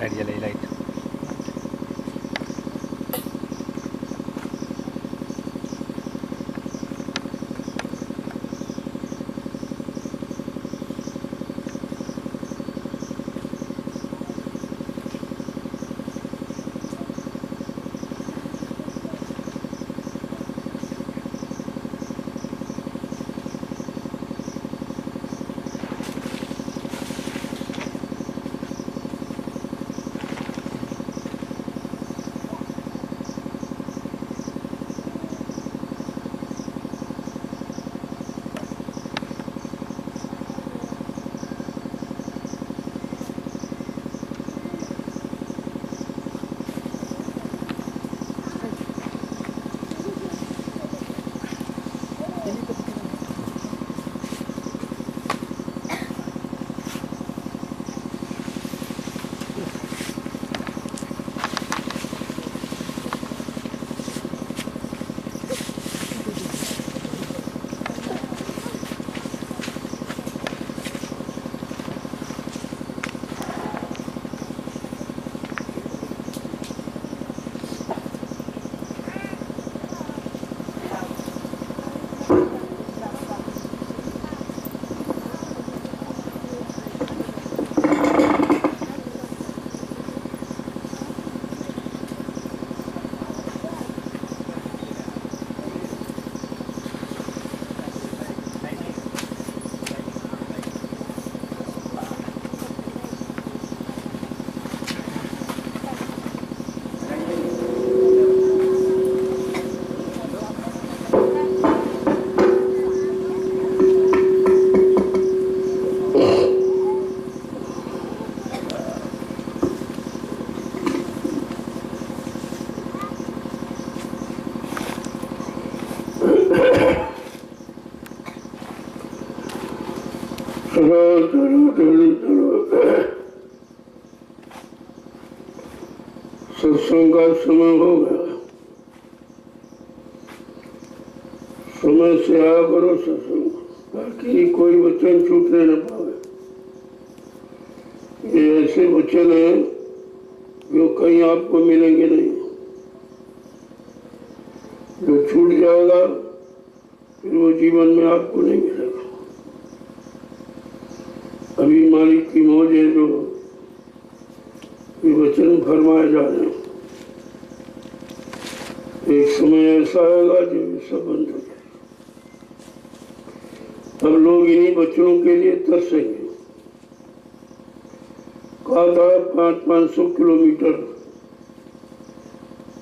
Light जलाई light सत्संग का समय हो गया। समय से आया करो सत्संग, ताकि कोई वचन छूटने न पावे। ये ऐसे वचन है जो कहीं आपको मिलेंगे नहीं। जो छूट जाएगा फिर वो जीवन में आपको नहीं मिलेगा। अभी मालिक की मौज है जो ये वचन फरमाए जा रहे हैं। एक समय ऐसा आएगा जो सब बंद हो जाएगा। अब लोग इन्हीं वचनों के लिए तरसेंगे। कहा था 500 किलोमीटर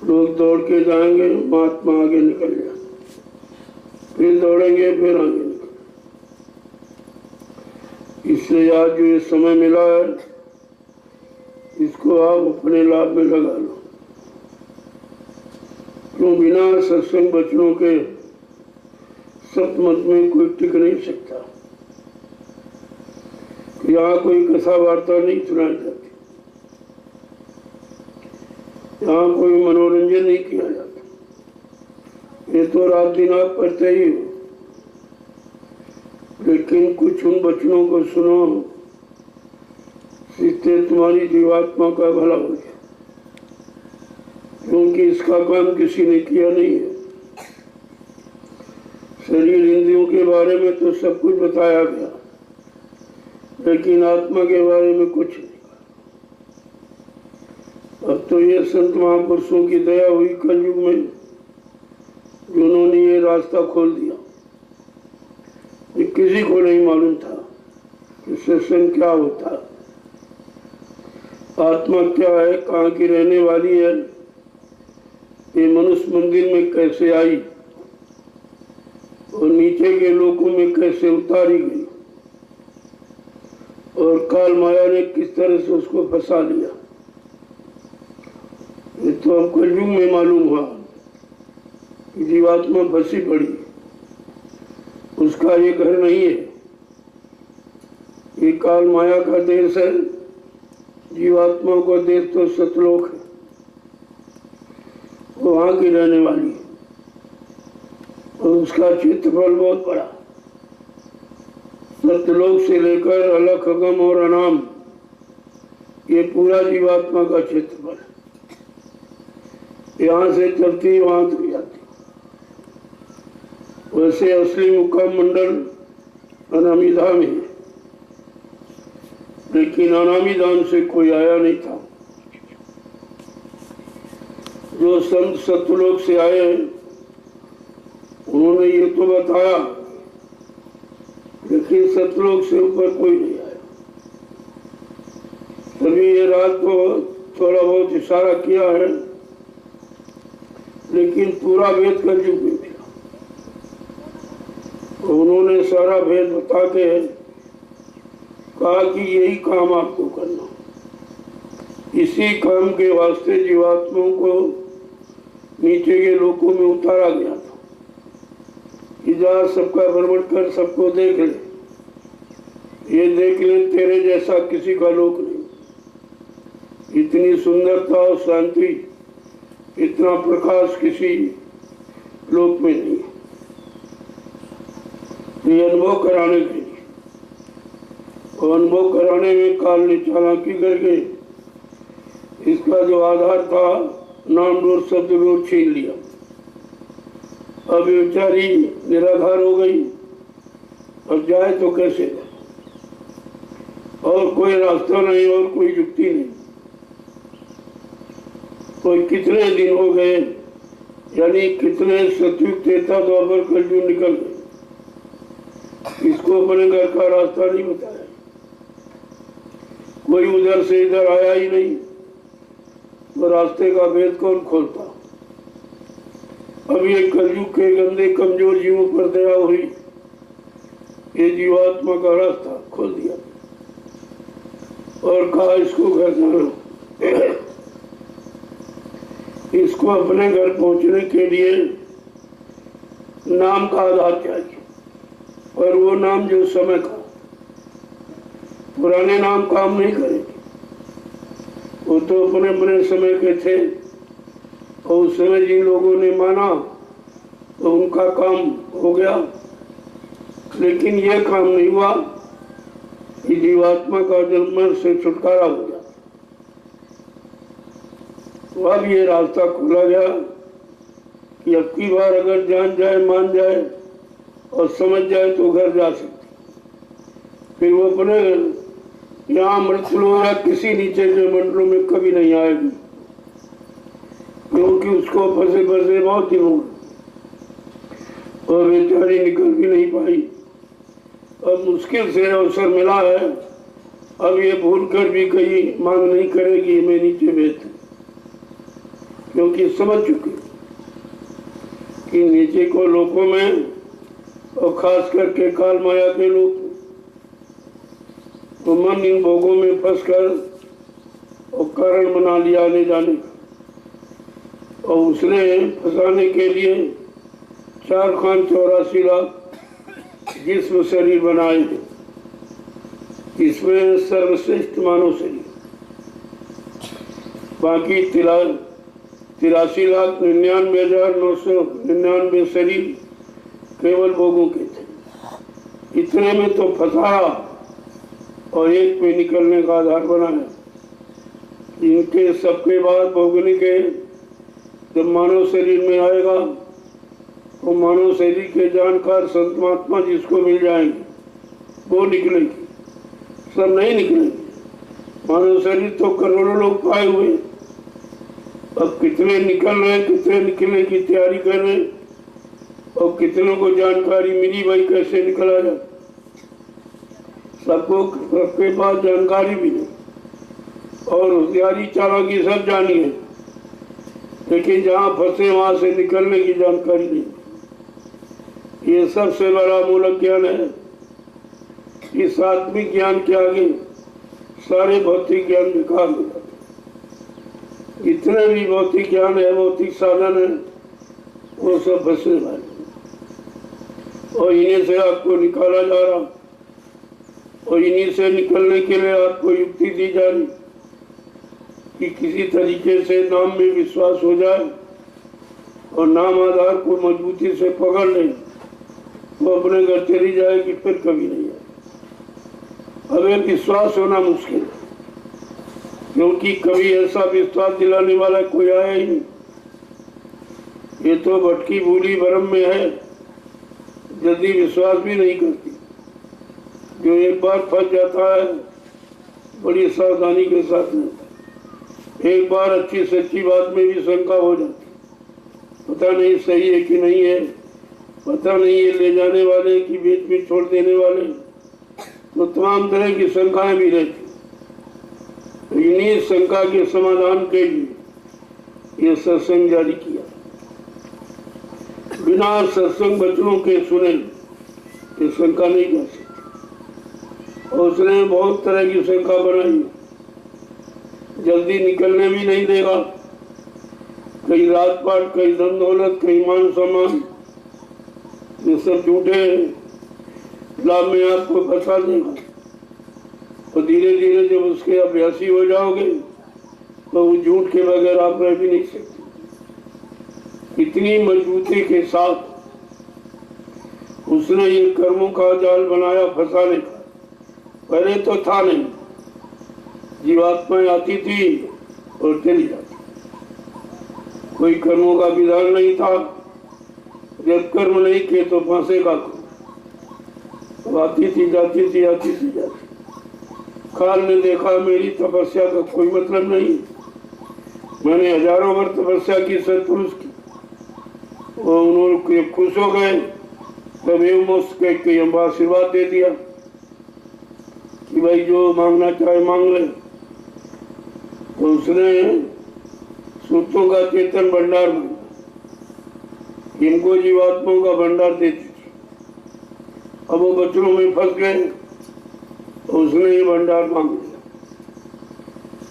लोग दौड़ के जाएंगे, महात्मा आगे निकल जाए, फिर दौड़ेंगे, फिर आगे निकल। इसलिए आज जो ये समय मिला है इसको आप अपने लाभ में लगा लो। क्यों बिना सत्संग वचनों के सतमत में कोई टिक नहीं सकता। यहाँ कोई कथा वार्ता नहीं सुनाई जाती, यहाँ कोई मनोरंजन नहीं किया जाता। ये तो रात दिन आप करते ही हो, लेकिन कुछ उन वचनों को सुनो जिससे तुम्हारी जीवात्मा का भला हो जाए, क्योंकि इसका काम किसी ने किया नहीं है। शरीर इंद्रियों के बारे में तो सब कुछ बताया गया, लेकिन आत्मा के बारे में कुछ नहीं। अब तो ये संत महापुरुषों की दया हुई कलयुग में, जिन्होंने ये रास्ता खोल दिया। ये किसी को नहीं मालूम था कि सत्संग क्या होता है, आत्मा क्या है, कहाँ की रहने वाली है, ये मनुष्य मंदिर में कैसे आई और नीचे के लोकों में कैसे उतारी गई, और काल माया ने किस तरह से उसको फंसा लिया। ये तो हमको कलयुग में मालूम हुआ कि जीवात्मा फंसी पड़ी, उसका ये घर नहीं है। ये काल माया का देश है, जीवात्मा का देश तो सतलोक है, वो वहां की रहने वाली है, और उसका क्षेत्रफल बहुत बड़ा। सतलोक से लेकर अलख अगम और अनाम ये पूरा जीवात्मा का क्षेत्रफल है। यहाँ से चलती वहां तक जाती। वैसे असली मुक्काम मंडल अनामिधाम है, लेकिन अनामिधाम से कोई आया नहीं था। जो संत सतलोक से आए उन्होंने ये तो बताया, लेकिन सतलोक से ऊपर कोई नहीं आया। तभी ये रात को थोड़ा बहुत इशारा किया है, लेकिन पूरा भेद कलयुग में मिला। उन्होंने सारा भेद बता के कहा कि यही काम आपको करना, इसी काम के वास्ते जीवात्माओं को नीचे के लोकों में उतारा गया था कि जा सबका भ्रमण कर, सबको देख ले। ये देख ले तेरे जैसा किसी का लोक नहीं। इतनी सुंदरता और शांति, इतना प्रकाश किसी लोक में नहीं। ये अनुभव कराने के लिए, और अनुभव कराने में काल ने चालाकी करके इसका जो आधार था नाम डोर शब्द डोर छीन लिया। अब बेचारी निराधार हो गई, अब जाए तो कैसे जाए? और कोई रास्ता नहीं और कोई युक्ति नहीं। कोई कितने दिन हो गए, यानी कितने सतयुग त्रेता द्वापर कलयुग निकल गए, इसको अपने घर का रास्ता नहीं बताया। कोई उधर से इधर आया ही नहीं, तो रास्ते का भेद कौन खोलता? अब ये कलयुग के गंदे कमजोर जीवों पर दया हुई, ये जीवात्मा का रास्ता खोल दिया और कहा इसको घर जाना। इसको अपने घर पहुंचने के लिए नाम का आधार चाहिए, और वो नाम जो समय का, पुराने नाम काम नहीं करेंगे। वो तो अपने अपने समय के थे, और उस समय जिन लोगों ने माना तो उनका काम हो गया, लेकिन यह काम नहीं हुआ कि जीवात्मा का जन्म से छुटकारा हो गया। तो अब ये रास्ता खोला गया कि अब की बार अगर जान जाए, मान जाए और समझ जाए तो घर जा सकती। फिर वो अपने यहाँ मृत्युलोक या किसी नीचे के मंडलों में कभी नहीं आएगी, क्योंकि उसको फंसे फंसे बहुत ही हो, और बेचारी निकल भी नहीं पाई। अब मुश्किल से अवसर मिला है, अब ये भूल कर भी कहीं मांग नहीं करेगी मैं नीचे भेज, क्योंकि समझ चुकी कि नीचे को लोगों में, और खास करके काल माया के लोग, तो मन इन भोगों में फंसकर और कारण बना लिया आने जाने का। और उसने फंसाने के लिए 4,84 लाख जिस्म शरीर बनाए हैं। इसमें सर्वश्रेष्ठ मानव शरीर, बाकी 83,99,999 शरीर केवल भोगों के थे। इतने में तो फंसाया और एक पे निकलने का आधार बनाया। इनके सबके बाद भोगने के जब मानव शरीर में आएगा तो मानव शरीर के जानकार संत महात्मा जिसको मिल जाएंगे वो निकलेगी, सब नहीं निकलेंगे। मानव शरीर तो करोड़ों लोग पाए हुए, अब कितने निकल रहे, कितने निकलने की तैयारी कर रहे, और कितनों को जानकारी मिली भाई कैसे निकला जाए। सबके पास जानकारी भी नहीं, और होशियारी चालाकी सब जानी है, लेकिन जहाँ फंसे वहां से निकलने की जानकारी नहीं। ये सबसे बड़ा मूलक ज्ञान है। इस आत्मिक ज्ञान के आगे सारे भौतिक ज्ञान बेकार हो जाते। जितने भी भौतिक ज्ञान है, भौतिक साधन है, वो सब फंसे वाले, और इन्हीं से आपको निकाला जा रहा, और इन्हीं से निकलने के लिए आपको युक्ति दी जा रही कि किसी तरीके से नाम में विश्वास हो जाए और नाम आधार को मजबूती से पकड़ ले, वो अपने घर चली जाएगी, फिर कभी नहीं आए। अब विश्वास होना मुश्किल है। क्योंकि कभी ऐसा विश्वास दिलाने वाला कोई आया ही नहीं। ये तो भटकी भूली भरम में है, जल्दी विश्वास भी नहीं करती। जो एक बार फंस जाता है बड़ी सावधानी के साथ रहता है। एक बार अच्छी सच्ची बात में भी शंका हो जाती, पता नहीं सही है कि नहीं है, पता नहीं ये ले जाने वाले कि बीच में छोड़ देने वाले, तो तमाम तरह की शंकाएं भी रहती। इन्हीं शंका के समाधान के लिए ये सत्संग जारी किया। बिना सत्संग वचनों के सुने ये शंका नहीं जा सकती। और उसने बहुत तरह की शंका बनाई, जल्दी निकलने भी नहीं देगा। कहीं रात पाट, कहीं धन दौलत, कहीं मान सम्मान, ये सब झूठे लाभ में आपको फंसा देगा। और धीरे धीरे जब उसके अभ्यासी हो जाओगे तो वो झूठ के बगैर आप रह भी नहीं सकते। इतनी मजबूती के साथ उसने ये कर्मों का जाल बनाया फंसाने का। पहले तो था नहीं, जीवात्माएं आती थी और चली जाती, कोई कर्मों का विधान नहीं था। जब कर्म नहीं किए तो फंसेगा कौन? आती थी जाती थी, आती थी जाती। काल ने देखा मेरी तपस्या का कोई मतलब नहीं, मैंने हजारों वर्ष तपस्या की सत्पुरुष की, और उन्होंने खुश हो गए। तब के हम आशीर्वाद दे दिया कि भाई जो मांगना चाहे मांग ले। तो उसने सूत्रों का चेतन भंडार मांगा, इनको जीवात्माओं का भंडार दे दीजिए। अब वो बच्चों में फंस गए तो उसने ये भंडार मांग लिया।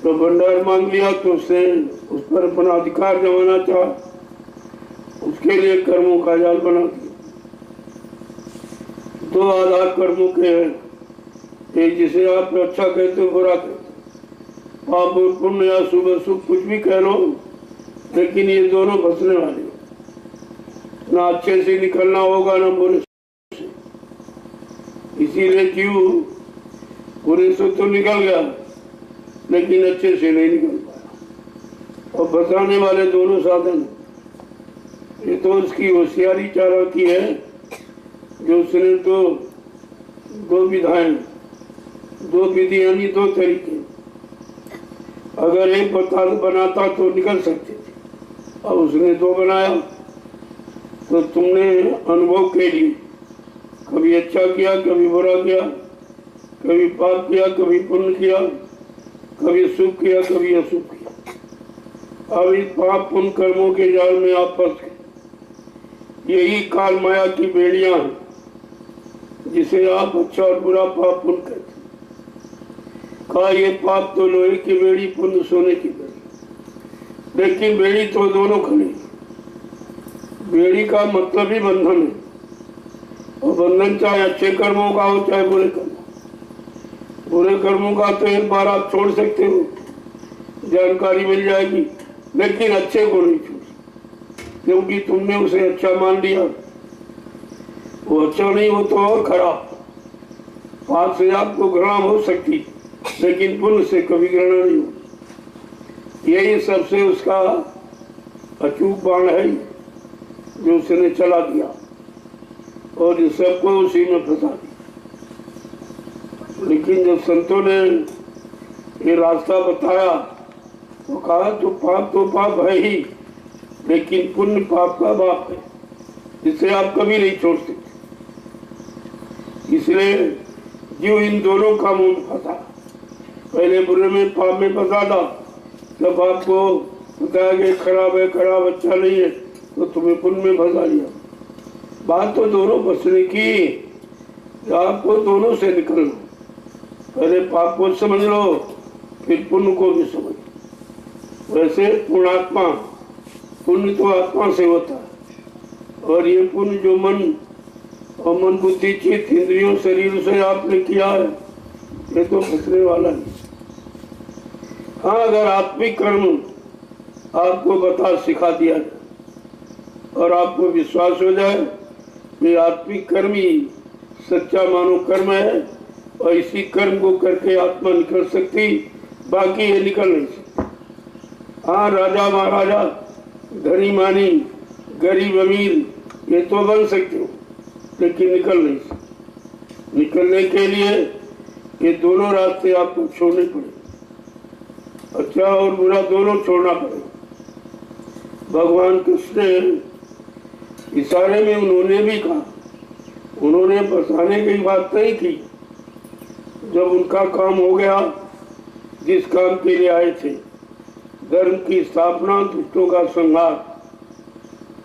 तो भंडार मांग लिया तो उसने उस पर अपना अधिकार जमाना चाहा, उसके लिए कर्मों का जाल बना दिया। दो आधार कर्मों के हैं, एक जिसे आप अच्छा कहते हो बुरा कहते हो, पाप और पुण्य या शुभ अशुभ कुछ भी कह लो, लेकिन ये दोनों फंसने वाले, ना अच्छे से निकलना होगा ना बुरे से। इसीलिए जीव बुरे से तो निकल गया लेकिन अच्छे से नहीं निकल पाया। और फंसाने वाले दोनों साधन, ये तो उसकी होशियारी चालाकी है जो उसने तो दो विधाएं, दो विधि यानी दो तरीके, अगर एक बनाता तो निकल सकते थे, और उसने दो बनाया। तो तुमने अनुभव के लिए कभी अच्छा किया, कभी बुरा किया, कभी पाप किया, कभी पुण्य किया, कभी शुभ किया, कभी अशुभ किया। अब इस पाप पुण्य कर्मों के जाल में आप फंस गए। यही काल माया की बेड़ियां हैं जिसे आप अच्छा और बुरा पाप पुण्य कहते हैं। कहा ये पाप तो लोहे की बेड़ी, पुण्य सोने की बेड़ी, लेकिन बेड़ी तो दोनों खड़ी। बेड़ी का मतलब ही बंधन है, और बंधन चाहे अच्छे कर्मों का हो चाहे बुरे कर्मों। बुरे कर्मों का तो एक बार आप छोड़ सकते हो, जानकारी मिल जाएगी, लेकिन अच्छे को नहीं छोड़ सकते, क्योंकि तुमने उसे अच्छा मान लिया। वो अच्छा नहीं हो तो और खराब। पाप से आपको घृणा हो सकती, लेकिन पुण्य से कभी घृणा नहीं हो। यही सबसे उसका अचूक बाण है जो उसने चला दिया, और इस सबको उसी में फंसा दिया। लेकिन जब संतों ने ये रास्ता बताया तो कहा तो पाप है ही, लेकिन पुण्य पाप का बाप है, जिसे आप कभी नहीं छोड़ सकते। इसलिए जीव इन दोनों का मुंह फंसा, पहले बुरे में पाप में फंसा था। जब आपको बताया कि खराब है, खराब अच्छा नहीं है, तो तुम्हें पुण्य में फंसा लिया। बात तो दोनों फंसने की, आपको दोनों से निकलना, पहले पाप को समझ लो फिर पुण्य को भी समझ। वैसे पुण्यात्मा, पुण्य तो आत्मा से होता है, और ये पुण्य जो मन और मन बुद्धि चित्त इंद्रियों शरीर से आपने किया है, ये तो फंसने वाला है। हाँ, अगर आत्मिक कर्म आपको बता सिखा दिया जाए और आपको विश्वास हो जाए कि आत्मिक कर्म ही सच्चा मानो कर्म है, और इसी कर्म को करके आत्मा निकल सकती, बाकी ये निकल नहीं सकते। हाँ, राजा महाराजा, धनी मानी, गरीब अमीर ये तो बन सकते हो, लेकिन निकल नहीं सकते। निकलने के लिए ये दोनों रास्ते आपको छोड़ने पड़े, अच्छा और बुरा दोनों छोड़ना पड़े। भगवान कृष्ण इशारे में उन्होंने भी कहा, उन्होंने फंसाने की बात नहीं की। जब उनका काम हो गया, जिस काम के लिए आए थे, धर्म की स्थापना, दुष्टों का संहार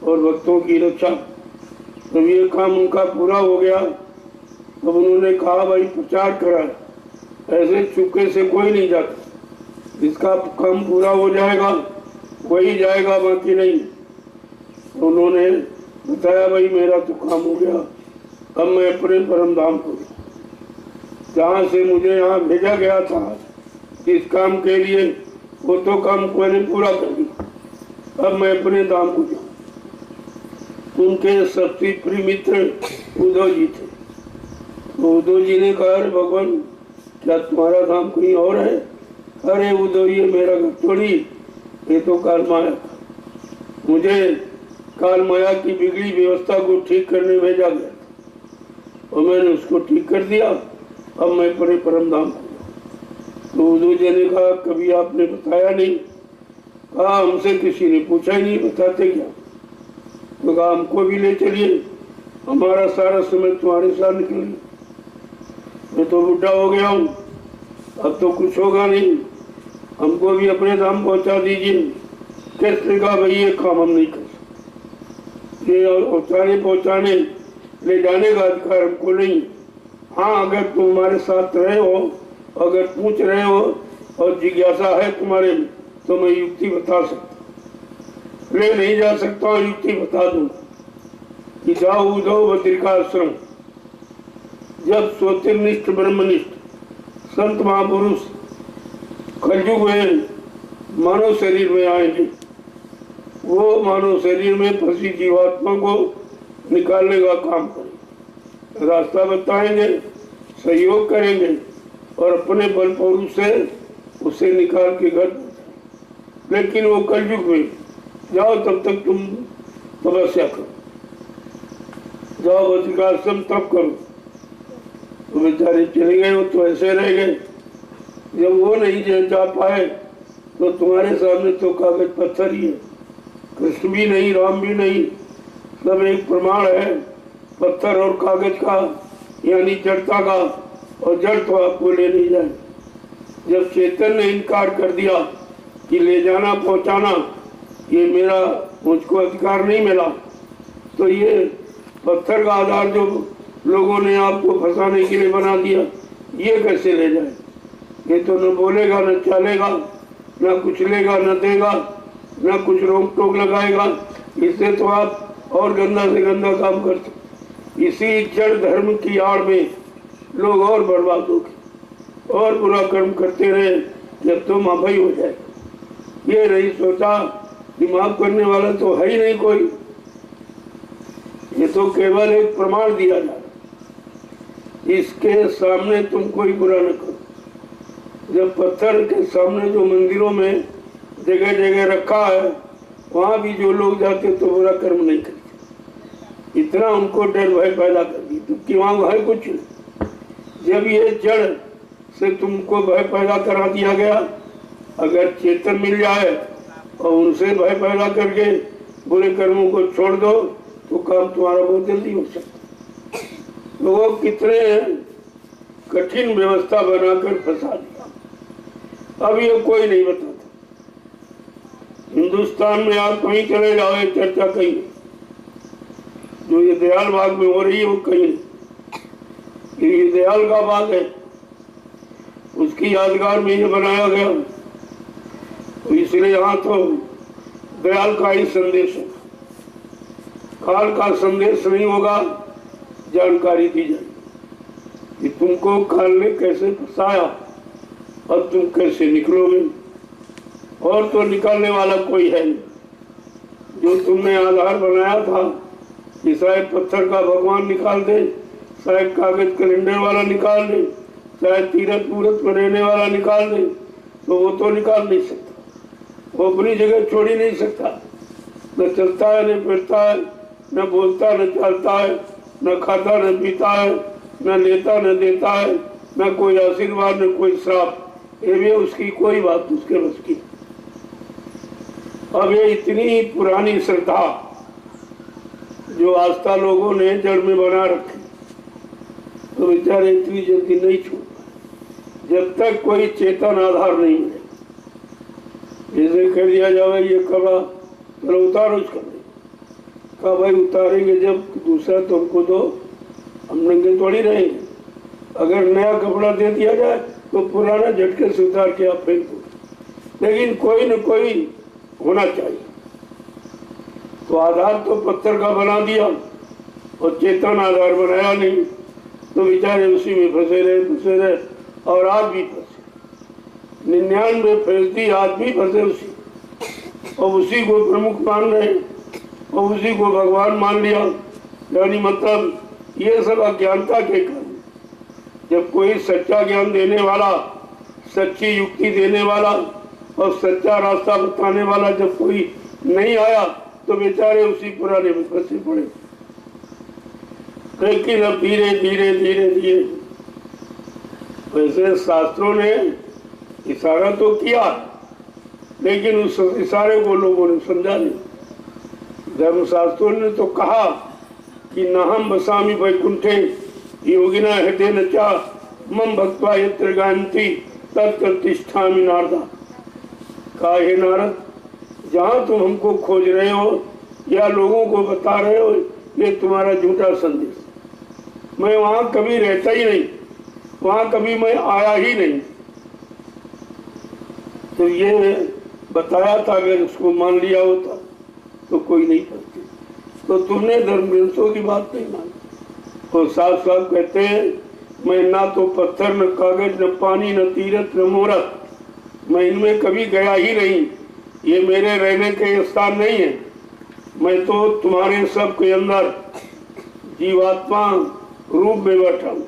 और भक्तों की रक्षा, जब ये काम उनका पूरा हो गया, तब उन्होंने कहा भाई प्रचार करा, ऐसे चुपके से कोई नहीं जाता, जिसका काम पूरा हो जाएगा वही जाएगा, बाकी नहीं। उन्होंने बताया भाई मेरा तो काम हो गया, अब मैं अपने परम धाम को, जहाँ से मुझे यहाँ भेजा गया था इस काम के लिए, वो तो काम मैंने पूरा कर दिया, अब मैं अपने धाम को जाऊँ। उनके सबसे प्रिय मित्र उद्धव जी थे। तो उद्धव जी ने कहा, अरे भगवान क्या तुम्हारा धाम कहीं और है? अरे उद्धव ये मेरा घर थोड़ी, ये तो काल माया था, मुझे काल माया की बिगड़ी व्यवस्था को ठीक करने भेजा गया था और मैंने उसको ठीक कर दिया, अब मैं अपने परम धाम को। तो उद्धव जी ने कहा, कभी आपने बताया नहीं? कहा हमसे किसी ने पूछा ही नहीं, बताते क्या? तो कहा हमको भी ले चलिए, हमारा सारा समय तुम्हारे साथ निकलिए, मैं तो बुढ़ा हो गया हूँ, अब तो कुछ होगा नहीं, हमको भी अपने धाम पहुंचा दीजिए। कैसे? कहा भाई ये काम हम नहीं कर सकते, ये पहुंचाने ले जाने का अधिकार हमको नहीं। हाँ, अगर तुम हमारे साथ रहे हो, अगर पूछ रहे हो और जिज्ञासा है तुम्हारे में, तो मैं युक्ति बता सकता, ले नहीं जा सकता और युक्ति बता दूंगा कि जाओ उद्धव बद्रिकाश्रम। जब ज्योतिर्निष्ठ ब्रह्मनिष्ठ संत महापुरुष कलयुग में मानव शरीर में आएंगे, वो मानव शरीर में फंसी जीवात्मा को निकालने का काम करेंगे, रास्ता बताएंगे, सहयोग करेंगे और अपने बल पौरुष से उसे निकाल के घर पहुंचाएंगे। लेकिन वो कलयुग में जाओ, तब तक तुम तपस्या करो, जाओ बद्रिकाश्रम तब करो। तो बेचारे चले गए, वो तो ऐसे रह गए। जब वो नहीं जा पाए तो तुम्हारे सामने तो कागज पत्थर ही है, कृष्ण भी नहीं, राम भी नहीं, सब एक प्रमाण है पत्थर और कागज का, यानी जड़ता का, और जड़ तो आपको ले नहीं जाए। जब चेतन ने इनकार कर दिया कि ले जाना पहुंचाना ये मेरा, मुझको अधिकार नहीं मिला, तो ये पत्थर का आधार जो लोगों ने आपको फंसाने के लिए बना दिया, ये कैसे ले जाए? ये तो न बोलेगा, न चलेगा, न कुछ लेगा, न देगा, न कुछ रोक टोक लगाएगा। इससे तो आप और गंदा से गंदा काम करते। इसी जड़ धर्म की आड़ में लोग और बर्बाद हो गए और बुरा कर्म करते रहे, जब तो माफी हो जाए। ये नहीं सोचा कि माफ करने वाला तो है ही नहीं कोई, ये तो केवल एक प्रमाण दिया जाए, इसके सामने तुम कोई बुरा न करो। जब पत्थर के सामने जो मंदिरों में जगह जगह रखा है, वहाँ भी जो लोग जाते तो बुरा कर्म नहीं करते, इतना उनको डर भय पैदा कर दी, तो कि वहाँ है कुछ। जब ये जड़ से तुमको भय पैदा करा दिया गया, अगर चेतन मिल जाए और उनसे भय पैदा करके बुरे कर्मों को छोड़ दो, तो काम तुम्हारा बहुत जल्दी हो सकता। लोगों कितने कठिन व्यवस्था बनाकर फंसा दिया, अब ये कोई नहीं बताता। हिंदुस्तान में आप कहीं चले जाओ, ये चर्चा कहीं, जो ये दयाल बाग में हो रही है वो कहीं नहीं। ये दयाल का बाग है, उसकी यादगार में ये बनाया गया, तो इसलिए यहाँ तो दयाल का ही संदेश है। काल का संदेश नहीं होगा, जानकारी दी जाए कि तुमको काल ने कैसे फंसाया और तुम कैसे निकलोगे, और तो निकालने वाला कोई है नहीं। जो तुमने आधार बनाया था कि शायद पत्थर का भगवान निकाल दे, शायद कागज कैलेंडर वाला निकाल दे, शायद तीरथ मूरत में रहने वाला निकाल दे, तो वो तो निकाल नहीं सकता, वो अपनी जगह छोड़ ही नहीं सकता। न चलता है, न फिरता है, न बोलता, न चलता है, न खाता, न पीता है, न लेता, न देता है, न कोई आशीर्वाद, न कोई श्राप। ये भी उसकी कोई बात उसके बस की। अब ये इतनी पुरानी श्रद्धा जो आस्था लोगों ने जड़ में बना रखी, तो बेचारे इतनी जल्दी नहीं छूट पाए जब तक कोई चेतन आधार नहीं मिले। जैसे कह दिया जाए ये कपड़ा चलो उतारो इस कपड़े का, भाई उतारेंगे जब दूसरा तुमको दो, हम नंगे थोड़ी रहेंगे। अगर नया कपड़ा दे दिया जाए तो पुराना झटके से उतार के आप फेंक दो, लेकिन कोई न कोई होना चाहिए। तो आधार तो पत्थर का बना दिया और चेतन आधार बनाया नहीं, तो बेचारे उसी में फंसे रहे और आज भी फंसे। 99% आज भी फंसे उसी, और उसी को प्रमुख मान रहे और उसी को भगवान मान लिया। यानी मतलब ये सब अज्ञानता के कारण। जब कोई सच्चा ज्ञान देने वाला, सच्ची युक्ति देने वाला और सच्चा रास्ता बताने वाला जब कोई नहीं आया, तो बेचारे उसी पुराने में फंसे पड़े। लेकिन अब धीरे धीरे धीरे धीरे, वैसे शास्त्रों ने इशारा तो किया, लेकिन उस इशारे को लोगों ने समझा नहीं। धर्मशास्त्रों ने तो कहा कि नहम बसामी वैकुंठे योगिना हृदय न चा मम भक्त्वा यत्र गायन्ति तत्र तिष्ठामि नारदा। कहा हे नारद, जहाँ तुम हमको खोज रहे हो या लोगों को बता रहे हो, ये तुम्हारा झूठा संदेश। मैं वहाँ कभी रहता ही नहीं, वहाँ कभी मैं आया ही नहीं। तो ये बताया था, अगर उसको मान लिया होता तो कोई नहीं करती। तो तुमने धर्म ग्रंथों की बात नहीं मानी। तो साफ साफ कहते हैं, मैं ना तो पत्थर, न कागज, न पानी, न तीरथ, न मूरत, मैं इनमें कभी गया ही नहीं। ये मेरे रहने के स्थान नहीं है। मैं तो तुम्हारे सब के अंदर जीवात्मा रूप में बैठा हूँ,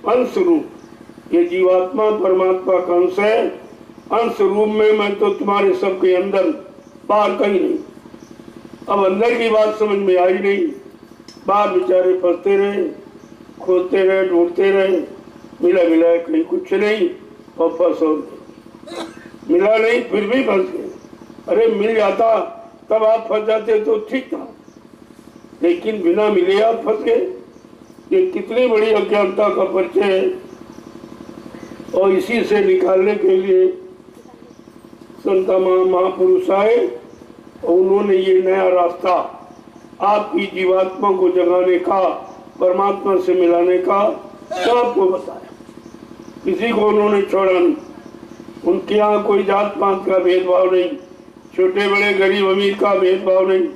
अंश रूप। ये जीवात्मा परमात्मा का अंश है, अंश रूप में मैं तो तुम्हारे सब के अंदर, बाहर कहीं नहीं। अब अंदर की बात समझ में आई नहीं, बाहर बेचारे फंसते रहे, खोदते रहे, ढूंढते रहे, मिला कहीं कुछ नहीं और फंसो। मिला नहीं फिर भी फंस गए। अरे मिल जाता तब आप फंस जाते तो ठीक था, लेकिन बिना मिले आप फंस गए। ये कितनी बड़ी अज्ञानता का परिचय है। और इसी से निकालने के लिए संत महापुरुष आए और उन्होंने ये नया रास्ता आपकी जीवात्मा को जगाने का, परमात्मा से मिलाने का सबको बताया। किसी को उन्होंने छोड़ा नहीं। उनके यहाँ कोई जात पात का भेदभाव नहीं, छोटे बड़े गरीब अमीर का भेदभाव नहीं,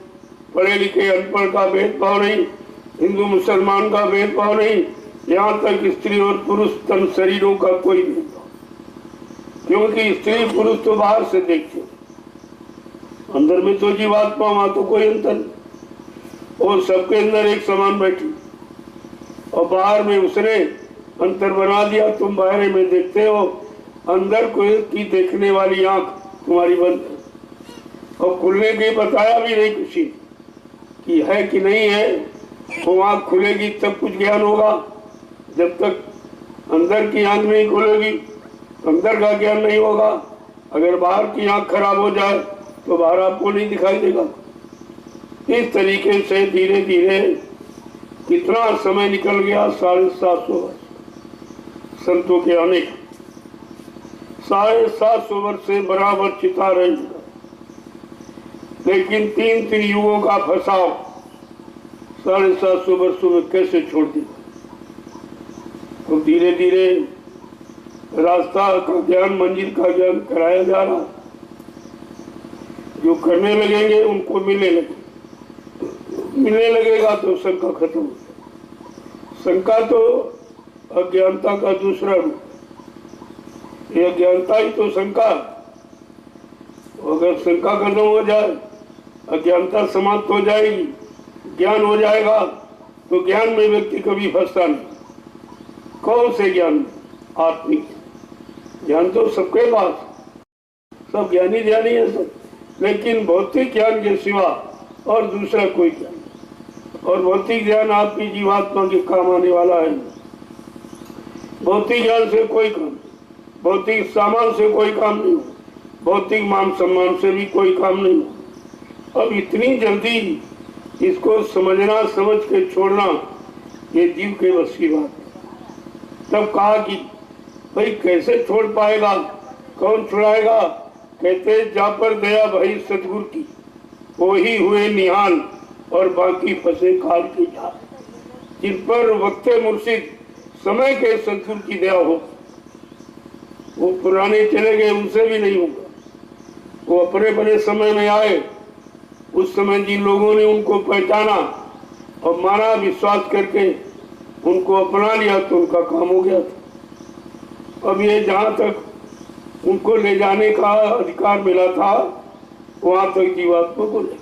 पढ़े लिखे अनपढ़ का भेदभाव नहीं, हिंदू मुसलमान का भेदभाव नहीं, यहाँ तक स्त्री और पुरुष तन शरीरों का कोई भेदभाव। क्योंकि स्त्री पुरुष तो बाहर से देखते, अंदर में तो जीवात्मा, वहां तो कोई अंतर नहीं। और सबके अंदर एक समान बैठी, और बाहर में उसने अंतर बना दिया। तुम बाहर में देखते हो, अंदर को की देखने वाली आंख तुम्हारी बंद है, और खुलने के बताया भी नहीं किसी कि है कि नहीं है। वो आंख खुलेगी तब कुछ ज्ञान होगा। जब तक अंदर की आंख नहीं खुलेगी, अंदर का ज्ञान नहीं होगा। अगर बाहर की आंख खराब हो जाए तो बाहर आपको नहीं दिखाई देगा। इस तरीके से धीरे धीरे कितना समय निकल गया, 750 वर्ष संतों के आने का। 750 वर्ष से बराबर चिता रही, लेकिन 3 युगों का फंसाव 750 वर्षों में कैसे छोड़ दिया। तो धीरे धीरे रास्ता का ज्ञान, मंजिल का ज्ञान कराया जा रहा। जो करने लगेंगे उनको मिलने लगेगा तो शंका खत्म हो जाए। शंका तो अज्ञानता का दूसरा रूप, ये अज्ञानता ही तो शंका। अगर शंका खत्म हो जाए, अज्ञानता समाप्त हो जाएगी, ज्ञान हो जाएगा, तो ज्ञान में व्यक्ति कभी फंसता नहीं। कौन से ज्ञान? आत्मिक ज्ञान तो सबके पास, सब ज्ञानी ध्यानी है सब, लेकिन भौतिक ज्ञान के सिवा और दूसरा कोई ज्ञान, और भौतिक ज्ञान आपकी जीवात्मा के काम आने वाला है। भौतिक ज्ञान से कोई काम, भौतिक सामान से कोई काम नहीं हो, भौतिक मान सम्मान से भी कोई काम नहीं हो। अब इतनी जल्दी इसको समझना, समझ के छोड़ना, ये जीव के बस की बात। तब कहा कि भाई कैसे छोड़ पाएगा, कौन छुड़ाएगा? कहते जा पर दया भाई सतगुरु की, वो ही हुए निहाल और बाकी फंसे काल की जाल। जिन पर वक्ते मुर्शिद समय के सतगुरु की दया हो, वो पुराने चले गए, उनसे भी नहीं होगा। वो अपने बड़े समय में आए, उस समय जिन लोगों ने उनको पहचाना और माना, विश्वास करके उनको अपना लिया, तो उनका काम हो गया था। अब ये जहाँ तक उनको ले जाने का अधिकार मिला था, वहां तक जीवात्मा को ले,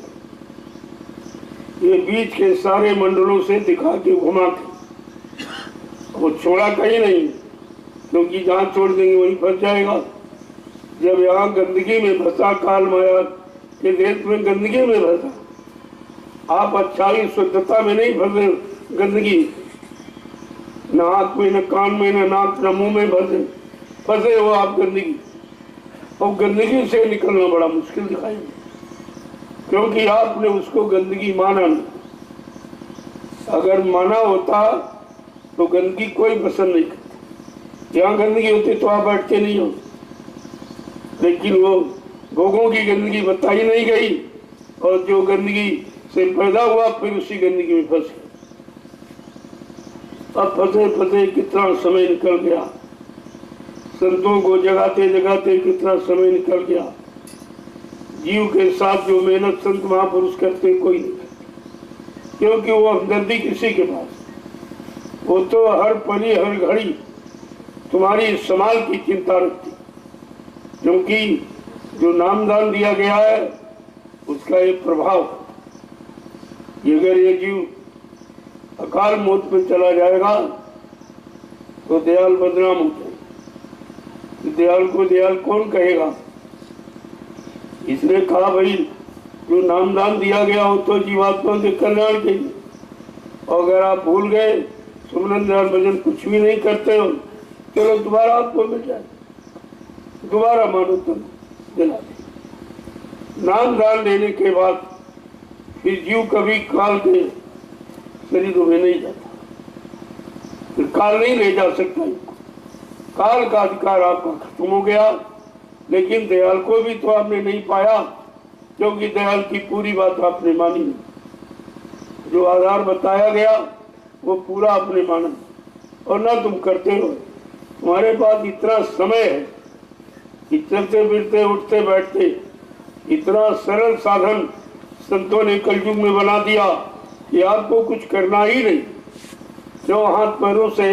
ये बीच के सारे मंडलों से दिखा के घुमा के वो छोड़ा कहीं नहीं, क्योंकि जहाँ छोड़ देंगे वहीं फंस जाएगा। जब यहाँ गंदगी में फंसा, काल माया के देश में गंदगी में फंसा, आप अच्छाई शुद्धता में नहीं फंसे, गंदगी न हाथ में, न कान में, न नाक, न मुंह में फंसे हो आप गंदगी। और गंदगी से निकलना बड़ा मुश्किल दिखाई दे, क्योंकि आपने उसको गंदगी माना नहीं। अगर माना होता तो गंदगी कोई पसंद नहीं करती। यहाँ गंदगी होती तो आप बैठते नहीं हो, लेकिन वो भोगों की गंदगी बताई नहीं गई, और जो गंदगी से पैदा हुआ फिर उसी गंदगी में फंसे। अब फंसे फंसे कितना समय निकल गया, संतों को जगाते जगाते कितना समय निकल गया। जीव के साथ जो मेहनत संत महापुरुष करते कोई नहीं, क्योंकि वो हमदर्दी किसी के पास, वो तो हर पली हर घड़ी तुम्हारी समाल की चिंता रखती, क्योंकि जो नामदान दिया गया है उसका एक प्रभाव। अगर ये जीव अकाल मौत में चला जाएगा तो दयाल बदनाम हो जाए। दयाल को दयाल कौन कहेगा? इसने कहा भाई जो नामदान दिया गया हो तो जीवात्मा के कल्याण के लिए, और अगर आप भूल गए, सुमरन ध्यान भजन कुछ भी नहीं करते हो, चलो दोबारा आपको मिल जाए, दोबारा मानो तुम दिला दे। नामदान लेने के बाद फिर जीव कभी काल के शरीर में नहीं जाता, फिर काल नहीं ले जा सकता। काल का अधिकार आपका खत्म हो गया, लेकिन दयाल को भी तो आपने नहीं पाया, क्योंकि दयाल की पूरी बात आपने मानी नहीं। जो आधार बताया गया वो पूरा आपने माना, और ना तुम करते हो। तुम्हारे पास इतना समय है कि चलते फिरते उठते बैठते इतना सरल साधन संतों ने कलयुग में बना दिया कि आपको कुछ करना ही नहीं। जो हाथ पैरों से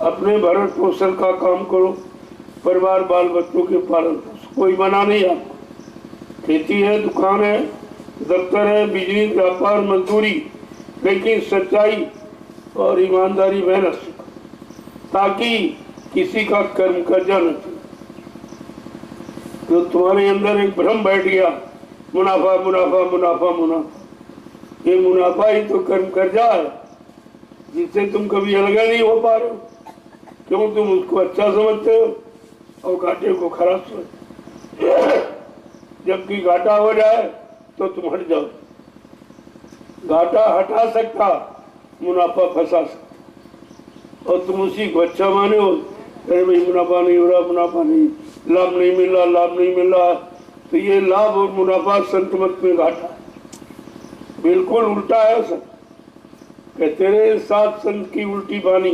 अपने भरण पोषण का काम करो, परिवार बाल बच्चों के पालन पोषण, कोई मना नहीं आपको। खेती है, दुकान है, दफ्तर है, बिजली, व्यापार, मजदूरी, लेकिन सच्चाई और ईमानदारी मेहनत सीखो, ताकि किसी का कर्म कर्जा न चले। जो तुम्हारे अंदर एक भ्रम बैठ गया, मुनाफा मुनाफा मुनाफा मुनाफा, ये मुनाफा ही तो कर्म कर्जा है, जिससे तुम कभी अलग नहीं हो पा रहे हो। क्यों? तुम उसको अच्छा समझते हो और घाटे को खराब समझते हो। जबकि घाटा हो जाए तो तुम हट जाओ। घाटा हटा सकता, मुनाफा फंसा सकता, और तुम उसी को अच्छा माने हो। अरे भाई मुनाफा नहीं हो रहा, मुनाफा नहीं, लाभ नहीं मिल रहा, लाभ नहीं मिल रहा, तो ये लाभ और मुनाफा संत मत में घाटा है। बिल्कुल उल्टा है सब। कहते रहे सात संत की उल्टी बानी,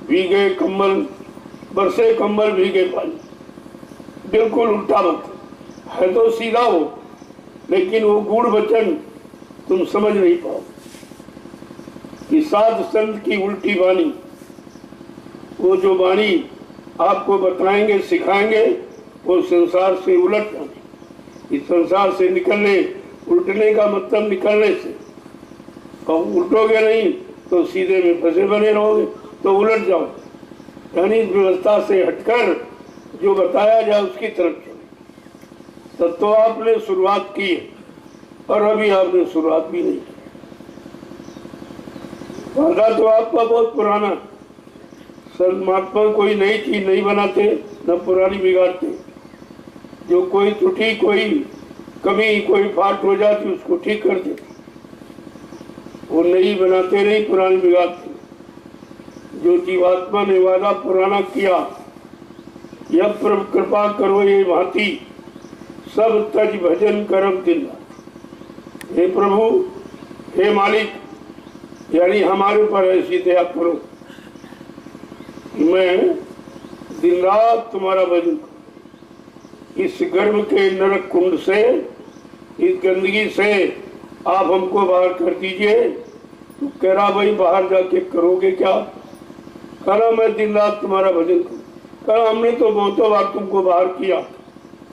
भीगे कम्बल बरसे कंबल भीगे पानी। बिल्कुल उल्टा मत है, तो सीधा हो, लेकिन वो गूढ़ वचन तुम समझ नहीं पाओ कि साध संत की उल्टी वाणी, वो जो वाणी आपको बताएंगे सिखाएंगे, वो संसार से उलट जाने। इस संसार से निकलने, उल्टने का मतलब निकलने से, और उल्टोगे नहीं तो सीधे में फंसे बने रहोगे, तो उलट जाओ। यानी इस व्यवस्था से हटकर जो बताया जाए उसकी तरफ चलो। तब तो आपने शुरुआत की है, और अभी आपने शुरुआत भी नहीं की। वादा तो आपका बहुत पुराना। संत महात्मा कोई नई चीज नहीं बनाते, न पुरानी बिगाड़ते। जो कोई त्रुटि, कोई कमी, कोई फाट हो जाती उसको ठीक कर देते। वो नई बनाते नहीं, पुरानी बिगाड़ते। जो जीवात्मा ने वादा पुराना किया, यह प्रभु कृपा करो ये भांति, सब तज भजन करम दिन रात। हे प्रभु, हे मालिक, यानी हमारे ऊपर ऐसी दया करो कि मैं दिन रात तुम्हारा भजन करूं। इस गर्भ के नरक कुंड से, इस गंदगी से आप हमको बाहर कर दीजिए। तो कह रहा भाई बाहर जाके करोगे क्या? कहा मैं दिन रात तुम्हारा भजन करूं। कहा हमने तो बहुतों बार तुमको बाहर किया।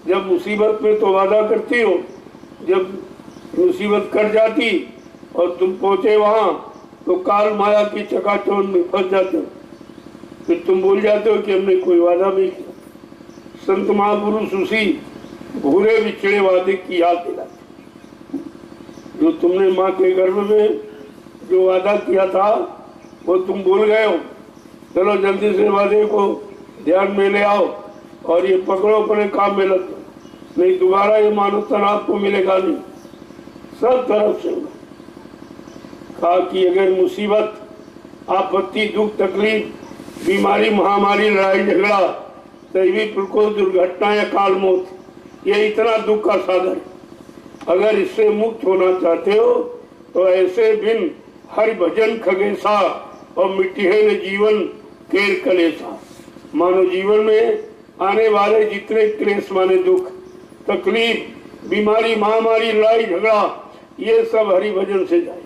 जब मुसीबत में तो वादा करती हो, जब मुसीबत कट जाती और तुम पहुंचे वहां तो काल माया की चकाचौंध में फंस जाते हो। फिर तुम भूल जाते हो कि हमने कोई वादा नहीं किया। संत महापुरुष उसी भूरे बिछड़े वादे की याद दिलाते। जो तुमने माँ के गर्भ में जो वादा किया था वो तुम भूल गए हो। चलो जल्दी से वादे को ध्यान में ले आओ और ये पकड़ो, अपने काम में लग जाओ, नहीं दोबारा ये मानो तनाव आपको मिलेगा नहीं। सब तरफ से कहा कि अगर मुसीबत, आपत्ति, दुख, तकलीफ, बीमारी, महामारी, लड़ाई झगड़ा, दैवी प्रकोप, दुर्घटना या काल मौत, ये इतना दुख का साधन है। अगर इससे मुक्त होना चाहते हो तो ऐसे बिन हरि भजन खगेसा और मिट्टी है न जीवन केर कलेसा। मानो जीवन में आने वाले जितने क्लेश माने दुख, तकलीफ, बीमारी, महामारी, लड़ाई झगड़ा, ये सब हरि भजन से जाए।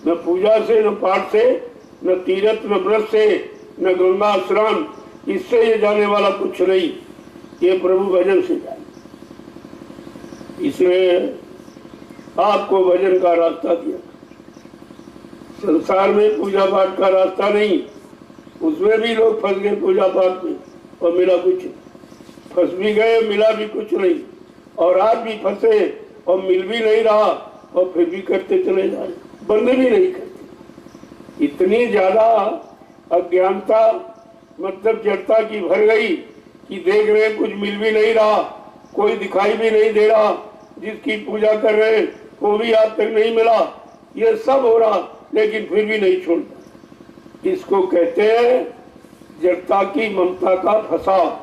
न पूजा से, न पाठ से, न तीर्थ, न व्रत से, न गंगा स्नान, इससे ये जाने वाला कुछ नहीं। ये प्रभु भजन से जाए। इसलिए आपको भजन का रास्ता दिया। संसार में पूजा पाठ का रास्ता नहीं, उसमें भी लोग फंस गए पूजा पाठ में और मिला कुछ। फंस भी गए, मिला भी कुछ नहीं, और आज भी फंसे और मिल भी नहीं रहा और फिर भी करते चले जा रहे, बंद भी नहीं करते। इतनी ज्यादा अज्ञानता, मतलब जड़ता की भर गई कि देख रहे कुछ मिल भी नहीं रहा, कोई दिखाई भी नहीं दे रहा, जिसकी पूजा कर रहे हैं वो भी आज तक नहीं मिला, ये सब हो रहा लेकिन फिर भी नहीं छोड़ता। इसको कहते हैं जड़ता की ममता का फंसाव।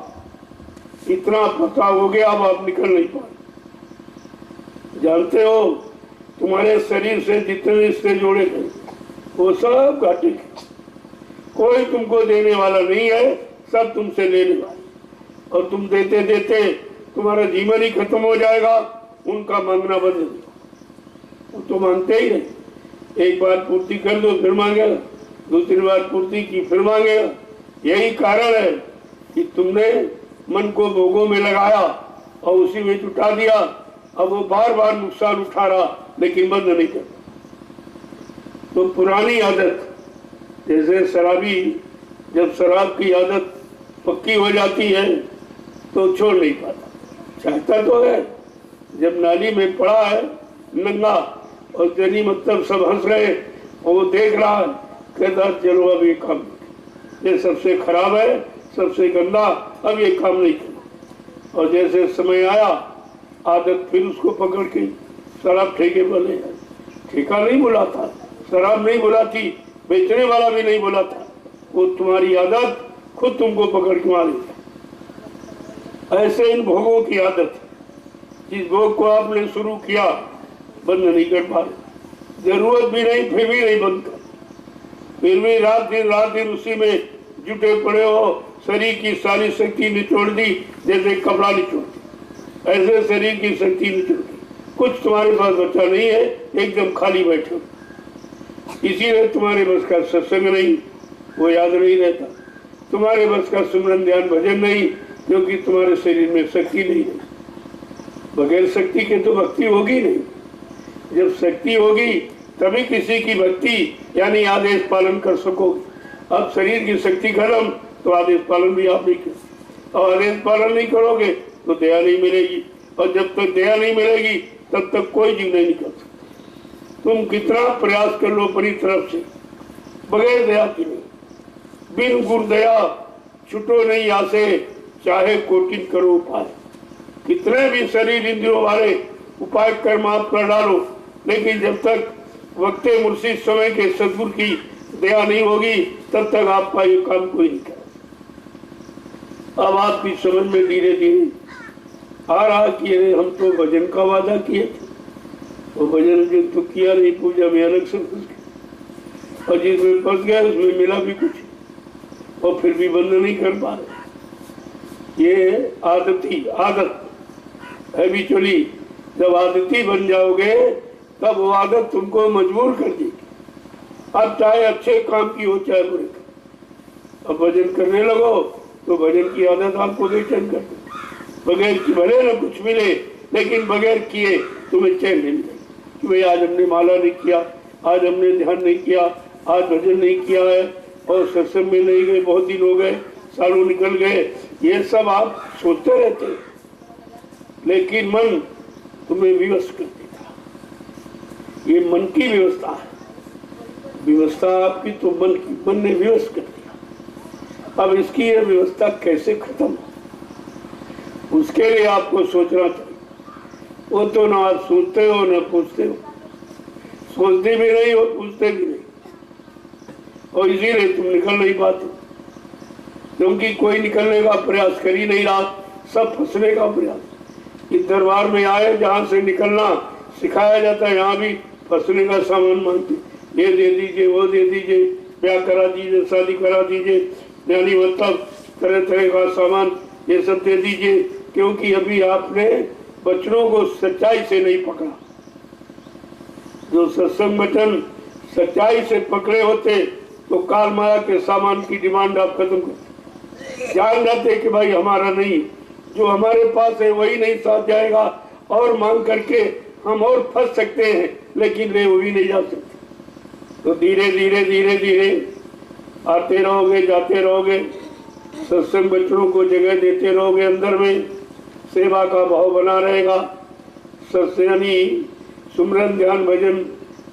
इतना फंसाव हो गया अब आप निकल नहीं पाए। जानते हो तुम्हारे शरीर से जितने रिश्ते जोड़े थे वो सब घाटे के। कोई तुमको देने वाला नहीं है, सब तुमसे लेने वाला। और तुम देते देते तुम्हारा जीवन ही खत्म हो जाएगा, उनका मांगना बंद हो जाएगा। वो तो मांगते ही नहीं। एक बार पूर्ति कर दो फिर मांगेगा, दूसरी बार पूर्ति की फिर मांगेगा। यही कारण है कि तुमने मन को भोगों में लगाया और उसी में जुटा दिया। अब वो बार बार नुकसान उठा रहा लेकिन बंद नहीं करता। तो पुरानी आदत, जैसे शराबी, जब शराब की आदत पक्की हो जाती है तो छोड़ नहीं पाता। चाहता तो है, जब नाली में पड़ा है नंगा और जनी मतलब सब हंस रहे और वो देख रहा है, कहता चलो अब ये काम, ये सबसे खराब है, सबसे गंदा, अब ये काम नहीं करना। और जैसे समय आया आदत फिर उसको पकड़ के शराब ठेके पर ले जाए। ठेका नहीं बुला था, शराब नहीं बुला थी, बेचने वाला भी नहीं बोला था, वो तुम्हारी आदत खुद तुमको पकड़ के मारेगा। ऐसे इन भोगों की आदत, जिस भोग को आपने शुरू किया बंद नहीं कर पा रहे। जरूरत भी नहीं फिर भी नहीं बंद कर, फिर भी रात दिन उसी में जुटे पड़े हो। शरीर की सारी शक्ति निचोड़ दी जैसे कपड़ा निचोड़ती, ऐसे शरीर की शक्ति निचोड़ दी। कुछ तुम्हारे पास बचा नहीं है, एकदम खाली बैठे हो। इसीलिए तुम्हारे बस का सत्संग नहीं, वो याद नहीं रहता। तुम्हारे बस का सुमरन ध्यान भजन नहीं, क्योंकि तुम्हारे शरीर में शक्ति नहीं है। बगैर शक्ति के तो भक्ति होगी नहीं। जब शक्ति होगी तभी किसी की भक्ति यानी आदेश पालन कर सकोगे। अब शरीर की शक्ति खत्म तो आदेश पालन भी आप नहीं करोगे, और आदेश पालन नहीं करोगे तो दया नहीं मिलेगी, और जब तक दया नहीं मिलेगी तब तक कोई जीव नहीं निकल सकता। तुम कितना प्रयास कर लो अपनी तरफ से, बगैर दया की नहीं। बिन गुर दया छुटो नहीं आसे, चाहे कोटिन करो उपाय। कितने भी शरीर इंद्रियों वाले उपाय कर्म आप कर डालो, लेकिन जब तक वक्ते मुर्शिद समय के सदगुरु की दया नहीं होगी तब तक आपका ये काम कोई नहीं करेगा। अब आपकी समझ में धीरे धीरे आ रहा कि हम तो भजन का वादा किए थे, वो भजन जो तो किया नहीं, पूजा में अलग से फंस गया, और जिसमें फंस गया उसमें मिला भी कुछ, और फिर भी बंद नहीं कर पा रहे। ये आदत हैबिचुअली, जब आदती बन जाओगे तब वो आदत तुमको मजबूर कर देगी। अब चाहे अच्छे काम की हो चाहे बुरे काम, अब भजन करने लगो तो भजन की आदत आपको बेचैन कर दे। बगैर कि भले ना कुछ मिले, लेकिन बगैर किए तुम्हें चैन नहीं मिलेगा कि भाई आज हमने माला नहीं किया, आज हमने ध्यान नहीं किया, आज भजन नहीं किया है, और सत्संग में नहीं गए, बहुत दिन हो गए, सालों निकल गए। ये सब आप सोचते रहते हैं, लेकिन मन तुम्हें विवश कर देगा। ये मन की व्यवस्था है, व्यवस्था आपकी तो मन ने विवश कर दिया। अब इसकी ये व्यवस्था कैसे खत्म हो, उसके लिए आपको सोचना चाहिए। वो तो ना आप सोचते हो ना पूछते हो, सोचते भी नहीं हो, पूछते भी नहीं, और इसीलिए तुम निकल नहीं पाते, क्योंकि कोई निकलने का प्रयास कर ही नहीं रहा, सब फंसने का प्रयास। इस दरबार में आए जहाँ से निकलना सिखाया जाता है, यहाँ भी फंसने का सामान मांगते, ये दे दीजिए, वो दे दीजिए, ब्याह करा दीजिए, शादी करा दीजिए, यानी मतलब तरह तरह का सामान ये सब दे दीजिए, क्योंकि अभी आपने बचनों को सच्चाई से नहीं पकड़ा। जो सत्संग वचन सच्चाई से पकड़े होते तो काल माया के सामान की डिमांड आप खत्म करते, जान जाते कि भाई हमारा नहीं, जो हमारे पास है वही नहीं साथ जाएगा, और मांग करके हम और फंस सकते हैं, लेकिन ले वो भी नहीं जा सकते। तो धीरे धीरे धीरे धीरे आते रहोगे, जाते रहोगे, सत्संग बच्चों को जगह देते रहोगे, अंदर में सेवा का भाव बना रहेगा, सत्संग सुमरन ध्यान भजन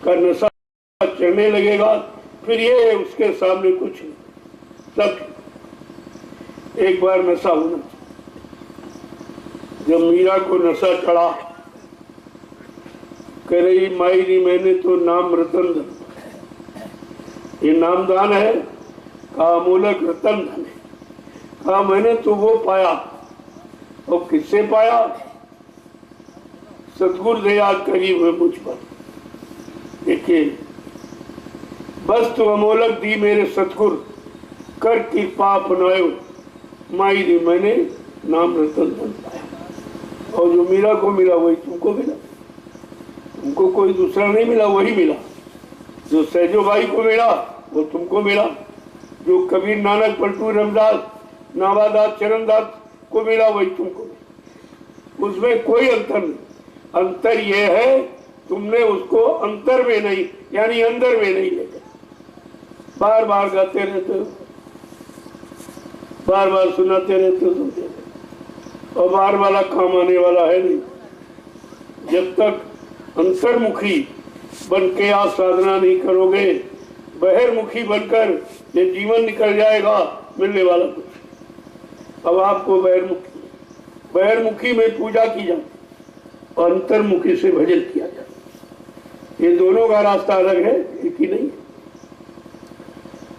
का नशा चढ़ने लगेगा। फिर ये उसके सामने कुछ नहीं, सब एक बार नशा होना। जब मीरा को नशा चढ़ा, कह रही मायरी मैंने तो नाम रतन धन, ये नामदान है, कहा अमूलक रतन धन है, कहा मैंने तो वो पाया, और किससे पाया? सतगुरु दया करी हुए मुझ पर। देखिए, बस तो अमोलक दी मेरे सतगुरु, कर कृपा अपनायो, मायरी मैंने नाम रतन धन पाया। और जो मीरा को मिला वही तुमको मिला, तुमको कोई दूसरा नहीं मिला, वही मिला। जो सहजो भाई को मिला वो तुमको मिला, जो कबीर नानक पलटू रामदास नावादास चरणदास को मिला वही तुमको मिला। उसमें कोई अंतर नहीं। अंतर यह है तुमने उसको अंतर में नहीं, यानी अंदर में नहीं लेकर बार बार गाते रहते हो, बार बार सुनाते रहते हो, सुनते रहते, और बार वाला काम आने वाला है नहीं। जब तक अंतर्मुखी बन के आप साधना नहीं करोगे, बहिर्मुखी बनकर ये जीवन निकल जाएगा, मिलने वाला कुछ। अब आपको बहिर्मुखी में पूजा की जाती और अंतर्मुखी से भजन किया जाता, ये दोनों का रास्ता अलग है, एक ही नहीं।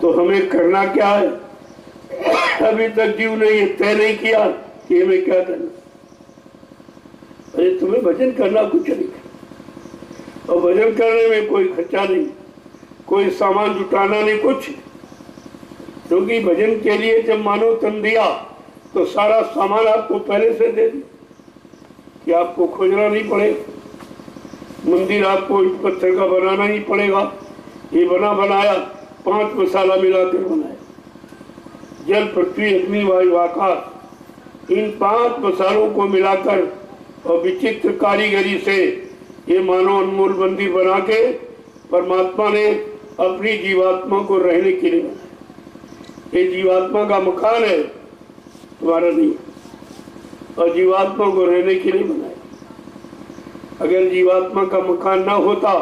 तो हमें करना क्या है? अभी तक जीव ने ये तय नहीं किया कि हमें क्या करना। अरे तुम्हें भजन करना कुछ नहीं, और भजन करने में कोई खर्चा नहीं, कोई सामान जुटाना नहीं, कुछ। क्योंकि भजन के लिए जब मानो तन दिया तो सारा सामान आपको पहले से दे दी कि आपको खोजना नहीं पड़ेगा। मंदिर आपको ईंट पत्थर का बनाना नहीं पड़ेगा, ये बना बनाया 5 मसाला मिलाकर बनाया, जल पृथ्वी अग्नि वायु आकाश, इन 5 मसालों को मिलाकर और विचित्र कारीगरी से ये मानो अनमोल मंदिर बना के परमात्मा ने अपनी जीवात्मा को रहने के लिए बनाया। ये जीवात्मा का मकान है, तुम्हारा नहीं, और जीवात्मा को रहने के लिए बनाया। अगर जीवात्मा का मकान ना होता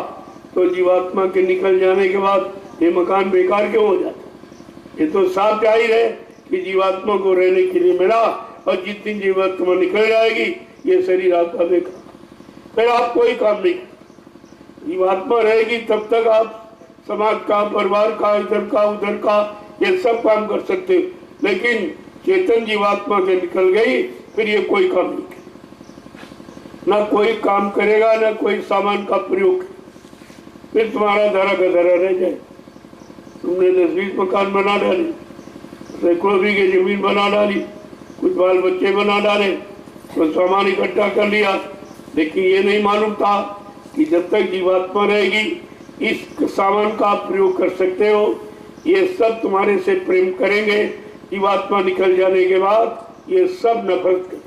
तो जीवात्मा के निकल जाने के बाद ये मकान बेकार क्यों हो जाता। ये तो साफ जाहिर है कि जीवात्मा को रहने के लिए मिला, और जिस दिन जीवात्मा निकल जाएगी ये शरीर आपका बेकार, फिर आप कोई काम नहीं कर। जीवात्मा रहेगी तब तक आप समाज का, परिवार का, इधर का उधर का ये सब काम कर सकते हो, लेकिन चेतन जीवात्मा के निकल गई फिर ये कोई काम नहीं करेगा, ना कोई काम करेगा, ना कोई सामान का प्रयोग, फिर तुम्हारा धरा का धरा रह जाए। तुमने 10-20 मकान बना डाले, सैकड़ों बीघे जमीन बना डाली, कुछ बाल बच्चे बना डाले, तो सामान इकट्ठा कर लिया, लेकिन ये नहीं मालूम था कि जब तक जीवात्मा रहेगी इस सामान का आप प्रयोग कर सकते हो। ये सब तुम्हारे से प्रेम करेंगे, जीवात्मा निकल जाने के बाद ये सब नफरत करेंगे,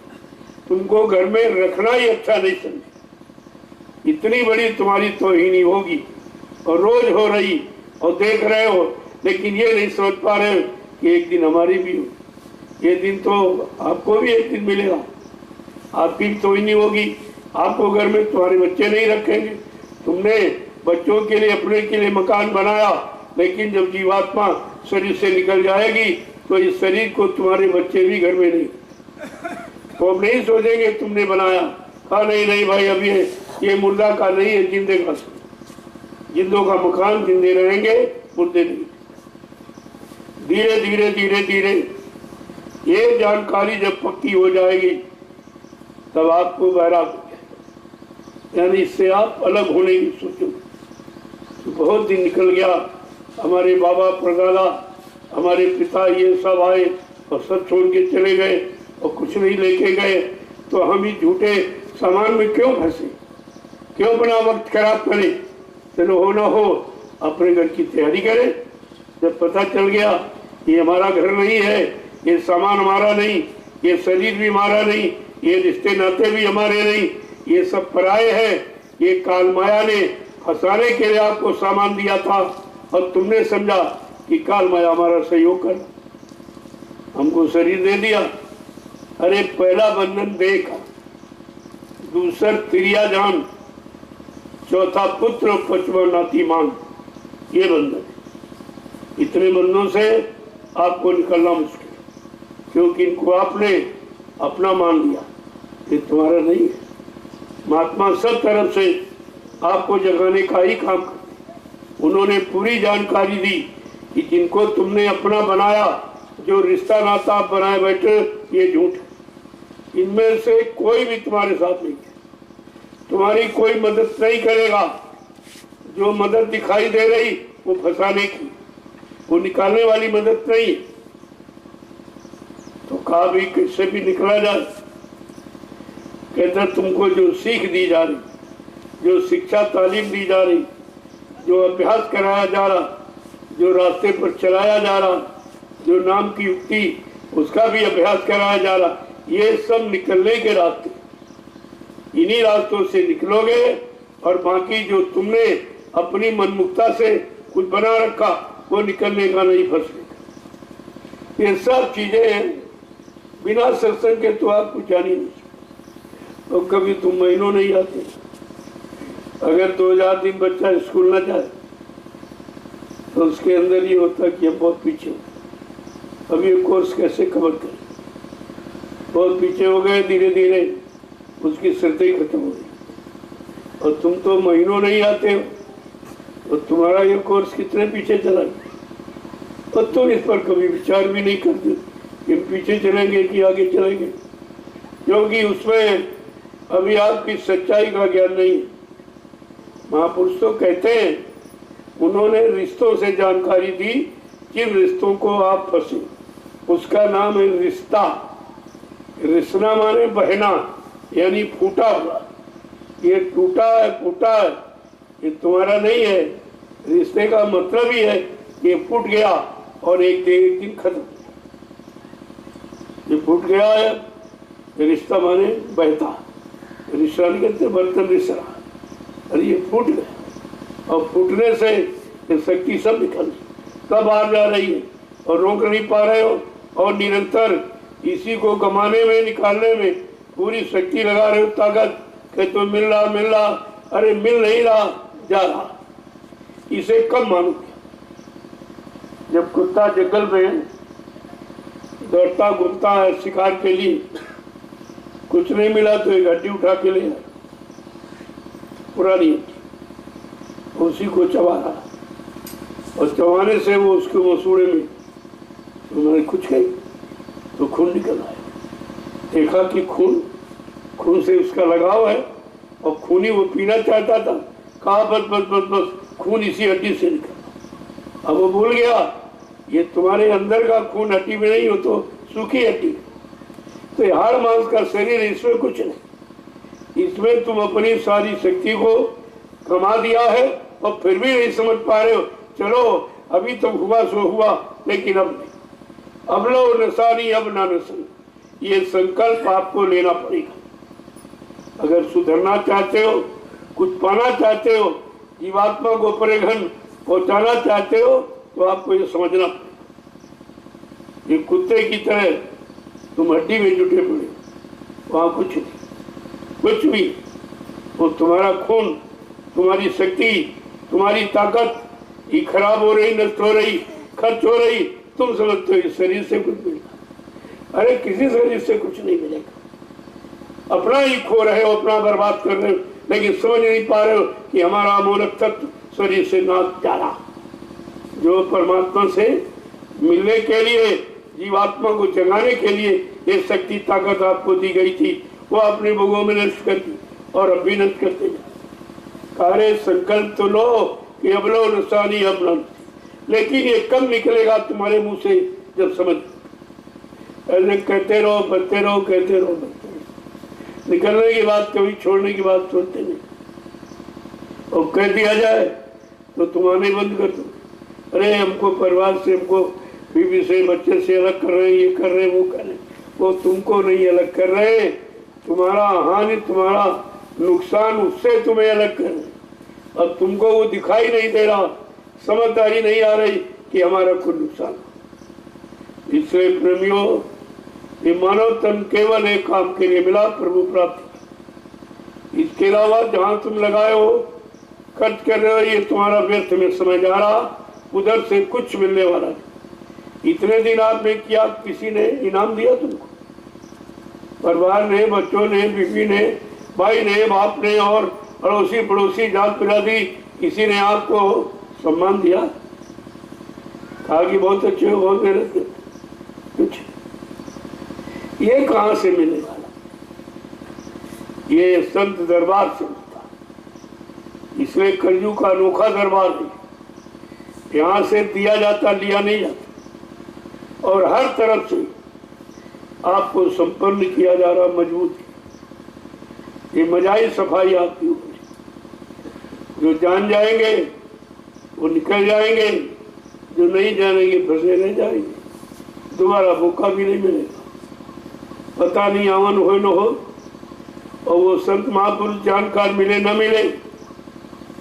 तुमको घर में रखना ही अच्छा नहीं समझे। इतनी बड़ी तुम्हारी तौहीनी होगी और रोज हो रही और देख रहे हो, लेकिन ये नहीं समझ पा रहे हो कि एक दिन हमारी भी हो, ये दिन तो आपको भी एक दिन मिलेगा, आपकी तौहीनी होगी, आपको घर में तुम्हारे बच्चे नहीं रखेंगे। तुमने बच्चों के लिए, अपने के लिए मकान बनाया, लेकिन जब जीवात्मा शरीर से निकल जाएगी तो इस शरीर को तुम्हारे बच्चे भी घर में नहीं, तो अब नहीं सोचेंगे तुमने बनाया। हाँ नहीं नहीं भाई, अब ये मुर्दा का नहीं है, जिंदे का। जिंदों का मकान जिंदे रहेंगे, मुर्दे नहीं। धीरे धीरे धीरे धीरे ये जानकारी जब पक्की हो जाएगी तब आपको वैराग हो जाएगा, यानी इससे आप अलग होने की सोचोगे। बहुत दिन निकल गया, हमारे बाबा परदादा, हमारे पिता ये सब आए और सब छोड़ के चले गए और कुछ नहीं लेके गए, तो हम ही झूठे सामान में क्यों फंसे, क्यों अपना वक्त खराब करें। चलो हो ना हो अपने घर की तैयारी करें। जब पता चल गया ये हमारा घर नहीं है, ये सामान हमारा नहीं, ये शरीर भी हमारा नहीं, ये रिश्ते नाते भी हमारे नहीं, ये सब पराये हैं, ये काल माया ने फंसाने के लिए आपको सामान दिया था और तुमने समझा कि काल माया हमारा सहयोग कर हमको शरीर दे दिया। अरे पहला बंधन देह का, दूसरा त्रिया जान, चौथा पुत्र, पांचवा नाती मांग, ये बंधन। इतने बंधनों से आपको निकलना मुश्किल, क्योंकि इनको आपने अपना मान लिया, ये तुम्हारा नहीं है। महात्मा सब तरफ से आपको जगाने का ही काम करते। उन्होंने पूरी जानकारी दी कि जिनको तुमने अपना बनाया, जो रिश्ता नाता आप बनाए बैठे, ये झूठ है। इनमें से कोई भी तुम्हारे साथ नहीं है, तुम्हारी कोई मदद नहीं करेगा। जो मदद दिखाई दे रही वो फंसाने की, वो निकालने वाली मदद नहीं। तो कहा भी किससे भी निकला जाए। कहता तुमको जो सीख दी जा रही, जो शिक्षा तालीम दी जा रही, जो अभ्यास कराया जा रहा, जो रास्ते पर चलाया जा रहा, जो नाम की युक्ति उसका भी अभ्यास कराया जा रहा, ये सब निकलने के रास्ते। इन्हीं रास्तों से निकलोगे और बाकी जो तुमने अपनी मनमुक्ता से कुछ बना रखा वो निकलने का नहीं, फंसने। ये सब चीजें बिना सत्संग के तो आप कुछ जान ही नहीं। तो कभी तुम महीनों नहीं आते। अगर 2000 दिन बच्चा स्कूल ना जाए तो उसके अंदर ये होता कि हम बहुत पीछे हो, अब ये कोर्स कैसे कवर करें। बहुत पीछे हो गए, धीरे धीरे उसकी श्रद्धा ही खत्म हो गई। और तुम तो महीनों नहीं आते हो, तो तुम्हारा ये कोर्स कितने पीछे चला गया। और तुम इस पर कभी विचार भी नहीं करते कि पीछे चलेंगे कि आगे चलेंगे, क्योंकि उसमें अभी आपकी सच्चाई का ज्ञान नहीं है। महापुरुष तो कहते हैं, उन्होंने रिश्तों से जानकारी दी, जिन रिश्तों को आप फंसे उसका नाम है रिश्ता। रिश्ता माने बहना, यानी फूटा हुआ। ये टूटा है, फूटा है, ये तुम्हारा नहीं है। रिश्ते का मतलब ही है ये फूट गया और एक दिन खत्म। ये फूट गया है, रिश्ता माने बहता। रिश्ता नहीं कहते, बर्तन रिश्ता। अरे ये फूट गया और फूटने से ये शक्ति सब निकल सब बाहर जा रही है और रोक नहीं पा रहे हो, और निरंतर इसी को गमाने में, निकालने में पूरी शक्ति लगा रहे हो, ताकत कि तो मिल रहा, अरे मिल नहीं रहा, जा रहा। इसे कब मानोगे? जब कुत्ता जंगल में दौड़ता घूमता है शिकार के लिए, कुछ नहीं मिला तो एक हड्डी उठा के ले आया, पुरानी हड्डी, उसी को चबा रहा, और चबाने से वो उसके मसूड़े में उन्होंने कुछ कही तो खून निकल आया। देखा कि खून से उसका लगाव है और खून ही वो पीना चाहता था। कहा बस बस बस बस, खून इसी हड्डी से निकला। अब वो भूल गया ये तुम्हारे अंदर का खून हड्डी में नहीं हो तो सूखी हड्डी, तो ये हाड़ मांस का शरीर, इसमें कुछ नहीं। इसमें तुम अपनी सारी शक्ति को कमा दिया है और फिर भी नहीं समझ पा रहे हो। चलो अभी तो हुआ सो हुआ, लेकिन अब नहीं। अब लो नसानी अब ना नसन, ये संकल्प आपको लेना पड़ेगा। अगर सुधरना चाहते हो, कुछ पाना चाहते हो, जीवात्मा को परिघन पहुंचाना चाहते हो, तो आपको ये समझना पड़ेगा। ये कुत्ते की तरह तुम हड्डी में जुटे पड़े, वहां कुछ नहीं, कुछ भी। वो तुम्हारा खून, तुम्हारी शक्ति, तुम्हारी ताकत ये खराब हो रही, नष्ट हो रही, खर्च हो रही। तुम समझते हो इस शरीर से कुछ मिलेगा, अरे किसी शरीर से कुछ नहीं मिलेगा। अपना ही खो रहे हो, अपना बर्बाद कर रहे हो, लेकिन समझ नहीं पा रहे हो कि हमारा मोलक तत्व शरीर से ना जा रहा, जो परमात्मा से मिलने के लिए, जीवात्मा को जगाने के लिए ये शक्ति ताकत आपको दी गई थी, वो अपने भोगों में नष्ट कर दी और अब भी नष्ट करते जाए। कार्य संकल्प तो लो कि अब लो नसानी अब न, लेकिन ये कब निकलेगा तुम्हारे मुंह से? जब समझ ऐसे कहते रहो, बढ़ते रहो, कहते रहो, बढ़ते रहो। निकलने की बात कभी छोड़ने की बात सोचते नहीं, और कह दिया जाए तो तुम आने बंद कर दो। अरे हमको परिवार से, हमको बीवी से, बच्चे से अलग कर रहे हैं, ये कर रहे हैं, वो कर रहे हैं। वो तुमको नहीं अलग कर रहे, तुम्हारा हानि, तुम्हारा नुकसान उससे तुम्हें अलग कर रहे। अब तुमको वो दिखाई नहीं दे रहा, समझदारी नहीं आ रही कि हमारा कोई नुकसान। इसलिए प्रेमियों, ये मानव तन केवल एक काम के लिए मिला, प्रभु प्राप्ति। इसके अलावा जहां तुम लगाए हो, खर्च कर रहे हो, ये तुम्हारा व्यर्थ में समय जा रहा, उधर से कुछ मिलने वाला नहीं। इतने दिन आपने किया, किसी ने इनाम दिया तुमको? परिवार ने, बच्चों ने, बीवी ने, भाई ने, बाप ने और अड़ोसी पड़ोसी, जात बिरादरी, किसी ने आपको सम्मान दिया? कहा कि बहुत अच्छे हो, बहुत मेहनत करते, कुछ ये कहां से मिलने वाला? ये संत दरबार से मिलता, इसलिए कलयुग का अनोखा दरबार है। यहां से दिया जाता, लिया नहीं जाता, और हर तरफ से आपको संपन्न किया जा रहा, मजबूत। ये मजाई सफाई आपकी होगी। जो जान जाएंगे वो निकल जाएंगे, जो नहीं जानेंगे फंसे रह जाएंगे, दोबारा मौका भी नहीं मिलेगा। पता नहीं आवन हो न हो, और वो संत महापुरुष जानकार मिले न मिले,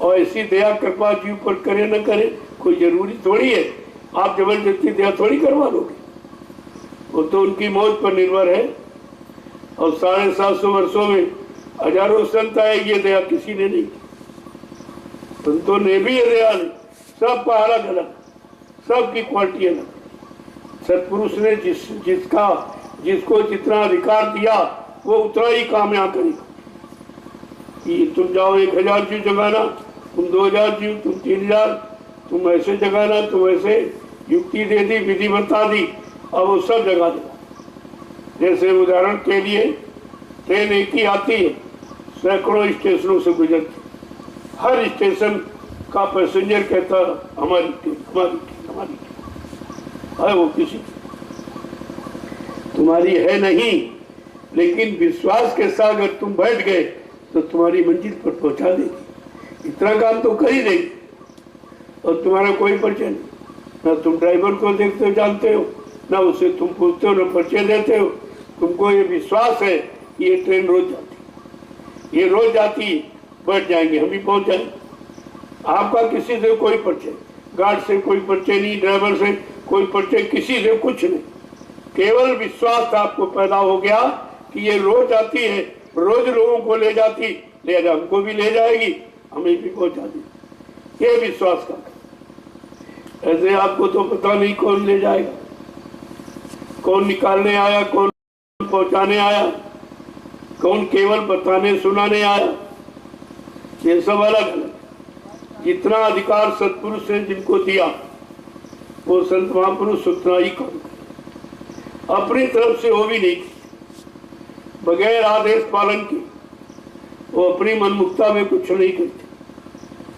और ऐसी दया कृपा जीव पर करे न करे, कोई जरूरी थोड़ी है। आप जबरदस्ती दया थोड़ी करवा लोगे, वो तो उनकी मौत पर निर्भर है। और 750 वर्षों में हजारों संत आए, ये दया किसी ने नहीं की। संतों ने भी ये दया नहीं, सबका अलग अलग, सबकी क्वालिटी अलग। सत्पुरुष ने जिसको जितना अधिकार दिया, वो उतना ही काम यहाँ करेगा। कि तुम जाओ 1000 जीव जगाना, तुम 2000 जीव, तुम 3000, तुम ऐसे जगाना, तुम ऐसे, युक्ति दे दी, विधि बता दी, और वो सब जगा देगा। जैसे उदाहरण के लिए ट्रेन एक ही आती है, सैकड़ों स्टेशनों से गुजरती, हर स्टेशन का पैसेंजर कहता हमारी ट्रेन, हमारी ट्रेन, हमारी ट्रेन है। वो किसी तुम्हारी है नहीं, लेकिन विश्वास के साथ अगर तुम बैठ गए तो तुम्हारी मंजिल पर पहुंचा देगी। इतना काम तो कर ही देगी, और तुम्हारा कोई परिचय नहीं। ना तुम ड्राइवर को देखते हो, जानते हो, ना उससे तुम पूछते हो, ना परिचय देते हो। तुमको ये विश्वास है कि ये ट्रेन रोज जाती, ये रोज जाती, बैठ जाएंगे, हम भी पहुंच जाएंगे। आपका किसी से कोई परिचय, गार्ड से कोई परिचय नहीं, ड्राइवर से कोई परिचय, किसी से कुछ नहीं। केवल विश्वास आपको पैदा हो गया कि ये रोज आती है, रोज लोगों को ले जाती, ले जा हमको भी ले जाएगी, हमें भी पहुंचा दी, ये विश्वास कर। ऐसे आपको तो पता नहीं कौन ले जाएगा, कौन निकालने आया, कौन पहुंचाने आया, कौन केवल बताने सुनाने आया, ये सब अलग अलग। जितना अधिकार सत्पुरुष ने जिनको दिया वो संत महापुरुष उतना ही काम करे। अपनी तरफ से वो भी नहीं की, बगैर आदेश पालन की वो अपनी मनमुखता में कुछ नहीं करते।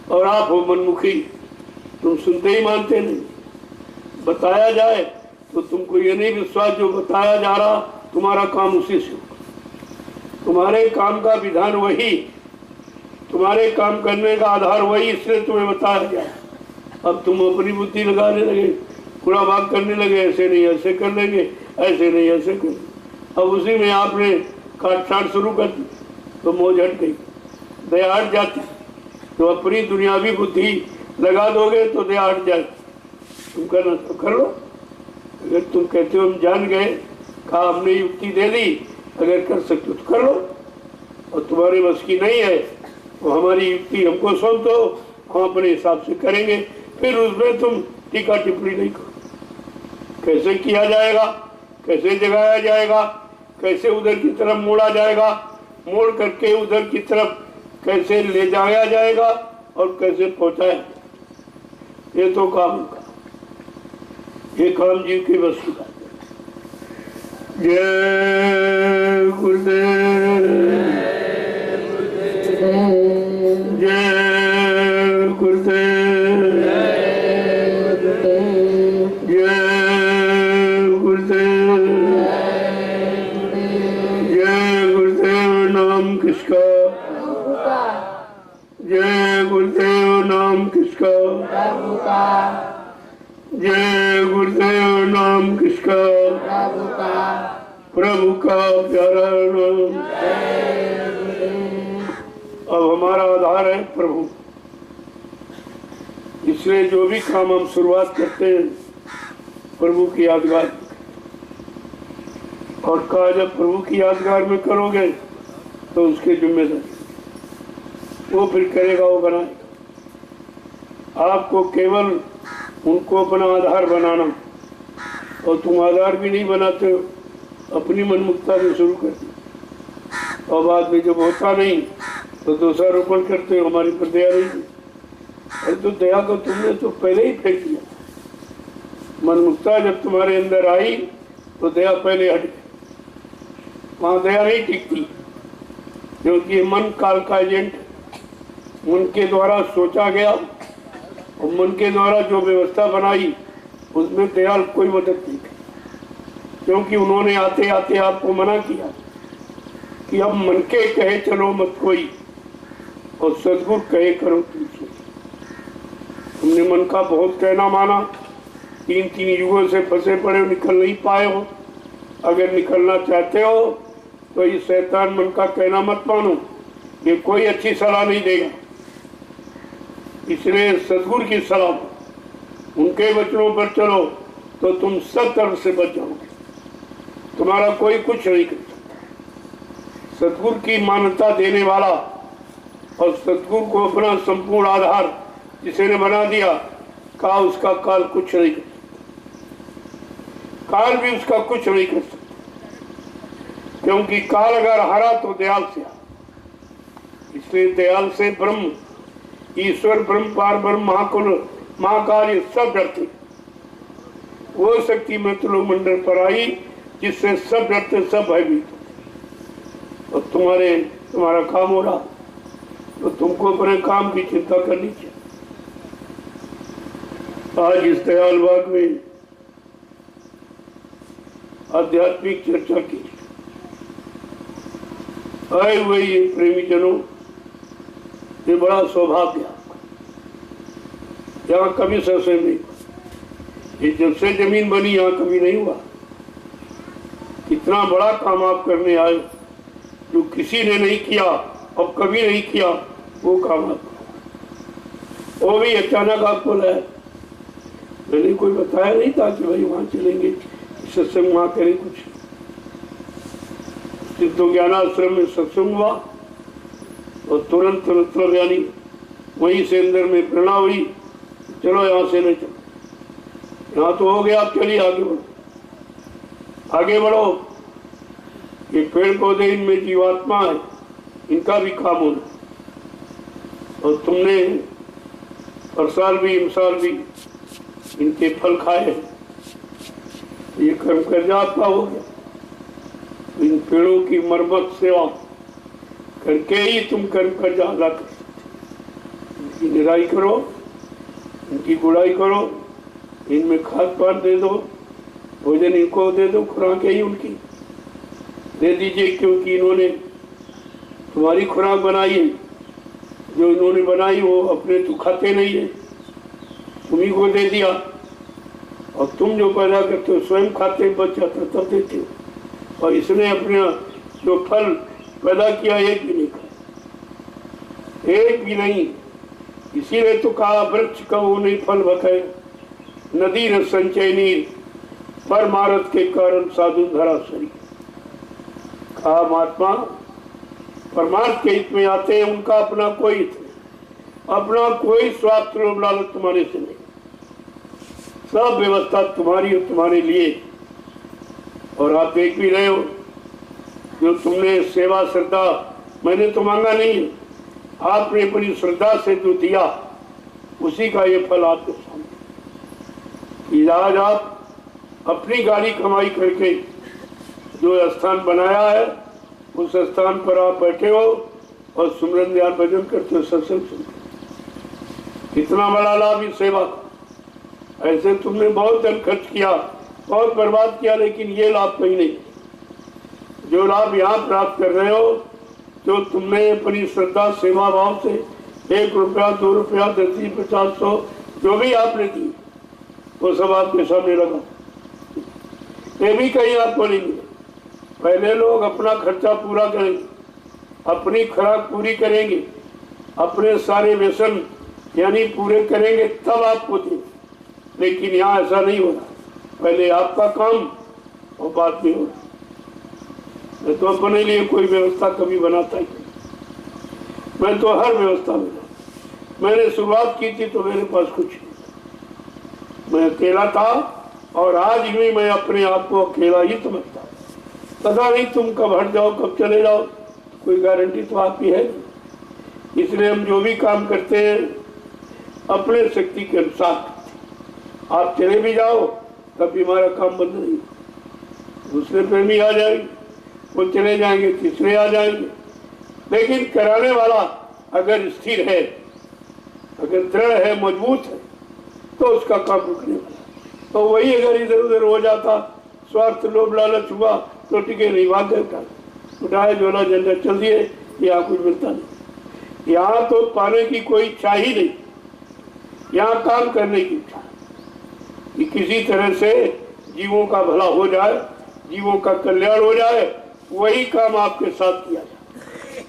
और आप हो मनमुखी, तुम सुनते ही मानते नहीं। बताया जाए तो तुमको ये नहीं विश्वास जो बताया जा रहा तुम्हारा काम उसी से होगा। तुम्हारे काम का विधान वही, तुम्हारे काम करने का आधार वही, इसलिए तुम्हें बताया जाए। अब तुम अपनी बुद्धि लगाने लगे, पूरा भाग करने लगे, ऐसे नहीं ऐसे कर लेंगे, ऐसे नहीं ऐसे कर। अब उसी में आपने काट छाट शुरू कर दी तो मौज हट गई, दया हट जाती। तो अपनी दुनियावी बुद्धि लगा दोगे तो दया हट जाए। तुम करना तो कर लो। अगर तुम कहते हो हम जान गए, कहा हमने युक्ति दे दी, अगर कर सकते हो तो कर लो, और तुम्हारे बस की नहीं है तो हमारी युक्ति हमको सौंप दो, हम अपने हिसाब से करेंगे। फिर उसमें तुम टीका टिप्पणी नहीं करो। कैसे किया जाएगा, कैसे जगाया जाएगा, कैसे उधर की तरफ मोड़ा जाएगा, मोड़ करके उधर की तरफ कैसे ले जाया जाएगा और कैसे पहुंचाया, ये तो काम का, ये काम जीव की बस की बात है। जय गुरुदेव, जय गुरुदेव, जय गुरुदेव, जय गुरुदेव। नाम किसका, जय गुरुदेव। नाम किसका, जय गुरुदेव। नाम किसका, प्रभु का प्यारा नाम। अब हमारा आधार है प्रभु, इसलिए जो भी काम हम शुरुआत करते हैं प्रभु की यादगार, और कहा जब प्रभु की यादगार में करोगे तो उसके जिम्मेदारी वो फिर करेगा, वो बनाएगा। आपको केवल उनको अपना आधार बनाना, और तुम आधार भी नहीं बनाते हो, अपनी मनमुक्ता में शुरू कर दी, और बाद में जब होता नहीं तो दोषारोपण करते हो, हमारी पर दया नहीं थी। अरे तो दया को तुमने तो पहले ही फेंक दिया। मनमुक्ता जब तुम्हारे अंदर आई तो दया पहले हट गई, वहां दया नहीं टिकती, क्योंकि मन काल का एजेंट, मन के द्वारा सोचा गया और मन के द्वारा जो व्यवस्था बनाई उसमें दया कोई मदद नहीं की, क्योंकि उन्होंने आते आते आपको मना किया कि अब मन के कहे चलो मत कोई, और सदगुरु कहे करो तुमसे। तुमने मन का बहुत कहना माना, 3 युगों से फंसे पड़े हो, निकल नहीं पाए हो। अगर निकलना चाहते हो तो इस शैतान मन का कहना मत मानो, ये कोई अच्छी सलाह नहीं देगा। इसलिए सदगुरु की सलाह, उनके वचनों पर चलो तो तुम सब तरफ से बच जाओगे, तुम्हारा कोई कुछ नहीं कर सकता। सदगुरु की मान्यता देने वाला और सदगुरु को अपना संपूर्ण आधार जिसे ने बना दिया, कहा उसका काल कुछ नहीं कर सकता, काल भी उसका कुछ नहीं कर सकता, क्योंकि काल अगर हारा तो दयाल से हारा। इसलिए दयाल से ब्रह्म, ईश्वर, ब्रह्म, पार ब्रह्म, महाकुल, महाकाल, ये सब डरते। वो शक्ति मृत्यु मंडल पर आई जिससे सब डरते, सब भयभीत। और तुम्हारा काम हो रहा तो तुमको अपने काम की चिंता करनी चाहिए। आज इस दयाल बाग में आध्यात्मिक चर्चा की, आए हुए ये प्रेमी जनों, ये बड़ा सौभाग्य आपका। यहाँ कभी संशय नहीं, ये जब से जमीन बनी यहाँ कभी नहीं हुआ। इतना बड़ा काम आप करने आए जो किसी ने नहीं किया और कभी नहीं किया, वो काम आपका, वो भी अचानक आपको लाया। मैंने कोई बताया नहीं था कि भाई वहां चलेंगे, सत्संग वहां करें कुछ। सिद्धो ज्ञानाश्रम में सत्संग हुआ और तुरंत मतलब यानी वहीं से अंदर में प्रेरणा हुई, चलो यहाँ से नहीं चलो, यहाँ तो हो गया, आप चलिए आगे बढ़ो, आगे बढ़ो। ये पेड़ पौधे, इनमें जीवात्मा है, इनका भी काम होना, और तुमने परसाल भी इंसाल भी इनके फल खाए हैं, ये कर्म कर जाता हो गया। इन पेड़ों की मरम्मत सेवा करके ही तुम कर्म कर जा कर सकते। इनकी निराई करो, इनकी गुड़ाई करो, इनमें खाद पान दे दो, भोजन इनको दे दो, खुराक ही उनकी दे दीजिए, क्योंकि इन्होंने तुम्हारी खुराक बनाई है। जो इन्होंने बनाई वो अपने तो खाते नहीं है, तुम्ही को दे दिया, और तुम जो पैदा करते हो स्वयं खाते, बच जाता तब देते हो, और इसने अपने जो फल पैदा किया एक भी नहीं खाया, एक भी नहीं। इसीलिए तो कहा वृक्ष का वो नहीं फल बखाए, नदी न संचय नीर, परमारथ के कारण साधु धरा शरीर। कहा महात्मा परमार्थ के हित में आते हैं, उनका अपना कोई हित नहीं, अपना कोई स्वार्थ लोभ लालच तुम्हारे से नहीं, सब व्यवस्था तुम्हारी और तुम्हारे लिए। और आप देख भी रहे हो, जो तुमने सेवा श्रद्धा, मैंने तो मांगा नहीं, आपने अपनी श्रद्धा से जो दिया उसी का ये फल आपके सामने। आज आप अपनी गाड़ी कमाई करके जो स्थान बनाया है, उस स्थान पर आप बैठे हो और सुमरन ध्यान भजन करते हो, सत्संग सुनते हो। कितना बड़ा लाभ इस सेवा का। ऐसे तुमने बहुत धन खर्च किया, बहुत बर्बाद किया, लेकिन ये लाभ कहीं नहीं। जो लाभ यहाँ प्राप्त कर रहे हो, जो तुमने अपनी श्रद्धा सेवा भाव से 1 रुपया 2 रुपया 10 50 100 जो भी आपने दी, वो सब आपके सामने लगा। ये भी कहीं आपको नहीं मिला। पहले लोग अपना खर्चा पूरा करेंगे, अपनी खुराक पूरी करेंगे, अपने सारे व्यसन यानी पूरे करेंगे, तब आपको देंगे। लेकिन यहाँ ऐसा नहीं हो रहा, पहले आपका काम और बाद में हो रहा। मैं तो अपने लिए कोई व्यवस्था कभी बनाता ही नहीं, मैं तो हर व्यवस्था में। मैंने शुरुआत की थी तो मेरे पास कुछ नहीं, मैं अकेला था, और आज भी मैं अपने आप को अकेला ही समझता हूँ। पता नहीं तुम कब हट जाओ, कब चले जाओ, कोई गारंटी तो आपकी है नहीं। इसलिए हम जो भी काम करते हैं अपने शक्ति के अनुसार करते हैं। आप चले भी जाओ तब भी हमारा काम बंद नहीं, दूसरे प्रेमी आ जाएंगे, वो चले जाएंगे, तीसरे आ जाएंगे, लेकिन कराने वाला अगर स्थिर है, अगर दृढ़ है, मजबूत है, तो उसका काम रुकने वाला। तो वही अगर इधर उधर हो जाता, स्वार्थ लोभ लालच हुआ, तो टिके नहीं, भाग गए, उठाए झोला झंडा चल दिए, यहाँ कुछ मिलता नहीं। यहाँ तो पाने की कोई इच्छा ही नहीं, यहाँ काम करने की इच्छा कि किसी तरह से जीवों का भला हो जाए, जीवों का कल्याण हो जाए, वही काम आपके साथ किया जाए।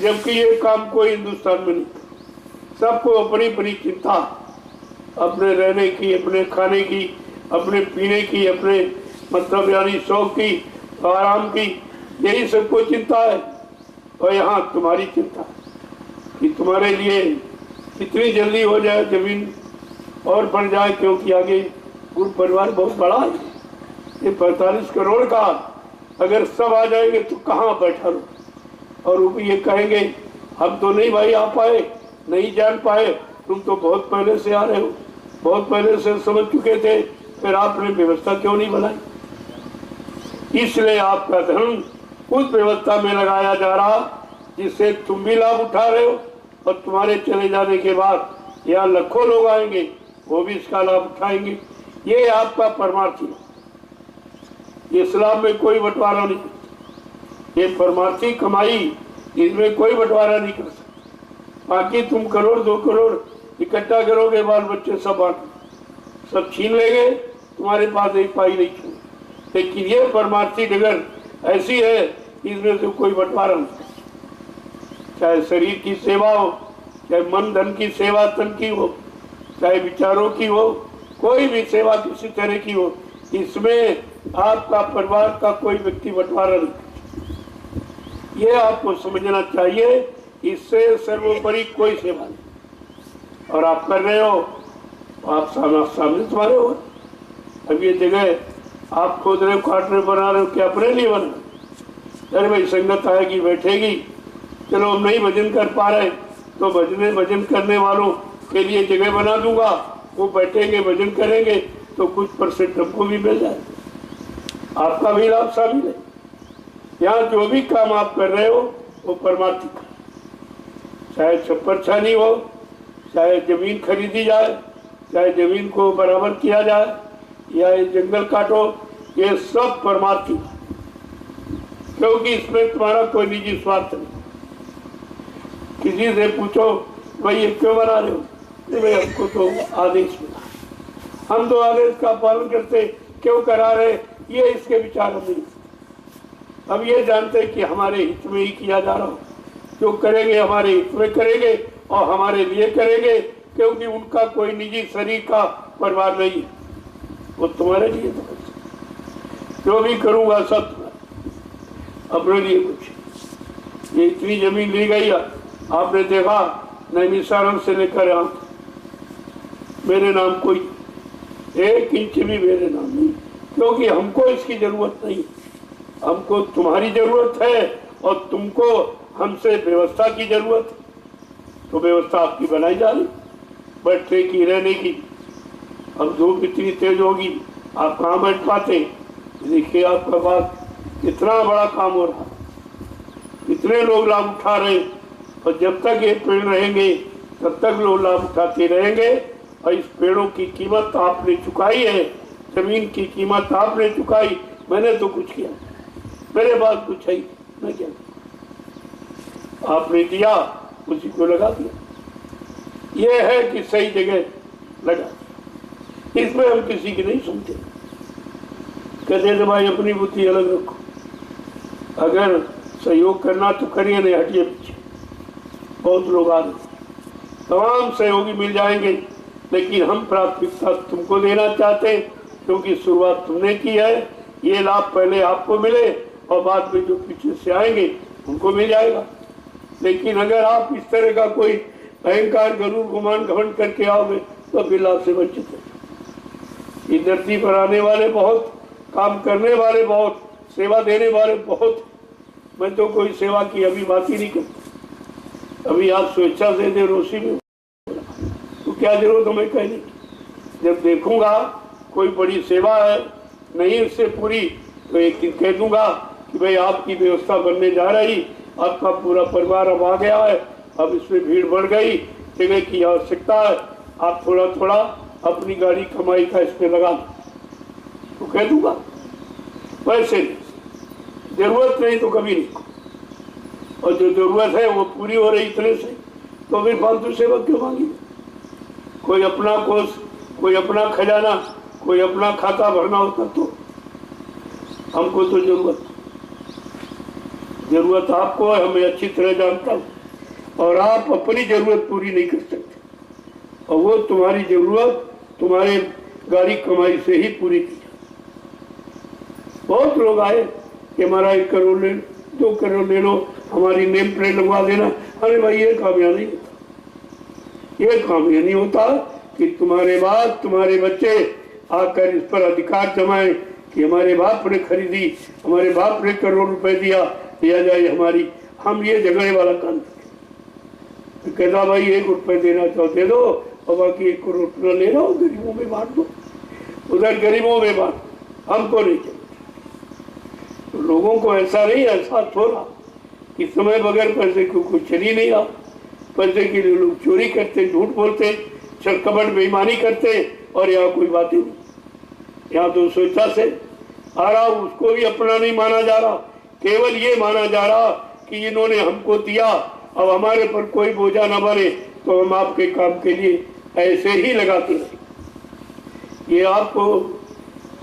जबकि ये काम कोई हिंदुस्तान में नहीं, सबको अपनी अपनी चिंता, अपने रहने की, अपने खाने की, अपने पीने की, अपने मतलब यानी शौक की, आराम की, यही सबको चिंता है। और यहाँ तुम्हारी चिंता कि तुम्हारे लिए कितनी जल्दी हो जाए जमीन और बढ़ जाए, क्योंकि आगे गुरु परिवार बहुत बड़ा है। ये 45 करोड़ का अगर सब आ जाएंगे तो कहाँ बैठा रहो, और वो ये कहेंगे हम तो नहीं भाई आ पाए, नहीं जान पाए, तुम तो बहुत पहले से आ रहे हो, बहुत पहले से समझ चुके थे, फिर आपने व्यवस्था क्यों नहीं बनाई? इसलिए आपका धन उस व्यवस्था में लगाया जा रहा जिससे तुम भी लाभ उठा रहे हो, और तुम्हारे चले जाने के बाद यहाँ लाखों लोग आएंगे, वो भी इसका लाभ उठाएंगे। ये आपका परमार्थी, इस्लाम में कोई बंटवारा नहीं, ये परमार्थी कमाई, इसमें कोई बंटवारा नहीं कर सकता। बाकी तुम करोड़ 2 करोड़ इकट्ठा करोगे, बाल बच्चे सब बांट सब छीन लेंगे, तुम्हारे पास एक पाई नहीं छूट। लेकिन ये परमार्थी डगर ऐसी है, इसमें से कोई बंटवारा नहीं, चाहे शरीर की सेवा हो, चाहे मन धन की सेवा तन की हो, चाहे विचारों की हो, कोई भी सेवा किसी तरह की हो, इसमें आपका परिवार का कोई व्यक्ति बंटवारा नहीं। ये आपको समझना चाहिए। इससे सर्वोपरि कोई सेवा नहीं। और आप कर रहे हो, आप सामने तुम्हारे हो। अब ये जगह आप खोद रहे हो, काट रहे, बना रहे हो, क्या अपने लिए बना? अरे भाई संगत आएगी, बैठेगी, चलो हम नहीं भजन कर पा रहे तो भजन करने वालों के लिए जगह बना दूंगा, वो बैठेंगे, भजन करेंगे, तो कुछ % हमको भी मिल जाए, आपका भी लाभ शामिल है। यहाँ जो भी काम आप कर रहे हो वो परमार्थिक है। चाहे छप्पर छानी हो, चाहे जमीन खरीदी जाए, चाहे जमीन को बराबर किया जाए, या ये जंगल काटो, ये सब परमार्थिक है। क्योंकि इसमें तुम्हारा कोई निजी स्वार्थ नहीं। किसी से पूछो भाई ये क्यों बना रहे हो? भाई हमको तो आदेश मिला, हम तो आदेश का पालन करते, क्यों करा रहे, ये इसके विचार नहीं। अब ये जानते कि हमारे हित में ही किया जा रहा हो, जो करेंगे हमारे हित में करेंगे और हमारे लिए करेंगे, क्योंकि उनका कोई निजी शरीर का परिवार नहीं है, वो तुम्हारे लिए तो जो भी करूंगा सब अपने लिए। कुछ ये इतनी जमीन ली गई है, आपने देखा नैमिषारण्य से लेकर यहाँ मेरे नाम कोई 1 इंच भी मेरे नाम नहीं, क्योंकि हमको इसकी जरूरत नहीं। हमको तुम्हारी जरूरत है और तुमको हमसे व्यवस्था की जरूरत है, तो व्यवस्था आपकी बनाई जा रही, बैठने की, रहने की। अब धूप इतनी तेज होगी, आप कहाँ बैठ पाते? देखिए आपका पास कितना बड़ा काम हो रहा, कितने लोग लाभ उठा रहे, और जब तक ये पेड़ रहेंगे तब तक लोग लाभ उठाते रहेंगे। और इस पेड़ों की कीमत आपने चुकाई है, जमीन की कीमत आपने चुकाई, मैंने तो कुछ किया, मेरे पास कुछ है, मैं क्या, आपने दिया उसी को लगा दिया। ये है कि सही जगह लगा, इसमें हम किसी की नहीं सुनते। कहते थे भाई अपनी बुद्धि अलग रखो, अगर सहयोग करना तो करिए, नहीं हटिए पीछे। बहुत लोग आ रहे, तमाम सहयोगी मिल जाएंगे, लेकिन हम प्राथमिकता तुमको देना चाहते हैं, क्योंकि शुरुआत तुमने की है। ये लाभ पहले आपको मिले और बाद में जो पीछे से आएंगे उनको मिल जाएगा। लेकिन अगर आप इस तरह का कोई अहंकार, गरूर, गुमान, घमंड करके आओगे तो फिर लाभ से वंचित है। इस धरती पर आने वाले बहुत, काम करने वाले बहुत, सेवा देने वाले बहुत। मैं तो कोई सेवा की अभी बात ही नहीं करता। अभी आप स्वेच्छा से दे रोशी में, तो क्या जरूरत हमें कहने की? जब देखूंगा कोई बड़ी सेवा है नहीं उससे पूरी, तो एक दिन कह दूंगा कि भाई आपकी व्यवस्था बनने जा रही, आपका पूरा परिवार अब आ गया है, अब इसमें भीड़ बढ़ गई, जगह की आवश्यकता है, आप थोड़ा थोड़ा अपनी गाड़ी कमाई का इसमें लगा दो, तो कह दूंगा। वैसे जरूरत नहीं तो कभी नहीं, और जो जरूरत है वो पूरी हो रही इतने से, तो फिर फालतू सेवा क्यों मांगी? कोई अपना कोष, कोई अपना खजाना, कोई अपना खाता भरना होता तो। हमको तो जरूरत आपको है, हमें अच्छी तरह जानता हूँ, और आप अपनी जरूरत पूरी नहीं कर सकते, और वो तुम्हारी जरूरत तुम्हारे गाड़ी कमाई से ही पूरी की जाए। बहुत लोग आए कि हमारा 1 करोड़ ले, 2 करोड़ ले लो, हमारी नेम प्लेट लगवा देना। अरे भाई ये काम यहाँ नहीं होता। ये काम ये नहीं होता कि तुम्हारे बाद तुम्हारे बच्चे आकर इस पर अधिकार जमाए कि हमारे बाप ने खरीदी, हमारे बाप ने करोड़ रुपए दिया जाए हमारी, हम ये झगड़े वाला काम तो कहता भाई 1 रुपए देना चाहो दे दो, और बाकी 1 करोड़ रुपया ले रहा हो गरीबों में बांट दो, उधर गरीबों में बांट, हमको नहीं चाहिए। तो लोगों को ऐसा नहीं एहसास हो रहा कि समय बगैर पैसे को कुछ चल ही नहीं रहा। पैसे के लिए लोग चोरी करते, झूठ बोलते, छलकपट, बेईमानी करते, और यहाँ कोई बात ही नहीं। यहाँ तो स्वेच्छा से आ रहा, उसको भी अपना नहीं माना जा रहा, केवल ये माना जा रहा कि इन्होंने हमको दिया, अब हमारे पर कोई बोझा न बने, तो हम आपके काम के लिए ऐसे ही लगाते रहे। ये आपको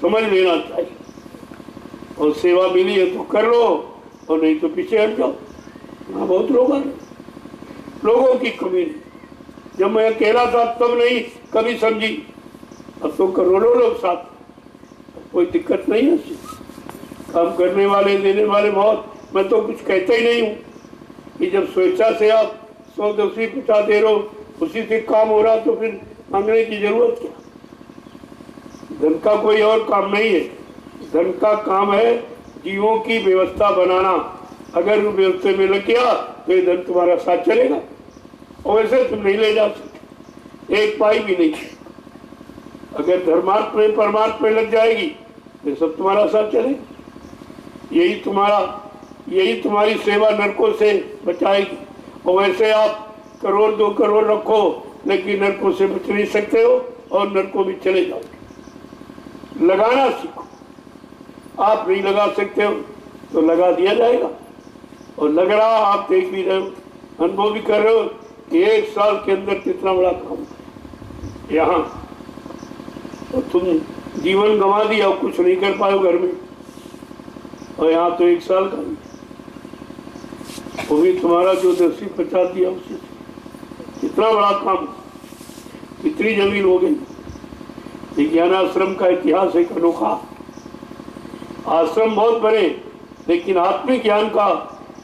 समझ लेना चाहिए। और सेवा मिली है तो कर लो, और नहीं तो पीछे हट जाओ। हाँ, बहुत लोग आ रहे, लोगों की कमी नहीं। जब मैं अकेला था तब नहीं कभी समझी, अब तो करोड़ों लोग साथ, कोई दिक्कत नहीं है। काम करने वाले, देने वाले बहुत, मैं तो कुछ कहता ही नहीं हूँ कि जब स्वेच्छा से आप 100, 10, 50 दे रहे हो, उसी से काम हो रहा, तो फिर मांगने की जरूरत क्या? धन का कोई और काम नहीं है। धन का काम है जीवों की व्यवस्था बनाना। अगर व्यवस्था में लग गया तो ये धन तुम्हारा साथ चलेगा, और वैसे तुम नहीं ले जा सकते, एक पाई भी नहीं। अगर धर्मार्थ में परमार्थ में लग जाएगी तो सब तुम्हारा साथ चलेगा। यही तुम्हारी सेवा नरकों से बचाएगी। और वैसे आप करोड़ 2 करोड़ रखो, लेकिन नरकों से बच नहीं सकते हो और नरकों में चले जाओगे। लगाना सीखो। आप नहीं लगा सकते हो तो लगा दिया जाएगा, और लग रहा आप देख भी रहे हो, अनुभव भी कर रहे हो कि 1 साल के अंदर कितना बड़ा काम यहाँ, और तुम जीवन गंवा दिया और कुछ नहीं कर पाए घर में, और यहाँ तो 1 साल का भी, वो भी तुम्हारा जो 10-50 दिया उसी से कितना बड़ा काम, कितनी जमीन हो गई। विज्ञान आश्रम का इतिहास एक अनोखा। आश्रम बहुत बड़े, लेकिन आत्मिक ज्ञान का,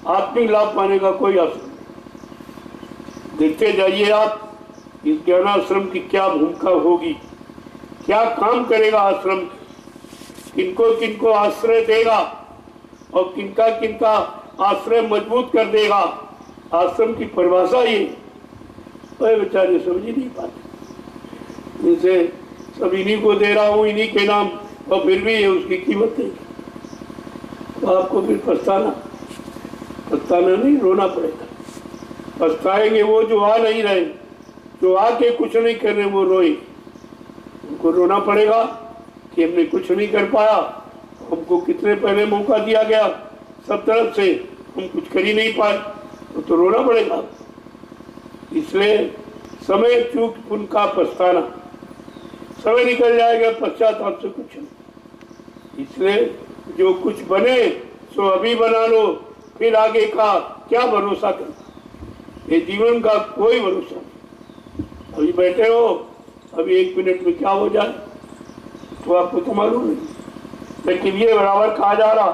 आत्मिक लाभ पाने का कोई आश्रम नहीं। देखते जाइए आप इस ज्ञानाश्रम की क्या भूमिका होगी, क्या काम करेगा आश्रम, किनको किनको आश्रय देगा और किनका किनका आश्रय मजबूत कर देगा। आश्रम की परिभाषा ये वह बेचारे समझ ही नहीं पाते। इनसे सब इन्हीं को दे रहा हूँ, इन्हीं के नाम, और फिर भी ये उसकी कीमत नहीं। तो आपको फिर पछताना नहीं, रोना पड़ेगा। पछताएंगे वो जो आ नहीं रहे, जो आके कुछ नहीं कर रहे वो रोए। उनको रोना पड़ेगा कि हमने कुछ नहीं कर पाया, हमको कितने पहले मौका दिया गया सब तरफ से, हम कुछ कर ही नहीं पाए, तो रोना पड़ेगा। इसलिए समय चूक उनका पछताना, समय निकल जाएगा, पश्चाताप से कुछ नहीं। इसलिए जो कुछ बने सो अभी बना लो, फिर आगे का क्या भरोसा करना। ये जीवन का कोई भरोसा नहीं। अभी बैठे हो, अभी 1 मिनट में क्या हो जाए तो आपको तो मालूम नहीं। लेकिन ये बराबर कहा जा रहा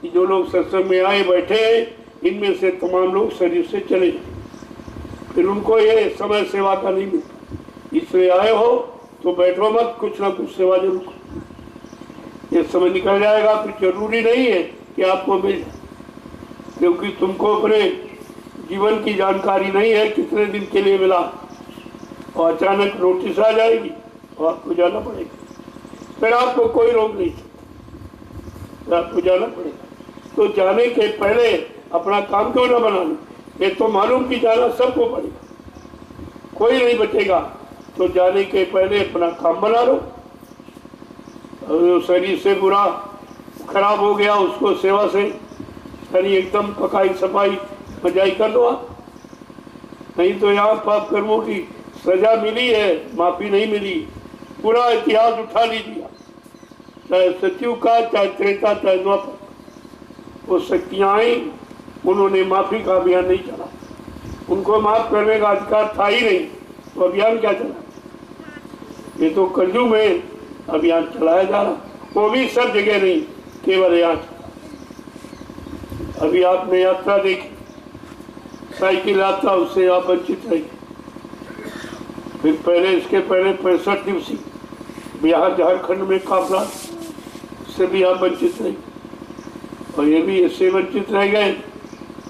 कि जो लोग सत्संग में आए बैठे हैं, इनमें से तमाम लोग शरीर से चले जाए, फिर उनको ये समय सेवा का नहीं मिलता। इसलिए आए हो तो बैठो मत, कुछ ना कुछ सेवा जरूर करो। ये समय निकल जाएगा, फिर जरूरी नहीं है कि आपको मिल जाए, क्योंकि तुमको अपने जीवन की जानकारी नहीं है कितने दिन के लिए मिला, और अचानक नोटिस आ जाएगी और आपको जाना पड़ेगा। फिर आपको कोई रोक नहीं सकता, आपको जाना पड़ेगा। तो जाने के पहले अपना काम क्यों ना बना लो? ये तो मालूम कि जाना सबको पड़ेगा, कोई नहीं बचेगा। तो जाने के पहले अपना काम बना लो। और शरीर से बुरा खराब हो गया, उसको सेवा से शरीर एकदम पकाई सफाई मजाई कर लो आप। नहीं तो यहाँ पाप कर्मों की सजा मिली है, माफी नहीं मिली। पूरा इतिहास उठा लीजिए, चाहे सतयुग का, चाहे त्रेता, चाहे द्वापर, वो शक्तियाँ आई, उन्होंने माफी का अभियान नहीं चला। उनको माफ करने का अधिकार था ही नहीं, तो अभियान क्या चला? ये तो कलयुग में अभियान चलाया जा रहा, वो भी सब जगह नहीं, केवल यहाँ। अभी आपने यात्रा देखी, साइकिल यात्रा, उससे आप वंचित रहे। फिर पहले, इसके पहले 65 दिवसीय बिहार झारखंड में काफला, उससे भी आप वंचित रहे। और ये भी इससे वंचित रह गए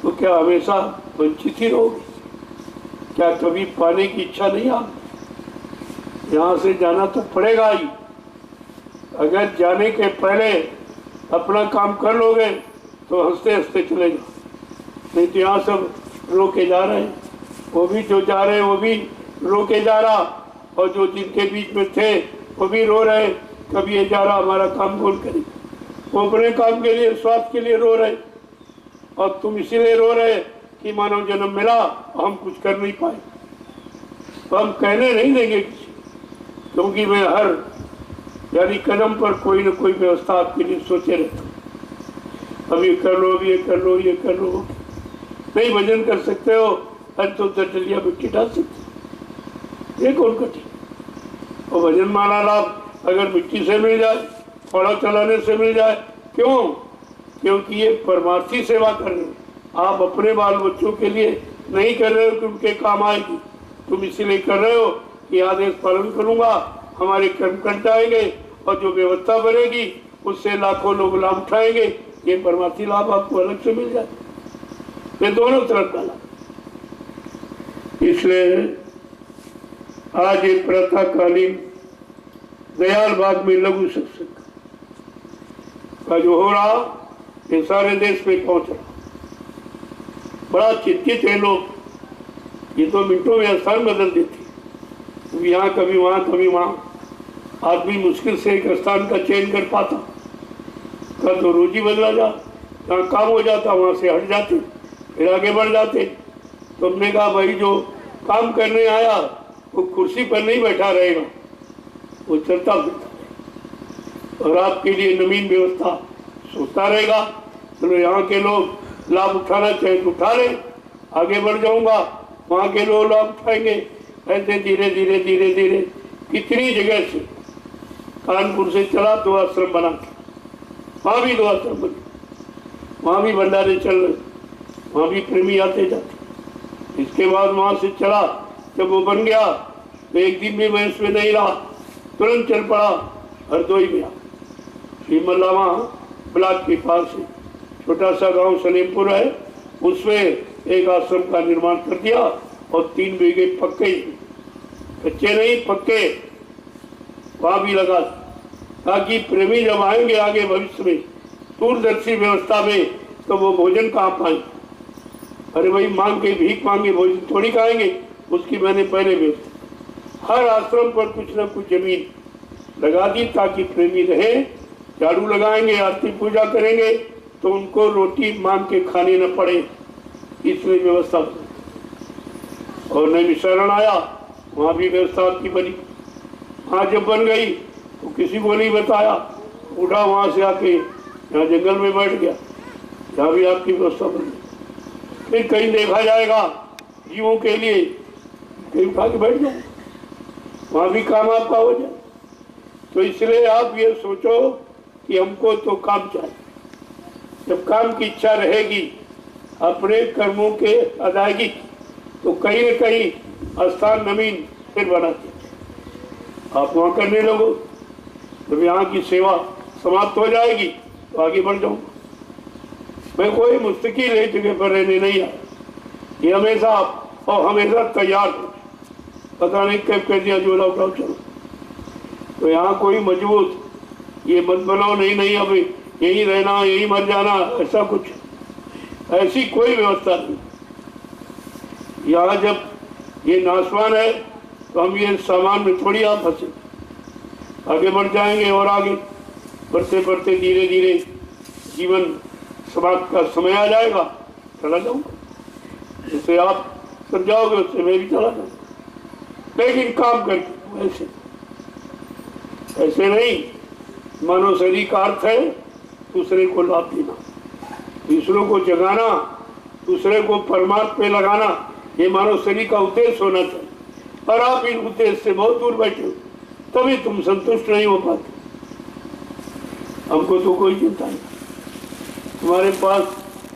तो क्या हमेशा वंचित ही रहोगे? क्या कभी पाने की इच्छा नहीं? आप यहाँ से जाना तो पड़ेगा ही। अगर जाने के पहले अपना काम कर लोगे तो हंसते हंसते चले जाओ। नहीं तो यहाँ सब रोके जा रहे हैं, वो भी जो जा रहे हैं वो भी रोके जा रहा, और जो जिनके बीच में थे वो भी रो रहे, कभी ये जा रहा हमारा काम कौन करे। वो अपने काम के लिए, स्वास्थ्य के लिए रो रहे, और तुम इसीलिए रो रहे कि मानव जन्म मिला हम कुछ कर नहीं पाए। तो हम कहने नहीं देंगे किसी, क्योंकि मैं हर यानी कदम पर कोई न कोई व्यवस्था आपके लिए सोचे रहता हूँ। अब ये कर लो, अब ये कर लो, ये कर लो। नहीं भजन कर सकते हो, अरे तो डलिया मिट्टी डाल सकते, ये कौन कठिन। और भजन माला लाभ अगर मिट्टी से मिल जाए, थोड़ा चलाने से मिल जाए, क्यों? क्योंकि ये परमार्थी सेवा कर रहे हो। आप अपने बाल बच्चों के लिए नहीं कर रहे हो कि उनके काम आएगी, तुम इसलिए कर रहे हो कि आदेश पालन करूंगा, हमारे कर्म कट जाएंगे और जो व्यवस्था बनेगी उससे लाखों लोग लाभ उठाएंगे। ये परमार्थी लाभ आपको अलग से मिल जाए, ये दोनों तरफ का लाभ। इसलिए आज ये प्रातःकालीन दयाल बाग में लघु सत्संग का जो हो रहा, ये सारे देश में पहुंच रहा। बड़ा चिंतित है लोग, ये तो मिनटों में स्थान बदल देते, कभी यहाँ कभी वहाँ कभी वहाँ। आदमी मुश्किल से एक स्थान का चयन कर पाता, कल तो रोजी बदला जा, जहाँ काम हो जाता वहाँ से हट जाते, फिर आगे बढ़ जाते। तो हमने कहा भाई जो काम करने आया वो कुर्सी पर नहीं बैठा रहेगा, वो चलता फिरता और आपके लिए नवीन व्यवस्था सोचता रहेगा। चलो यहाँ के लोग लाभ उठाना चाहे तो उठा ले, आगे बढ़ जाऊंगा, वहाँ के लोग लाभ उठाएंगे। ऐसे धीरे धीरे धीरे धीरे कितनी जगह से, कानपुर से चला 2 आश्रम बना के, वहाँ भी 2 आश्रम बने, वहाँ भी भंडारे चल रहे, वहाँ भी प्रेमी आते जाते। इसके बाद वहाँ से चला, जब वो बन गया तो एक दिन भी मैं इसमें नहीं रहा, तुरंत चल पड़ा हरदोई में। श्रीमल्लामा ब्लॉक के पास है, छोटा सा गांव सलेमपुर है, उसमें एक आश्रम का निर्माण कर दिया और 3 बीघे पक्के, कच्चे नहीं पक्के, वहां भी लगा, ताकि प्रेमी जब आएंगे आगे भविष्य में दूरदर्शी व्यवस्था में तो वो भोजन कहाँ पाएंगे। अरे भाई मांग के भीख मांगे भोजन थोड़ी खाएंगे, उसकी मैंने पहले व्यवस्था हर आश्रम पर कुछ न कुछ जमीन लगा दी ताकि प्रेमी रहे, झाड़ू लगाएंगे, आरती पूजा करेंगे तो उनको रोटी मांग के खाने न पड़े, इसलिए व्यवस्था। और नैमिषारण आया, वहाँ भी व्यवस्था की बनी। वहाँ जब बन गई तो किसी को नहीं बताया, उठा वहाँ से आके यहाँ जंगल में बैठ गया, जहाँ भी आपकी व्यवस्था बनी। फिर कहीं देखा जाएगा जीवों के लिए, कहीं उठा के बैठ जाओ, वहाँ भी काम आपका हो जाए। तो इसलिए आप ये सोचो कि हमको तो काम चाहिए। जब काम की इच्छा रहेगी अपने कर्मों के अदायगी, तो कहीं न कहीं स्थान नवीन फिर बनाते, आप वहाँ करने लगो। जब यहाँ की सेवा समाप्त हो जाएगी तो आगे बढ़ जाऊंगा। मैं कोई मुस्तकिल है जगह पर रहने नहीं आया, ये हमेशा और हमेशा तैयार हो, पता नहीं कब कह दिया जो उठाओ चलो। तो यहाँ कोई मजबूत ये मत बनाओ, नहीं नहीं अब यही रहना यही मर जाना, ऐसा कुछ, ऐसी कोई व्यवस्था नहीं। यहाँ जब ये नाशवान है तो हम ये सामान में थोड़ी आप फंसे, आगे बढ़ जाएंगे और आगे बढ़ते बढ़ते धीरे धीरे जीवन समाप्त का समय आ जाएगा, चला जाऊंगा। जैसे आप समझाओगे उससे मैं भी चला जाऊंगा, लेकिन काम करके ऐसे ऐसे नहीं। मानव शरीर का अर्थ है दूसरे को लाभ देना, दूसरों को जगाना, दूसरे को परमार्थ पे लगाना, ये मानव शरीर का उद्देश्य होना चाहिए। और आप इन उद्देश्य से बहुत दूर बैठे हो, तभी तुम संतुष्ट नहीं हो पाते। हमको तो कोई चिंता नहीं, तुम्हारे पास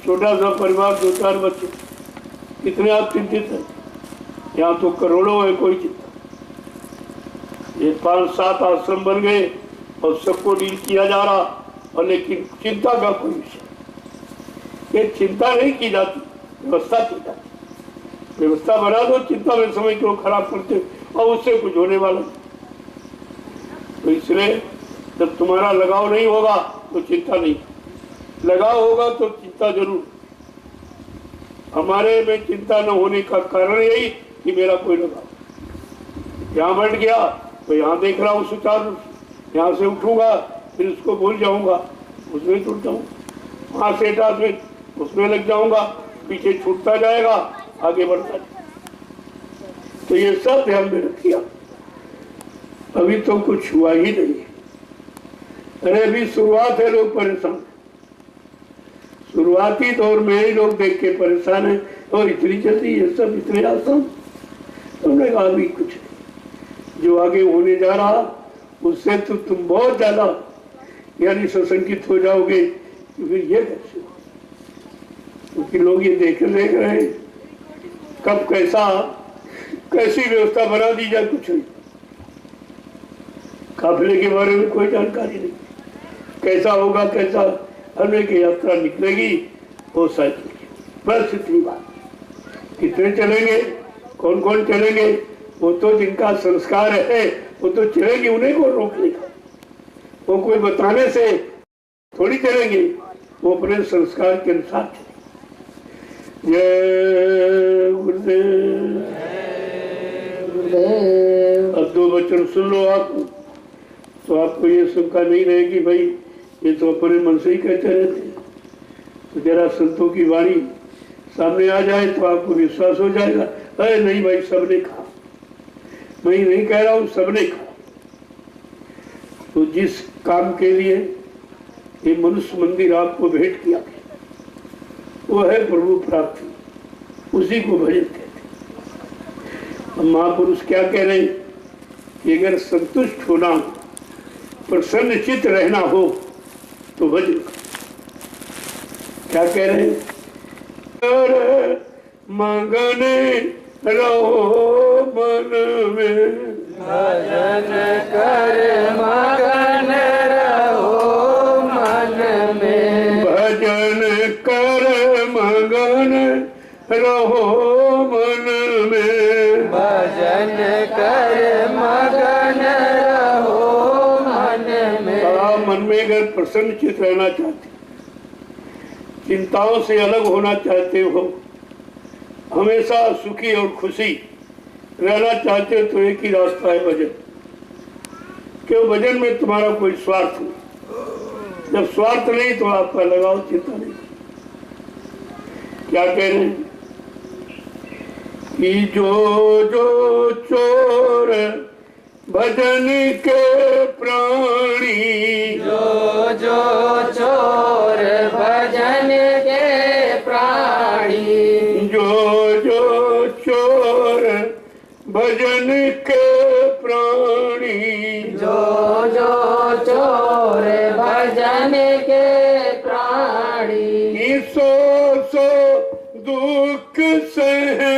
छोटा सा परिवार, 2-4 बच्चे, कितने आप चिंतित हैं। यहाँ तो करोड़ों है, कोई चिंता। ये 5-7 आश्रम बन गए और सबको डील किया जा रहा, और लेकिन चिंता का कोई विषय, ये चिंता नहीं की जाती, व्यवस्था की जाती। व्यवस्था बना दो, चिंता में समय क्यों खराब करते, और उससे कुछ होने वाला नहीं। तो इसलिए जब तुम्हारा लगाव नहीं होगा तो चिंता नहीं, लगाव होगा तो चिंता जरूर। हमारे में चिंता न होने का कारण यही कि मेरा कोई लगाव, यहाँ बैठ गया तो यहाँ देख रहा हूँ सुचारू, यहाँ से उठूंगा फिर उसको भूल जाऊंगा, उसमें टूट जाऊंगा, वहाँ से हटा फिर उसमें लग जाऊंगा, पीछे छूटता जाएगा, आगे बढ़ता जाएगा। तो ये सब ध्यान में रखिए। अभी तो कुछ हुआ ही नहीं, अरे अभी शुरुआत है, लोग परेशान, शुरुआती दौर में ही लोग देख के परेशान है, और इतनी जल्दी ये सब इतने आसान। तुमने कहा अभी कुछ नहीं, जो आगे होने जा रहा उससे तो तुम बहुत ज्यादा यानी सशंकित हो जाओगे तो फिर ये कैसे? क्योंकि लोग ये देख रहे हैं कब कैसी व्यवस्था बना दी जाए, कुछ नहीं। काफिले के बारे में कोई जानकारी नहीं, कैसा होगा, कैसा हमें की यात्रा निकलेगी वो शायद, बस इतनी बात। कितने चलेंगे, कौन कौन चलेंगे, वो तो जिनका संस्कार है वो तो चलेंगे, उन्हें को रोकने का, वो कोई बताने से थोड़ी चलेंगे, वो अपने संस्कार के अनुसार चलेंगे। जय गुरुदेव। अब दो वचन सुन लो आप, तो आपको ये शंका नहीं रहेगी भाई ये तो अपने मन से ही कहते रहते। तो जरा संतों की वाणी सामने आ जाए तो आपको विश्वास हो जाएगा, अरे नहीं भाई सबने कहा, मैं ही नहीं कह रहा हूं, सबने कहा। तो जिस काम के लिए ये मनुष्य मंदिर आपको भेंट किया वो है प्रभु प्राप्ति, उसी को भजन कहते हैं। महापुरुष क्या कह रहे हैं कि अगर संतुष्ट होना हो, प्रसन्न चित्त रहना हो तो भजन करो। क्या कह रहे हैं? मगन रहो मन में, भजन कर मगन रहो मन में, भजन कर मगन रहो मन में, भजन कर मगन रहो मन में। मन में अगर प्रसन्न चित्त रहना चाहते, चिंताओं से अलग होना चाहते हो, हमेशा सुखी और खुशी रहना चाहते हो तो एक ही रास्ता है भजन। क्यों? भजन में तुम्हारा कोई स्वार्थ नहीं। जब स्वार्थ नहीं तो आपका लगाव चिंता नहीं। क्या कह रहे हैं कि जो जो चोर भजन के प्राणी, जो जो चोर भजन के प्राणी, जो जो चोर भजन के प्राणी, जो जो चोर भजन के प्राणी, सो सो दुख सहे,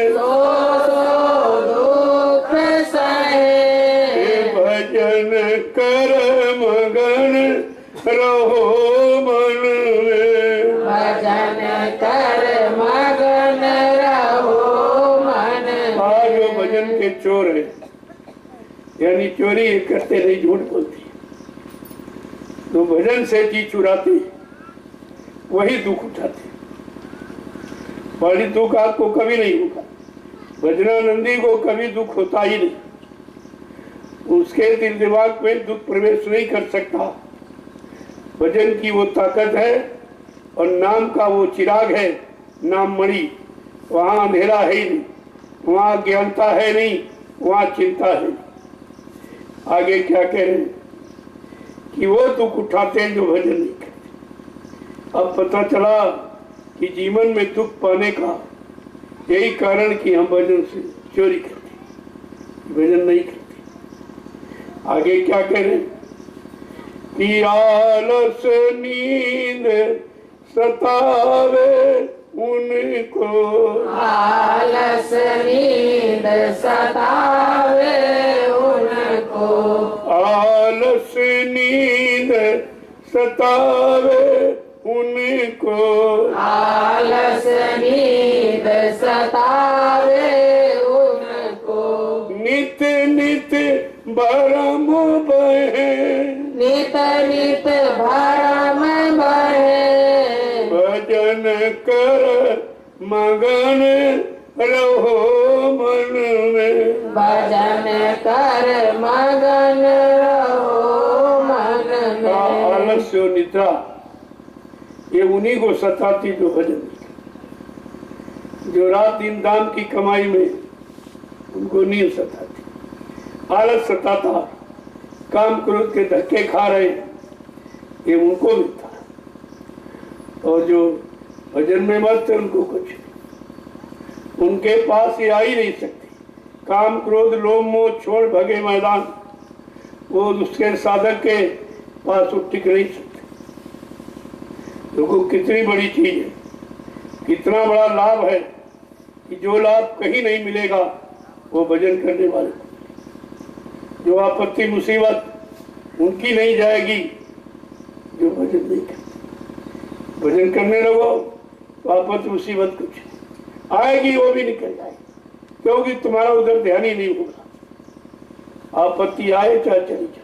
सो सो दुख सहे, भजन कर मगन रहो मन में, भजन कर मगन रहो मन में। आज जो भजन के चोर है, यानी चोरी करते नहीं, झूठ बोलते, तो भजन से जी चुराते वही दुख उठाते। बड़ी दुख आपको कभी नहीं होगा, भजनानंदी को कभी दुख होता ही नहीं, उसके दिल दिमाग में दुख प्रवेश नहीं कर सकता। भजन की वो ताकत है और नाम का वो चिराग है, नाम मणि, वहां अंधेरा है ही नहीं, वहां ज्ञानता है नहीं, वहां चिंता है। आगे क्या कह रहे हैं कि वो दुख उठाते हैं जो भजन नहीं करते। अब पता चला कि जीवन में दुख पाने का यही कारण कि हम भजन से चोरी करते, भजन नहीं करते। आगे क्या कह रहे हैं कि आलस नींद सतावे उनको, आलस नींद सतावे उनको, आलस नींद सतावे उनको, आलस नींद सतावे उनको, नित नित भरम बहे, नित नित भरम बहे, भजन कर मगन रहो मन में, भजन कर मगन रहो मन में। आलस्य और निद्रा ये उन्हीं को सताती जो भजन नहीं करते। जो रात दिन दाम की कमाई में उनको नींद सताती, आलस सताता, काम क्रोध के धक्के खा रहे ये उनको मिलता है। और जो भजन में मस्त है उनको कुछ नहीं, उनके पास ये आ ही नहीं सकती। काम क्रोध लोभ मोह छोड़ भगे मैदान, वो उसके साधक के पास वो टिक नहीं सकते। देखो कितनी बड़ी चीज है, कितना बड़ा लाभ है कि जो लाभ कहीं नहीं मिलेगा वो भजन करने वाले को। जो आपत्ति मुसीबत उनकी नहीं जाएगी जो भजन नहीं करते। भजन करने लगो तो आपत्ति मुसीबत कुछ आएगी वो भी निकल जाएगी, क्योंकि तुम्हारा उधर ध्यान ही नहीं होगा। आपत्ति आए चाहे चली जाए,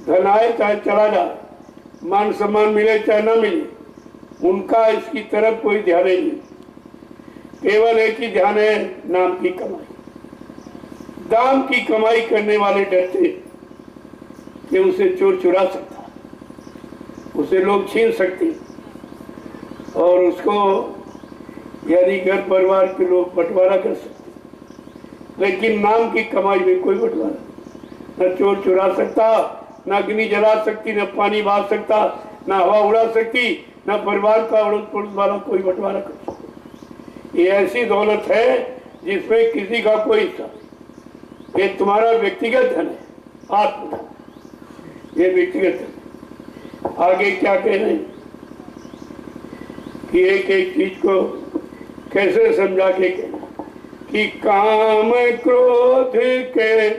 धन आए चाहे चला जाए, मान सम्मान मिले चाहे ना मिले, उनका इसकी तरफ कोई ध्यान ही नहीं। केवल एक ही ध्यान है, नाम की कमाई। दाम की कमाई करने वाले डरते कि उसे चोर चुरा सकता, उसे लोग छीन सकते और उसको यानी घर परिवार के लोग बंटवारा कर सकते। लेकिन नाम की कमाई में कोई बंटवारा, न चोर चुरा सकता, न अग्नि जला सकती, न पानी बहा सकता, न हवा उड़ा सकती, न परिवार का अड़ोस पड़ोस वाला कोई बंटवारा कर सकता। ये ऐसी दौलत है जिसमें किसी का कोई हिस्सा, ये तुम्हारा व्यक्तिगत धन है, आत्मधन, ये व्यक्तिगत धन। आगे क्या कहने कि एक एक चीज को कैसे समझा के कहना कि काम क्रोध के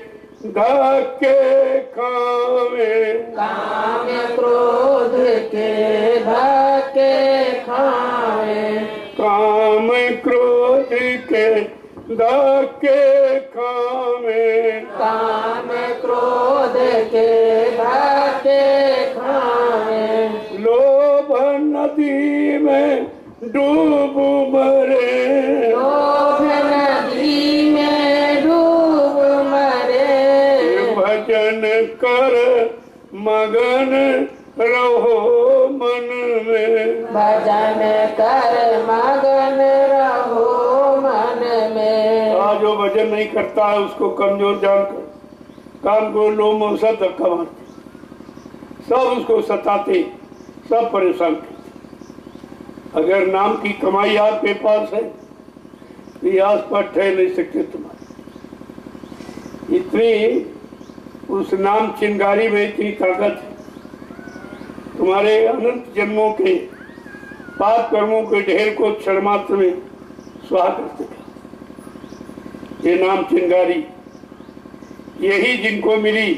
धक्के खावे, काम क्रोध के धक्के खावे, काम क्रोध के धक्के खावे, काम क्रोध के धक्के खावे, लोभ नदी में डूब मरे, लोभ नदी में डूब मरे, भजन कर मगन रहो मन में, भजन कर मगन रहो मन में। आज जो भजन नहीं करता है उसको कमजोर जानकर काम को लोग मोह सब धक्का मारते, सब उसको सताते, सब परेशान करते। अगर नाम की कमाई आपके पास है तो ये आस पास ठहर नहीं सकते तुम्हारे। इतनी उस नाम चिंगारी में इतनी ताकत है, तुम्हारे अनंत जन्मों के पाप कर्मों के ढेर को क्षण मात्र में स्वाहा कर सके। ये नाम चिंगारी यही जिनको मिली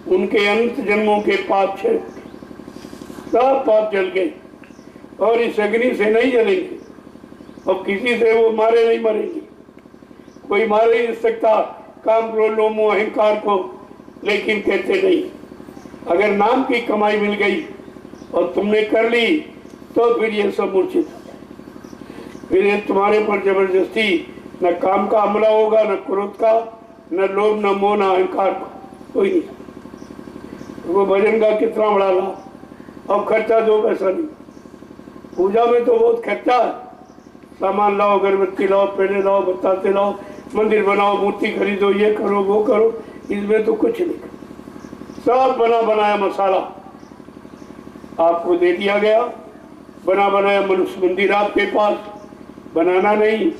उनके अनंत जन्मों के पाप क्षय, सब पाप जल गए और इस अग्नि से नहीं जलेंगे और किसी से वो मारे नहीं मरेंगे। कोई मार ही नहीं सकता काम क्रोध लोभ मोह अहंकार को, लेकिन कहते नहीं। अगर नाम की कमाई मिल गई और तुमने कर ली तो फिर ये सब मूर्छित हो जाए। फिर ये तुम्हारे पर जबरदस्ती न काम का हमला होगा, न क्रोध का, न लोभ, न मोह, न अहंकार का, कोई नहीं। वो भजन का कितना बड़ा लाभ। अब खर्चा 2 पैसा नहीं, पूजा में तो बहुत खर्चा है। सामान लाओ, अगरबत्ती लाओ, पेड़े लाओ, बताते लाओ, मंदिर बनाओ, मूर्ति खरीदो, ये करो वो करो, इसमें तो कुछ नहीं। सब बना बनाया मसाला आपको दे दिया गया, बना बनाया मनुष्य मंदिर आपके पास, बनाना नहीं,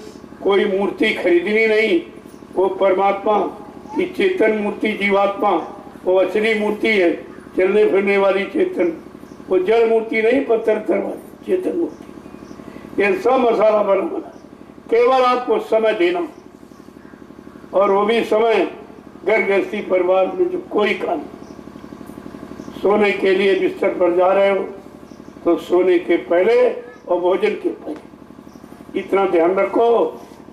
कोई मूर्ति खरीदनी नहीं। वो परमात्मा की चेतन मूर्ति जीवात्मा, वो असली मूर्ति है, चलने फिरने वाली चेतन, वो जड़ मूर्ति नहीं, पत्थर वाली चेतन मूर्ति। ये सब मसाला बना बना, केवल आपको समय देना, और वो भी समय घर गृहस्थी परिवार में जो कोई काम, सोने के लिए बिस्तर पर जा रहे हो तो सोने के पहले और भोजन के पहले इतना ध्यान रखो।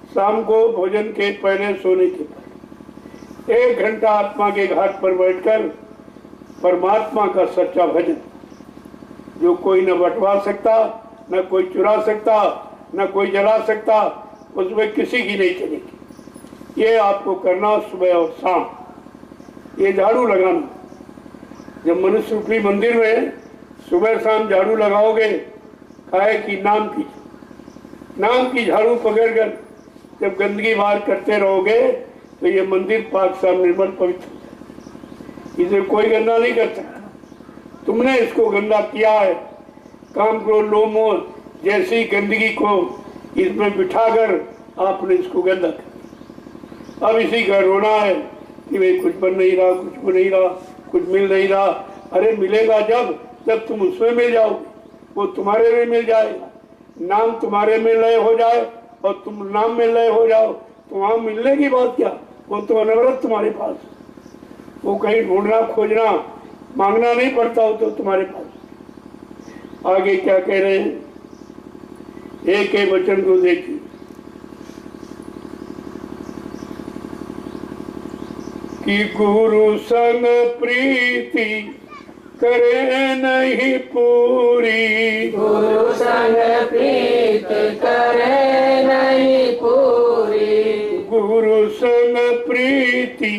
शाम को भोजन के पहले, सोने के पहले 1 घंटा आत्मा के घाट पर बैठकर परमात्मा का सच्चा भजन, जो कोई न बंटवा सकता, न कोई चुरा सकता, न कोई जला सकता, उसमें किसी की नहीं चलेगी। ये आपको करना सुबह और शाम। ये झाड़ू लगाना, जब मनुष्य रूपी मंदिर में सुबह शाम झाड़ू लगाओगे, काहे की नाम की झाड़ू पकड़कर जब गंदगी बाहर करते रहोगे तो ये मंदिर पाक साफ निर्मल पवित्र हो जाए। इसे कोई गंदा नहीं कर सकता। तुमने इसको गंदा किया है, काम क्रोध लोभ मोह जैसी गंदगी को इसमें बिठाकर आपने इसको गंदा कर दिया। अब इसी का रोना है कि भाई कुछ बन नहीं रहा, कुछ बन नहीं रहा, कुछ मिल नहीं रहा। अरे मिलेगा जब तुम उसमें मिल जाओगे, वो तुम्हारे में मिल जाएगा। नाम तुम्हारे में लय हो जाए और तुम नाम में लय हो जाओ तो वहां मिलने की बात क्या, वो तो अनवरत तुम्हारे पास, वो कहीं ढूंढना खोजना मांगना नहीं पड़ता हो तो तुम्हारे पास। आगे क्या कह रहे हैं, एक एक वचन को देखिए। कि गुरु संग प्रीति करे नहीं पूरी, गुरु संग प्रीत करे नहीं पूरी, गुरु संग प्रीति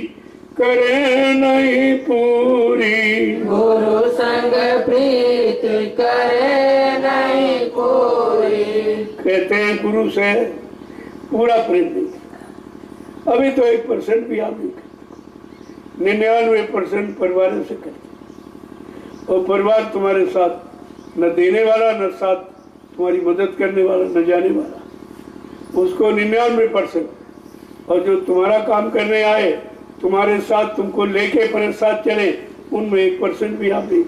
करे नहीं पूरी, गुरु संग प्रीत करे नहीं पूरी। कहते हैं गुरु से पूरा प्रेम नहीं करता। अभी तो 1% भी आप नहीं करते, 99% परिवार से करते, और परिवार तुम्हारे साथ न देने वाला न साथ तुम्हारी मदद करने वाला न जाने वाला, उसको 99%, और जो तुम्हारा काम करने आए तुम्हारे साथ तुमको लेके पर साथ चले उनमें 1% भी आप नहीं।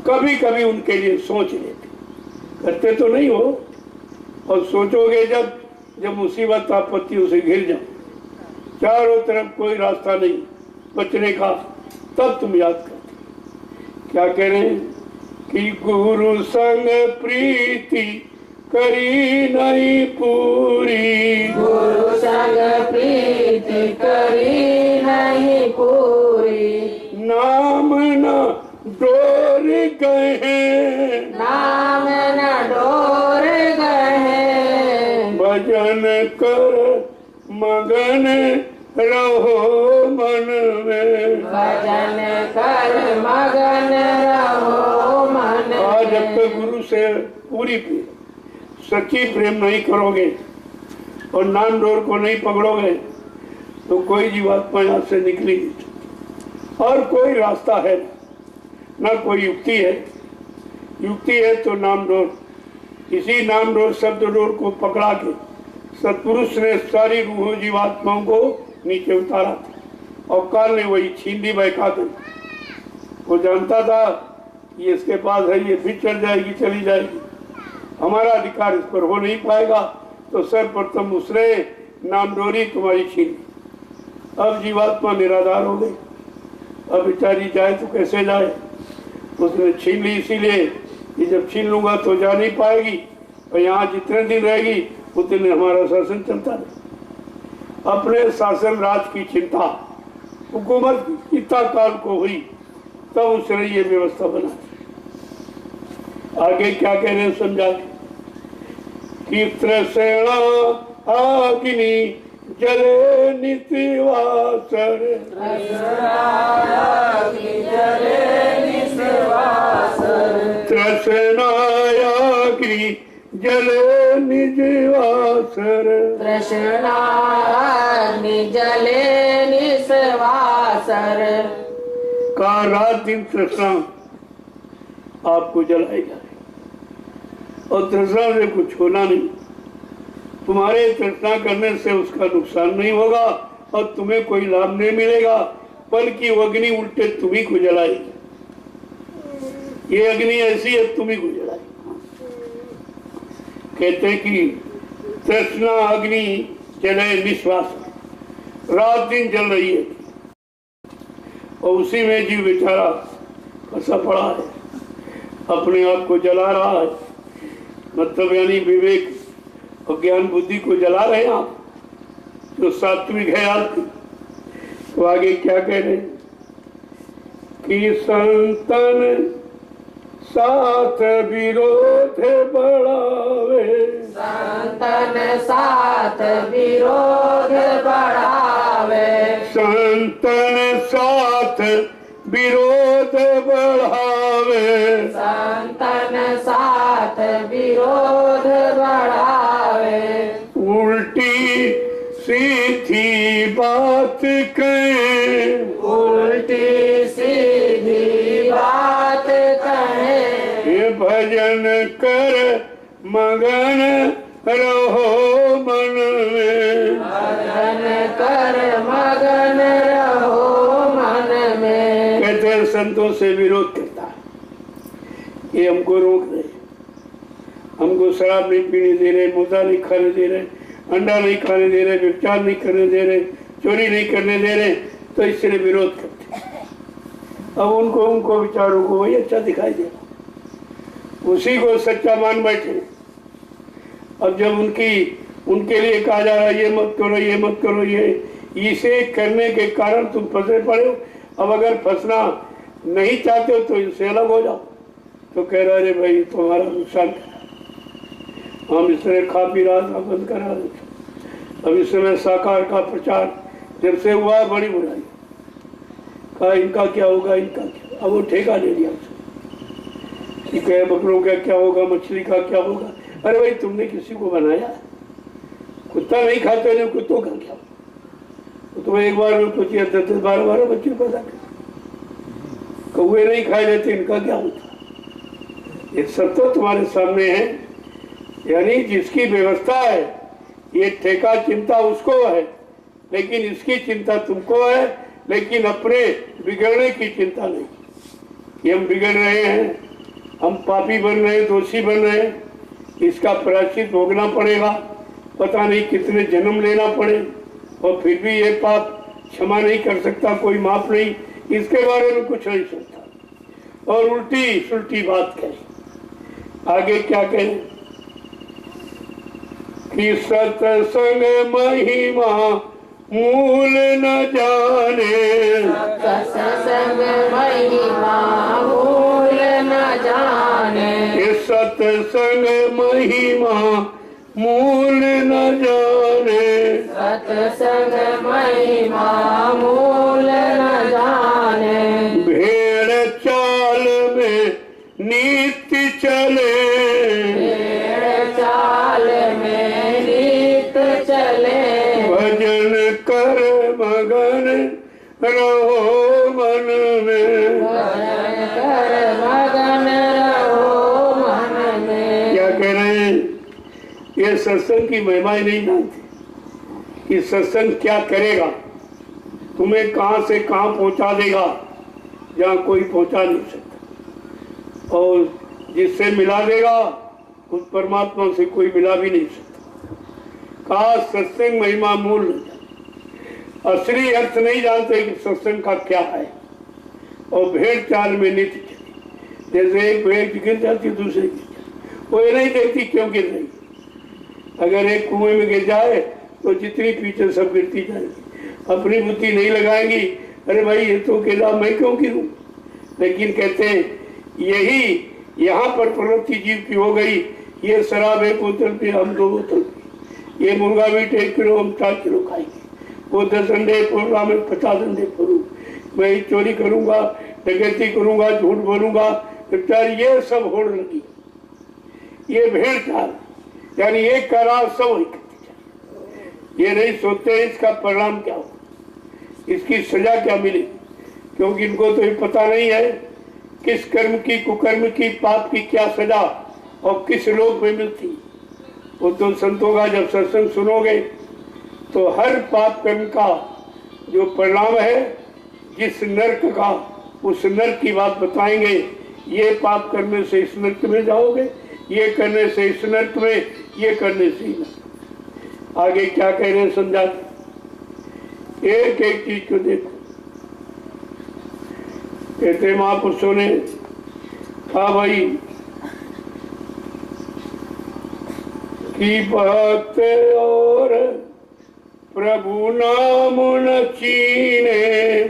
कभी कभी उनके लिए सोच लेते, करते तो नहीं हो, और सोचोगे जब मुसीबत आपत्तियों से घिर जाओ, चारों तरफ कोई रास्ता नहीं बचने का, तब तुम याद करते। क्या कह रहे हैं कि गुरु संग प्रीति करी नहीं पूरी, गुरु संग प्रीति करी नहीं पूरी, नाम न डोर गए, नाम न डोर गए, भजन कर मगन रहो मन में, भजन कर मगन रहो मन आज जब में। तक गुरु से पूरी प्रेम सच्ची प्रेम नहीं करोगे और नाम डोर को नहीं पकड़ोगे तो कोई जीवात्मा यहाँ से निकली नहीं, और कोई रास्ता है ना कोई युक्ति है। युक्ति है तो नाम डोर, इसी नाम डोर शब्द डोर को पकड़ा के सत्पुरुष ने सारी रूह जीवात्माओं को नीचे उतारा था, और काल ने वही छींदी बहका दी। वो जानता था ये इसके पास है, ये भी चल जाएगी चली जाएगी, हमारा अधिकार इस पर हो नहीं पाएगा, तो सर्वप्रथम उसने नाम डोरी तुम्हारी छीन। अब जीवात्मा निराधार हो गई, अब बेचारी जाए तो कैसे जाए, उसने छीन ली, इसीलिए कि जब छीन लूंगा तो जा नहीं पाएगी, और यहाँ जितने दिन रहेगी उतने दिन हमारा शासन चलता रहे। अपने शासन राज की चिंता हुकूमत इतना काल को हुई, तब उसने ये व्यवस्था बना। आगे क्या कह रहे हैं समझा कि तृष्णा अग्नि जले नित्यवासर, तृष्णा अग्नि जले निजवासर, तृष्णा जले निस्वासर, का रात दिन तृष्णा आपको जलाएगा, और तृष्णा से कुछ होना नहीं। तुम्हारे तृष्णा करने से उसका नुकसान नहीं होगा और तुम्हें कोई लाभ नहीं मिलेगा, बल्कि वो अग्नि उल्टे तुम्ही को जलाएगी। ये अग्नि ऐसी है तुम्ही को जलाएगी। कहते कि तृष्णा अग्नि जले निश्वास, रात दिन जल रही है, और उसी में जीव बेचारा फंसा पड़ा है, अपने आप को जला रहा है। मतलब यानी विवेक और ज्ञान बुद्धि को जला रहे हैं आप, जो सात्विक है आपकी। तो आगे क्या कह रहे हैं कि संतन साथ विरोध बढ़ावे, संतन साथ विरोध बढ़ावे, संतन साथ विरोध बढ़ावे, संतन साथ विरोध बढ़ावे, उल्टी सीधी बात कहे, उल्टी सीधी बात कहे, ये भजन कर मगन रहो मन में, भजन कर मगन रहो मन में। कहते हैं संतों से विरोध करता है, ये हमको रोक रहे, हमको शराब नहीं पीने दे रहे, मुर्दा नहीं खाने दे रहे, अंडा नहीं खाने दे रहे, व्यभिचार नहीं करने दे रहे, चोरी नहीं करने दे रहे, तो इसलिए विरोध करते। अब उनको विचारों को वही अच्छा दिखाई दे, उसी को सच्चा मान बैठे। अब जब उनके लिए कहा जा रहा है ये मत करो, ये मत करो, ये इसे करने के कारण तुम फंसे पड़े हो। अब अगर फंसना नहीं चाहते हो तो इनसे अलग हो जाओ। तो कह रहा अरे भाई तुम्हारा नुकसान करा, हम इस तरह खा पी रहा था, बंद करा देते। अब इस समय साकार का प्रचार जब से हुआ है बड़ी बुराई, कहा इनका क्या होगा, इनका क्या। अब वो ठेका ले लिया कि कहे बकरों का क्या होगा, मछली का क्या होगा। अरे भाई तुमने किसी को बनाया, कुत्ता नहीं खाते नहीं, कुत्तों का क्या। तो एक बार कुछ 10-12 बच्चे पैदा कर, कौवे नहीं खाए लेते, इनका क्या होता। ये सब तो तुम्हारे सामने है। यानी जिसकी व्यवस्था है, ये ठेका चिंता उसको है, लेकिन इसकी चिंता तुमको है, लेकिन अपने बिगड़ने की चिंता नहीं। ये हम बिगड़ रहे हैं, हम पापी बन रहे हैं, दोषी बन रहे हैं, इसका प्रायश्चित भोगना पड़ेगा, पता नहीं कितने जन्म लेना पड़े, और फिर भी ये पाप क्षमा नहीं कर सकता कोई, माफ नहीं, इसके बारे में कुछ नहीं सोचता और उल्टी सुल्टी बात कहे। आगे क्या कहें कि सत्संग महिमा मूल न जाने, सत्संग महिमा मूल न जाने, सत्संग महिमा मूल न जाने, सत्संग महिमा मूल न जाने, भेड़ चाल में नित्य चले, भेड़ चाल में नित्य चले, भजन कर मगन रहो मन में, भजन कर मगन रहो मन में। क्या कह रहे हैं, ये सत्संग की महिमा ही नहीं जानते कि सत्संग क्या करेगा, तुम्हें कहां से कहां पहुंचा देगा, जहां कोई पहुंचा नहीं सकता, और जिससे मिला देगा उस परमात्मा से कोई मिला भी नहीं सकता। कहा सत्संग महिमा मूल न जाने, असली अर्थ नहीं जानते कि सत्संग का क्या है, और भेड़ चाल में नित्य चली। जैसे एक भेड़ गिर जाती दूसरे गिर जाती, वो ये नहीं देखती क्यों गिर रही। अगर एक कुएं में गिर जाए तो जितनी पीछे सब गिरती जाएगी, अपनी बुद्धि नहीं लगाएंगी, अरे भाई ये तो गिरा, मैं क्यों गिरूं। लेकिन कहते हैं यही यहाँ पर प्रवृत्ति जीव की हो गई, ये शराब 1 बोतल पे हम 2 बोतल, ये मुर्गा मीट 1 किलो हम 4 किलो खाएंगे, वो 10 अंडे फोड़ूंगा, मैं 50 अंडे फोड़ू, मैं चोरी करूंगा, डकैती करूंगा, झूठ बोलूंगा, ये सब होड़ लगी। ये भेड़ चाल, यानी एक का राज सब वही करती जाए। ये नहीं सोचते इसका परिणाम क्या हो, इसकी सजा क्या मिले, क्योंकि इनको तो ये पता नहीं है किस कर्म की, कुकर्म की, पाप की क्या सजा और किस लोक में मिलती। वो तो संतों का जब सत्संग सुनोगे तो हर पाप कर्म का जो परिणाम है, जिस नर्क का, उस नर्क की बात बताएंगे। ये पाप करने से इस नर्क में जाओगे, ये करने से इस नर्क में, ये करने से ही नर्क। आगे क्या कह रहे हैं समझाते, एक एक चीज को देखो। कहते महापुरुषों ने कहा भाई कि भक्त और प्रभु नाम न चीने,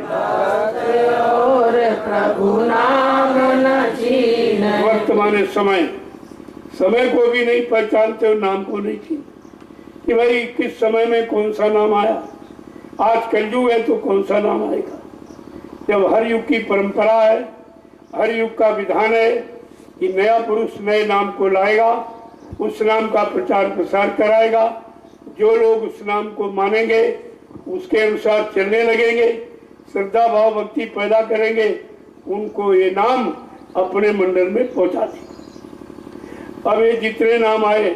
और प्रभु नाम न चीने। वर्तमान समय, समय को भी नहीं पहचानते और नाम को नहीं चीनते कि भाई किस समय में कौन सा नाम आया। आज कलयुग है तो कौन सा नाम आएगा, जब हर युग की परंपरा है, हर युग का विधान है कि नया पुरुष नए नाम को लाएगा, उस नाम का प्रचार प्रसार कराएगा, जो लोग उस नाम को मानेंगे उसके अनुसार चलने लगेंगे, श्रद्धा भाव भक्ति पैदा करेंगे, उनको ये नाम अपने मंडल में पहुंचा देगा। अब ये जितने नाम आए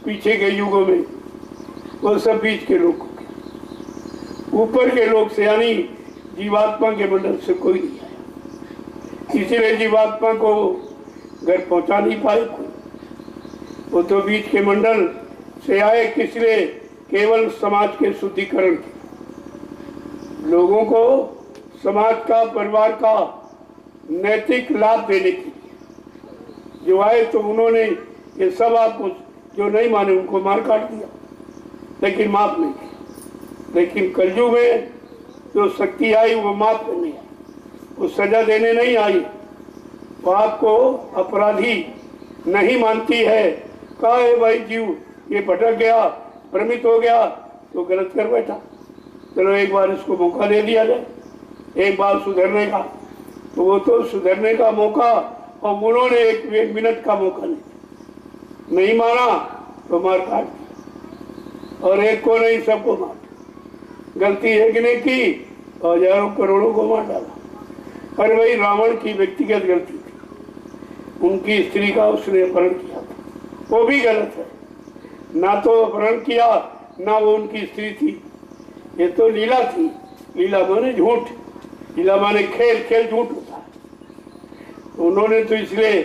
पीछे के युगों में, वो सब बीच के लोग, ऊपर के लोग से यानी जीवात्मा के मंडल से कोई नहीं आया, इसीलिए जीवात्मा को घर पहुंचा नहीं पाए कोई। वो तो बीच के मंडल से आए किस लिए? केवल समाज के शुद्धिकरण के, लोगों को समाज का, परिवार का नैतिक लाभ देने के लिए जो आए। तो उन्होंने ये सब आपको जो नहीं माने उनको मार काट दिया, लेकिन माफ नहीं किया। लेकिन कलयुग में जो शक्ति आई वो माफ करने आई, वो सजा देने नहीं आई। वो आपको अपराधी नहीं मानती है। कहा है भाई जीव ये भटक गया, भ्रमित हो गया तो गलत कर बैठा, चलो एक बार इसको मौका दे दिया जाए, एक बार सुधरने का। तो वो तो सुधरने का मौका, और उन्होंने एक मिनट का मौका नहीं माना तो मार काट दी। और एक को नहीं सबको मार। गलती एक ने की, हजारों करोड़ों को मार डाला। और वही रावण की व्यक्तिगत गलती थी, उनकी स्त्री का उसने अपहरण किया था, वो भी गलत है। ना तो अपहरण किया, ना वो उनकी स्त्री थी, ये तो लीला थी। लीला माने झूठ, लीला माने खेल, खेल झूठ होता है। उन्होंने तो इसलिए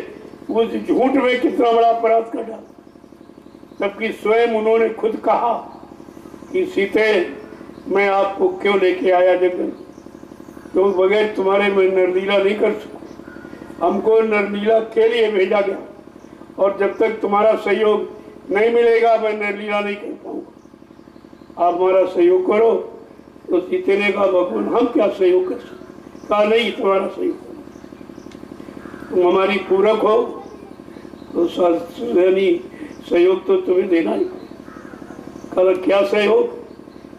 उस झूठ में कितना बड़ा अपराध कर डाला, जबकि स्वयं उन्होंने खुद कहा कि सीते मैं आपको क्यों लेके आया जंगल, तो बगैर तुम्हारे मैं नरलीला नहीं कर सकूं। हमको नरलीला के लिए भेजा गया, और जब तक तुम्हारा सहयोग नहीं मिलेगा मैं नरलीला नहीं कर पाऊंगा। आप हमारा सहयोग करो। तो सीते ने कहा भगवान हम क्या सहयोग कर सकते? कहा नहीं, तुम्हारा सहयोग करो, तुम हमारी पूरक हो तो सहयोग तो तुम्हें देना ही। कल क्या सहयोग?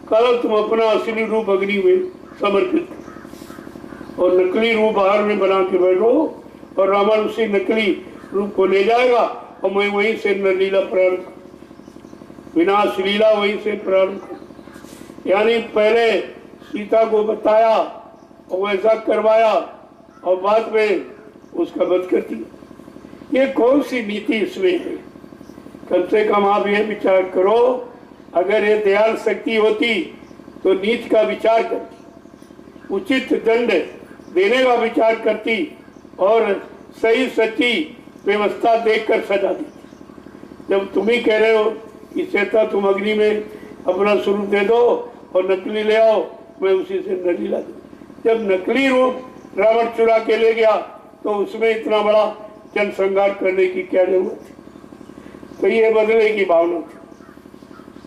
कल तुम अपना असली रूप अग्नि में समर्पित करो और नकली रूप बाहर में बना के बैठो, और रावण उसी नकली रूप को ले जाएगा और मैं वहीं से नरलीला प्रारंभ, विनाश लीला वहीं से प्रारंभ। यानी पहले सीता को बताया और वैसा करवाया, और बाद में उसका वध कर दिया। ये कौन सी नीति इसमें है? कम से कम आप ये विचार करो, अगर ये दयाल शक्ति होती तो नीति का विचार करती, उचित दंड देने का विचार करती, और सही सच्ची व्यवस्था देखकर सजा देती। जब तुम ही कह रहे हो कि सीता तुम अग्नि में अपना स्वरूप दे दो और नकली ले आओ, मैं उसी से नकली ला दूं। जब नकली रूप रावण चुरा के ले गया तो उसमें इतना बड़ा जनसंहार करने की क्या जरूरत थी? तो ये बदले की भावना थी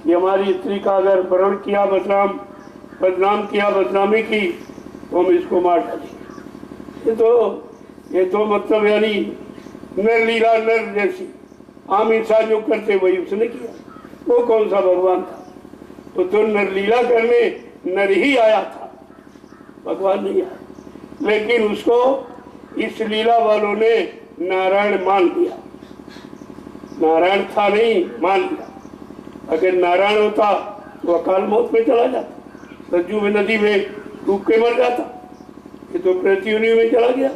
कि हमारी स्त्री का अगर अपहरण किया, बदनाम किया, बदनामी की, तो हम इसको मार डालेंगे। ये तो मतलब यानी नर लीला, नर जैसी आम इंसान जो करते वही उसने किया। वो कौन सा भगवान था? तो नर लीला करने नर ही आया था, भगवान नहीं आया। लेकिन उसको इस लीला वालों ने नारायण मान लिया। नारायण था नहीं, मान लिया। अगर नारायण होता तो अकाल मौत में चला जाता, सरजू में नदी में डूब के मर जाता। ये तो पृथ्वी में चला गया।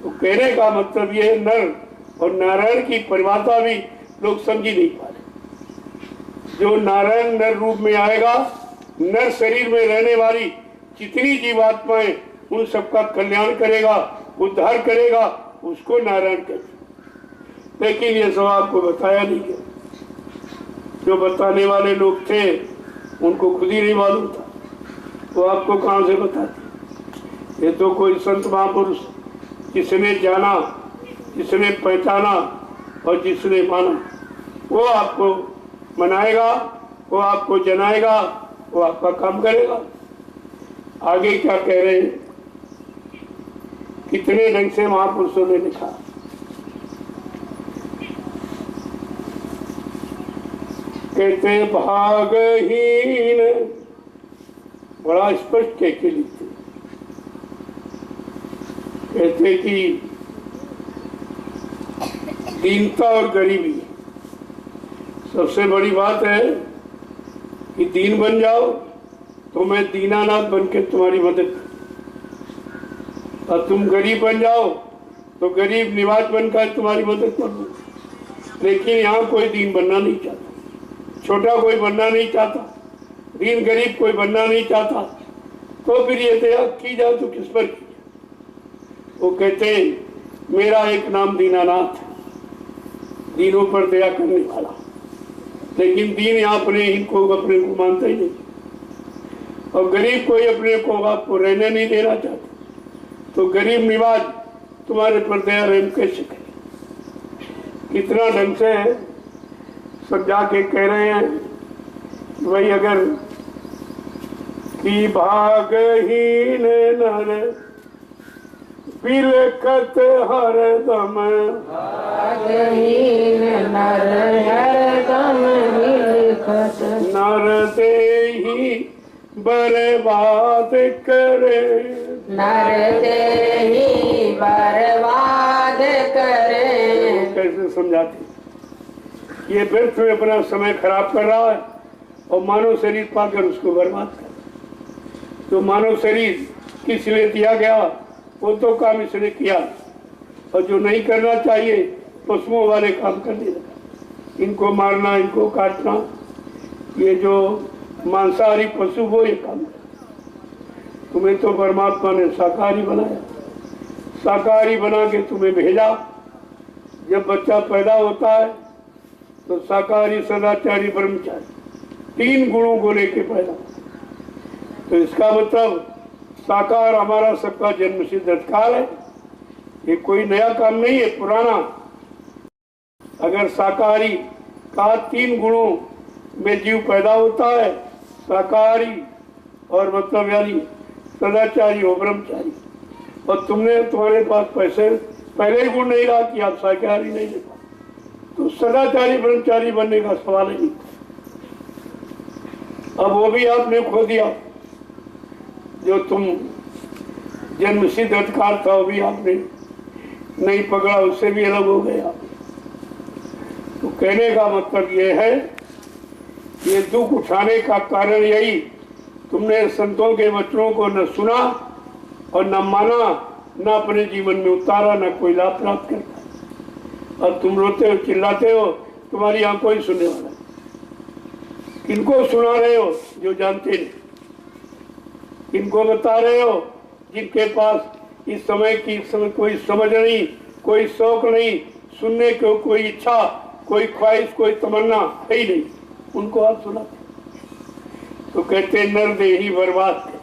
तो कहने का मतलब ये नर और नारायण की परिभाषा भी लोग समझ ही नहीं पा रहे। जो नारायण नर रूप में आएगा, नर शरीर में रहने वाली जितनी जीवात्माएं, उन सबका कल्याण करेगा, उद्धार करेगा, उसको नारायण कहते। लेकिन ये सब आपको बताया नहीं गया। जो बताने वाले लोग थे उनको खुद ही नहीं मालूम था, वो आपको कहां से बताते? ये तो कोई संत महापुरुष जिसने जाना, जिसने पहचाना और जिसने माना, वो आपको मनाएगा, वो आपको जनाएगा, वो आपका काम करेगा। आगे क्या कह रहे हैं? कितने ढंग से महापुरुषों ने लिखा। कहते भागहीन, बड़ा स्पष्ट कह के लिखते। कहते कि दीनता और गरीबी सबसे बड़ी बात है कि दीन बन जाओ तो मैं दीनानाथ बन के तुम्हारी मदद, और तुम गरीब बन जाओ तो गरीब निवाज बनकर तुम्हारी मदद कर दूं। लेकिन यहाँ कोई दीन बनना नहीं चाहता, छोटा कोई बनना नहीं चाहता, दीन गरीब कोई बनना नहीं चाहता। तो फिर ये दया की जाए तो किस पर की? वो कहते हैं मेरा एक नाम दीनानाथ, दीनों पर दया करने वाला। लेकिन दीन यहाँ अपने ही को अपने को मानता ही नहीं, और गरीब कोई अपने को आपको रहने नहीं देना चाहता, तो गरीब निवाज तुम्हारे पर दया रहम कैसे करे? कितना ढंग से समझा के कह रहे हैं भाई, अगर कि भागहीन नर बिलखत हरदम, भागहीन नर हरदम बिलखत, नर देहि बर्बाद करे, नर देहि बर्बाद करे। कैसे समझाते? ये व्यर्थ में अपना समय खराब कर रहा है और मानव शरीर पाकर उसको बर्बाद कर। तो मानव शरीर किस लिए दिया गया, वो तो काम इसने किया, और जो नहीं करना चाहिए पशुओं वाले काम करने लगा। इनको मारना, इनको काटना, ये जो मांसाहारी पशु वो ये काम कर। तुम्हें तो परमात्मा ने शाकाहारी बनाया, शाकाहारी बना के तुम्हें भेजा। जब बच्चा पैदा होता है तो शाकाहारी, सदाचारी, ब्रह्मचारी 3 गुणों को लेके पैदा। तो इसका मतलब शाकाहार हमारा सबका जन्म सिद्ध अधिकार है, ये कोई नया काम नहीं है, पुराना। अगर शाकाहारी का 3 गुणों में जीव पैदा होता है, शाकाहारी और मतलब यानी सदाचारी और ब्रह्मचारी, और तुमने तुम्हारे पास पैसे पहले ही गुण नहीं रहा कि आप शाकाहारी नहीं ले पाए, तो सदाचारी ब्रह्मचारी बनने का सवाल ही नहीं। अब वो भी आपने खो दिया, जो तुम जन्म सिद्ध अधिकार था वो भी आपने नहीं पकड़ा, उससे भी अलग हो गया। तो कहने का मतलब ये है, ये दुख उठाने का कारण यही, तुमने संतों के वचनों को न सुना और न माना, न अपने जीवन में उतारा, न कोई लाभ प्राप्त करता। और तुम रोते हो, चिल्लाते हो, तुम्हारी यहाँ कोई सुनने वाला। किनको सुना रहे हो? जो जानते नहीं। किनको बता रहे हो? जिनके पास इस समय कोई समझ नहीं, कोई शौक नहीं, सुनने को कोई इच्छा, कोई ख्वाहिश, कोई तमन्ना है ही नहीं, उनको आप सुनाते। तो कहते नर देही बर्बाद थे,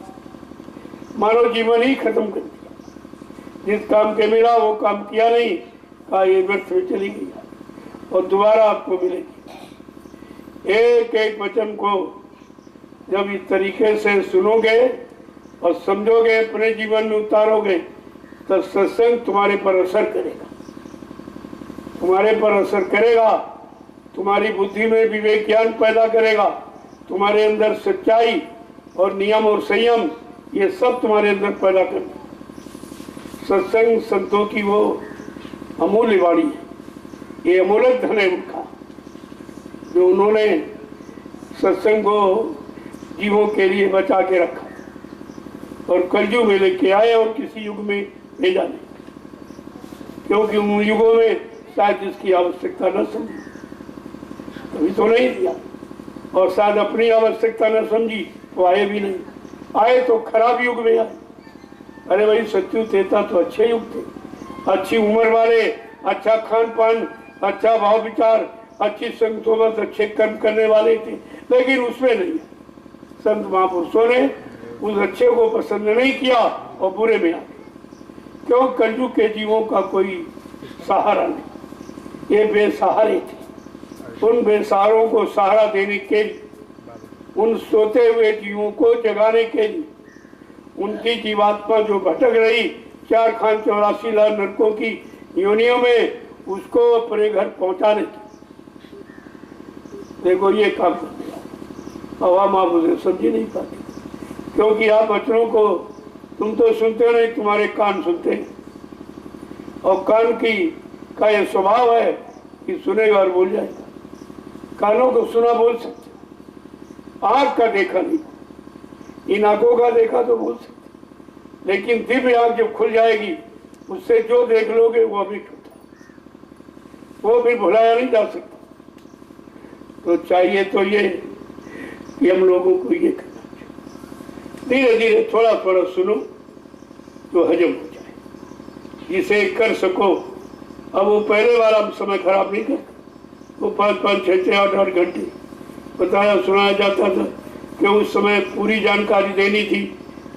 मानव जीवन ही खत्म कर दिया। जिस काम के मिला वो काम किया नहीं, कहा ये व्यर्थ में चली गई और दोबारा आपको मिलेगी। एक एक वचन को जब इस तरीके से सुनोगे और समझोगे, अपने जीवन में उतारोगे, तो सत्संग तुम्हारे पर असर करेगा, तुम्हारे पर असर करेगा, तुम्हारी बुद्धि में विवेक ज्ञान पैदा करेगा, तुम्हारे अंदर सच्चाई और नियम और संयम ये सब तुम्हारे अंदर पैदा करेगा। सत्संग संतों की वो अमूल्य वाणी है, ये अमूल्य धन है उनका, जो उन्होंने सत्संग को जीवों के लिए बचा के रखा और कलयुग में लेके आए और किसी युग में भेजा नहीं, क्योंकि उन युगों में शायद इसकी आवश्यकता न समझी, कभी तो नहीं दिया, और शायद अपनी आवश्यकता न समझी तो आए भी नहीं। आए तो खराब युग में आए। अरे भाई सत्यु तेता तो अच्छे युग थे, अच्छी उम्र वाले, अच्छा खान पान, अच्छा भाव विचार, अच्छी संग सोबत, अच्छे कर्म करने वाले थे, लेकिन उसमें नहीं। संत महापुरुषों ने उस अच्छे को पसंद नहीं किया और बुरे में आ गए। क्यों? कलयुग के जीवों का कोई सहारा नहीं, ये बेसहारे थे। उन बेसहारों को सहारा देने के लिए, उन सोते हुए जीवों को जगाने के लिए, उनकी जीवात्मा जो भटक रही 4 खान 84 लाख नरकों की योनियों में, उसको अपने घर पहुंचाने की, देखो ये काम कर दिया। आवाम आप उसे समझ नहीं पाते, क्योंकि आप वचनों को तुम तो सुनते नहीं, तुम्हारे कान सुनते हैं, और कान का यह स्वभाव है कि सुनेगा और बोल जाएगा। कानों को सुना बोल सकते, आंख का देखा नहीं, इन आंखों का देखा तो बोल सकते, लेकिन दिव्य आंख जब खुल जाएगी, उससे जो देख लोगे वो अमिट होता, वो भी भुलाया नहीं जा सकता। तो चाहिए तो ये कि हम लोगों को ये करना चाहिए, धीरे धीरे थोड़ा थोड़ा सुनो तो हजम हो जाए, जिसे कर सको। अब वो पहले वाला समय खराब नहीं करता, वो 5-5, 6-6, 8-8 घंटे बताया सुनाया जाता था कि उस समय पूरी जानकारी देनी थी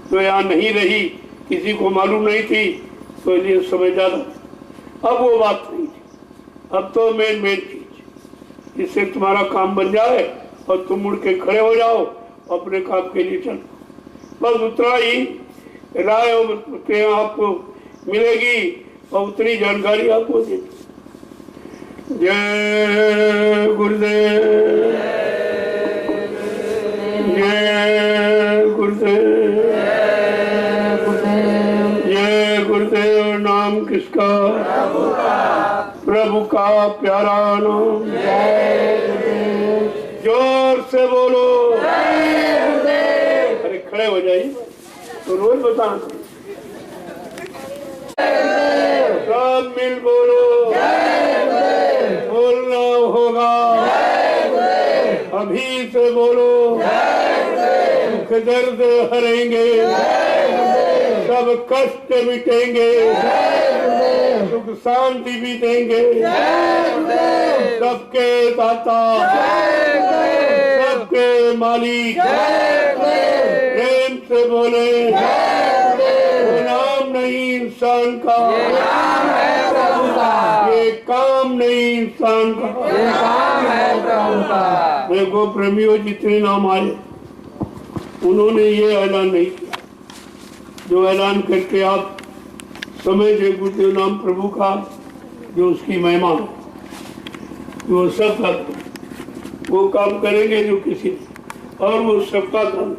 तो यहाँ नहीं रही, किसी को मालूम नहीं थी तो ये समय ज़्यादा। अब वो बात नहीं थी, अब तो मेन चीज इससे तुम्हारा काम बन जाए और तुम मुड़ के खड़े हो जाओ, अपने काम के लिए चलो, बस उतना ही राय आपको मिलेगी और उतनी जानकारी आपको देगी। जय गुरुदेव, जय गुरुदेव, जय गुरुदेव। नाम किसका? प्रभु का प्यारा नाम। जोर से बोलो। अरे खड़े हो जाइए तो रोज बताना, सब मिल बोलो, बोलना होगा, अभी से बोलो, दुख दर्द हरेंगे, सब कष्ट मिटेंगे, सुख शांति भी देंगे, सबके दाता, सबके मालिक, प्रेम से बोले, नाम नहीं इंसान का, ये काम नहीं इंसान का। देखो प्रेमियों, जितने नाम आए उन्होंने ये ऐलान नहीं किया जो ऐलान करके आप समझे गुरुदेव नाम प्रभु का जो उसकी महिमा है, वो सब वो काम करेंगे जो किसी, और वो सबका काम।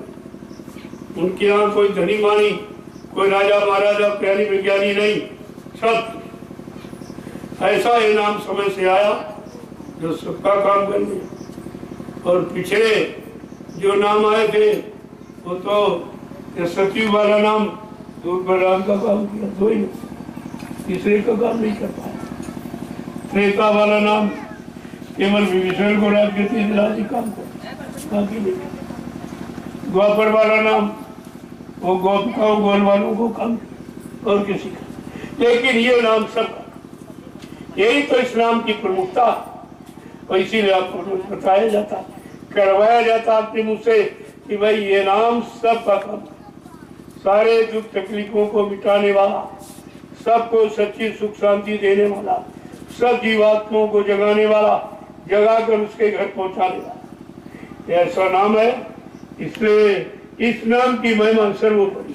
उनके यहाँ कोई धनी मानी, कोई राजा महाराजा प्यारी विज्ञानी नहीं, सब ऐसा ये नाम समय से आया जो सबका काम करने। और पिछले जो नाम आए थे वो तो सतयुग वाला नाम बलराम का काम किया, दो ही, तीसरे का काम नहीं कर पाया। त्रेता वाला नाम केवल विभीषण को राज्य दिलाने काम कर, बाकी नहीं। द्वापर वाला नाम वो गोपिकाओं गोल वालों को काम और किसी का, लेकिन ये नाम सब, यही तो इस नाम की प्रमुखता। और इसीलिए आपको बताया जाता, करवाया जाता अपने मुंह से कि भाई ये नाम सब का काम, सारे दुख तकलीफों को मिटाने वाला, सबको सच्ची सुख शांति देने वाला, सब जीवात्माओं को जगाने वाला, जगा कर उसके घर पहुंचाने वाला, ऐसा नाम है। इसलिए इस नाम की महिमा सर्वोपरि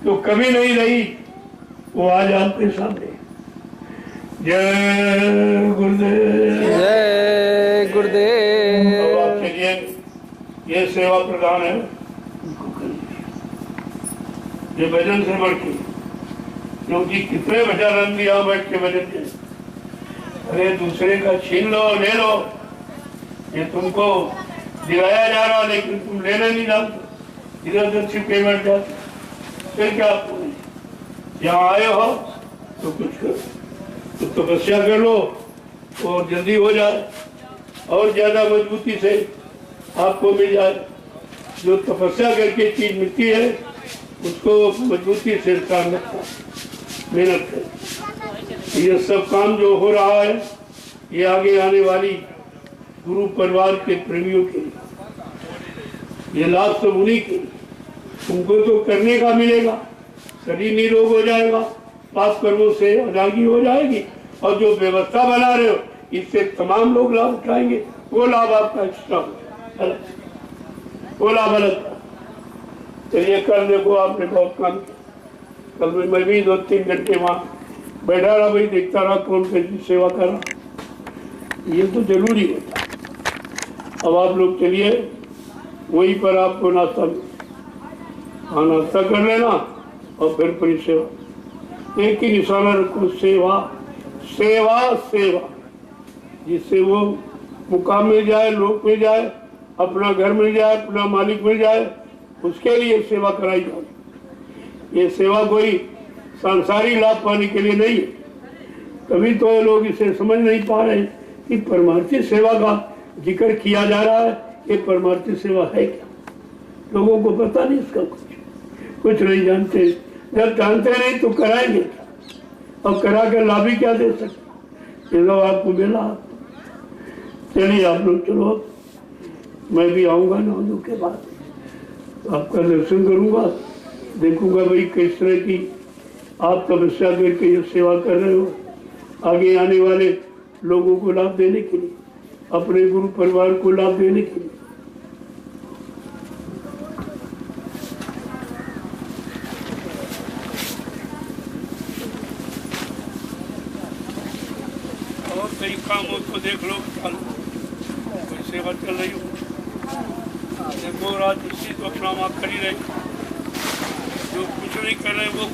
तो कभी नहीं रही, वो आज आपके सामने। जय गुरुदेव, जय गुरुदेव। आपके लिए ये सेवा प्रदान है, ये भजन से बढ़ के, क्योंकि कितने भजन दिया बैठ के भजन के, अरे दूसरे का छीन लो ले लो, ये तुमको दिलाया जा रहा लेकिन तुम लेना नहीं जानते, इधर उधर छिपके बैठ जाते, फिर क्या आपको यहाँ आए हो तो कुछ करो, तो तपस्या कर लो और जल्दी हो जाए और ज्यादा मजबूती से आपको मिल जाए। जो तपस्या करके चीज मिलती है उसको मजबूती से काम रखता, मेहनत कर। ये सब काम जो हो रहा है ये आगे आने वाली गुरु परिवार के प्रेमियों के, ये लाभ सब उन्हीं के, उनको तो करने का मिलेगा, शरीर निरोग हो जाएगा, पाप कर्मों से अदागी हो जाएगी, और जो व्यवस्था बना रहे हो इससे तमाम लोग लाभ उठाएंगे, वो लाभ आपका एक्स्ट्रा अलग, वो लाभ अलग। चलिए कल देखो आपने बहुत काम किया, कल मैं भी 2-3 घंटे वहाँ बैठा रहा, भाई देखता रहा कौन कैसी सेवा कर रहा, ये तो जरूरी होता है। अब आप लोग चलिए वहीं पर आपको नाश्ता कर लेना और फिर पूरी सेवा, एक ही निशाना रखो, सेवा सेवा सेवा, जिससे वो मुकाम मिल जाए, लोक मिल जाए, अपना घर मिल जाए, अपना मालिक मिल जाए, उसके लिए सेवा कराई जाए। ये सेवा कोई सांसारिक लाभ पाने के लिए नहीं है। कभी तो लोग इसे समझ नहीं पा रहे कि परमार्थी सेवा का जिक्र किया जा रहा है, ये परमार्थी सेवा है क्या? लोगों को पता नहीं इसका, कुछ नहीं जानते। जब जानते नहीं तो कराएंगे क्या, और करा कर लाभ ही क्या दे सकते? ये लो आपको मिला, चलिए आप लोग चलो, अब मैं भी आऊँगा 9 के बाद, आपका दर्शन करूँगा, देखूँगा भाई किस तरह की आप तपस्या करके ये सेवा कर रहे हो, आगे आने वाले लोगों को लाभ देने के लिए, अपने गुरु परिवार को लाभ देने के लिए। और कई काम हो तो देख लो, कोई सेवा चल रही हो, देखो राज इसी तो अपना कर ही रहे, जो कुछ नहीं कर रहे वो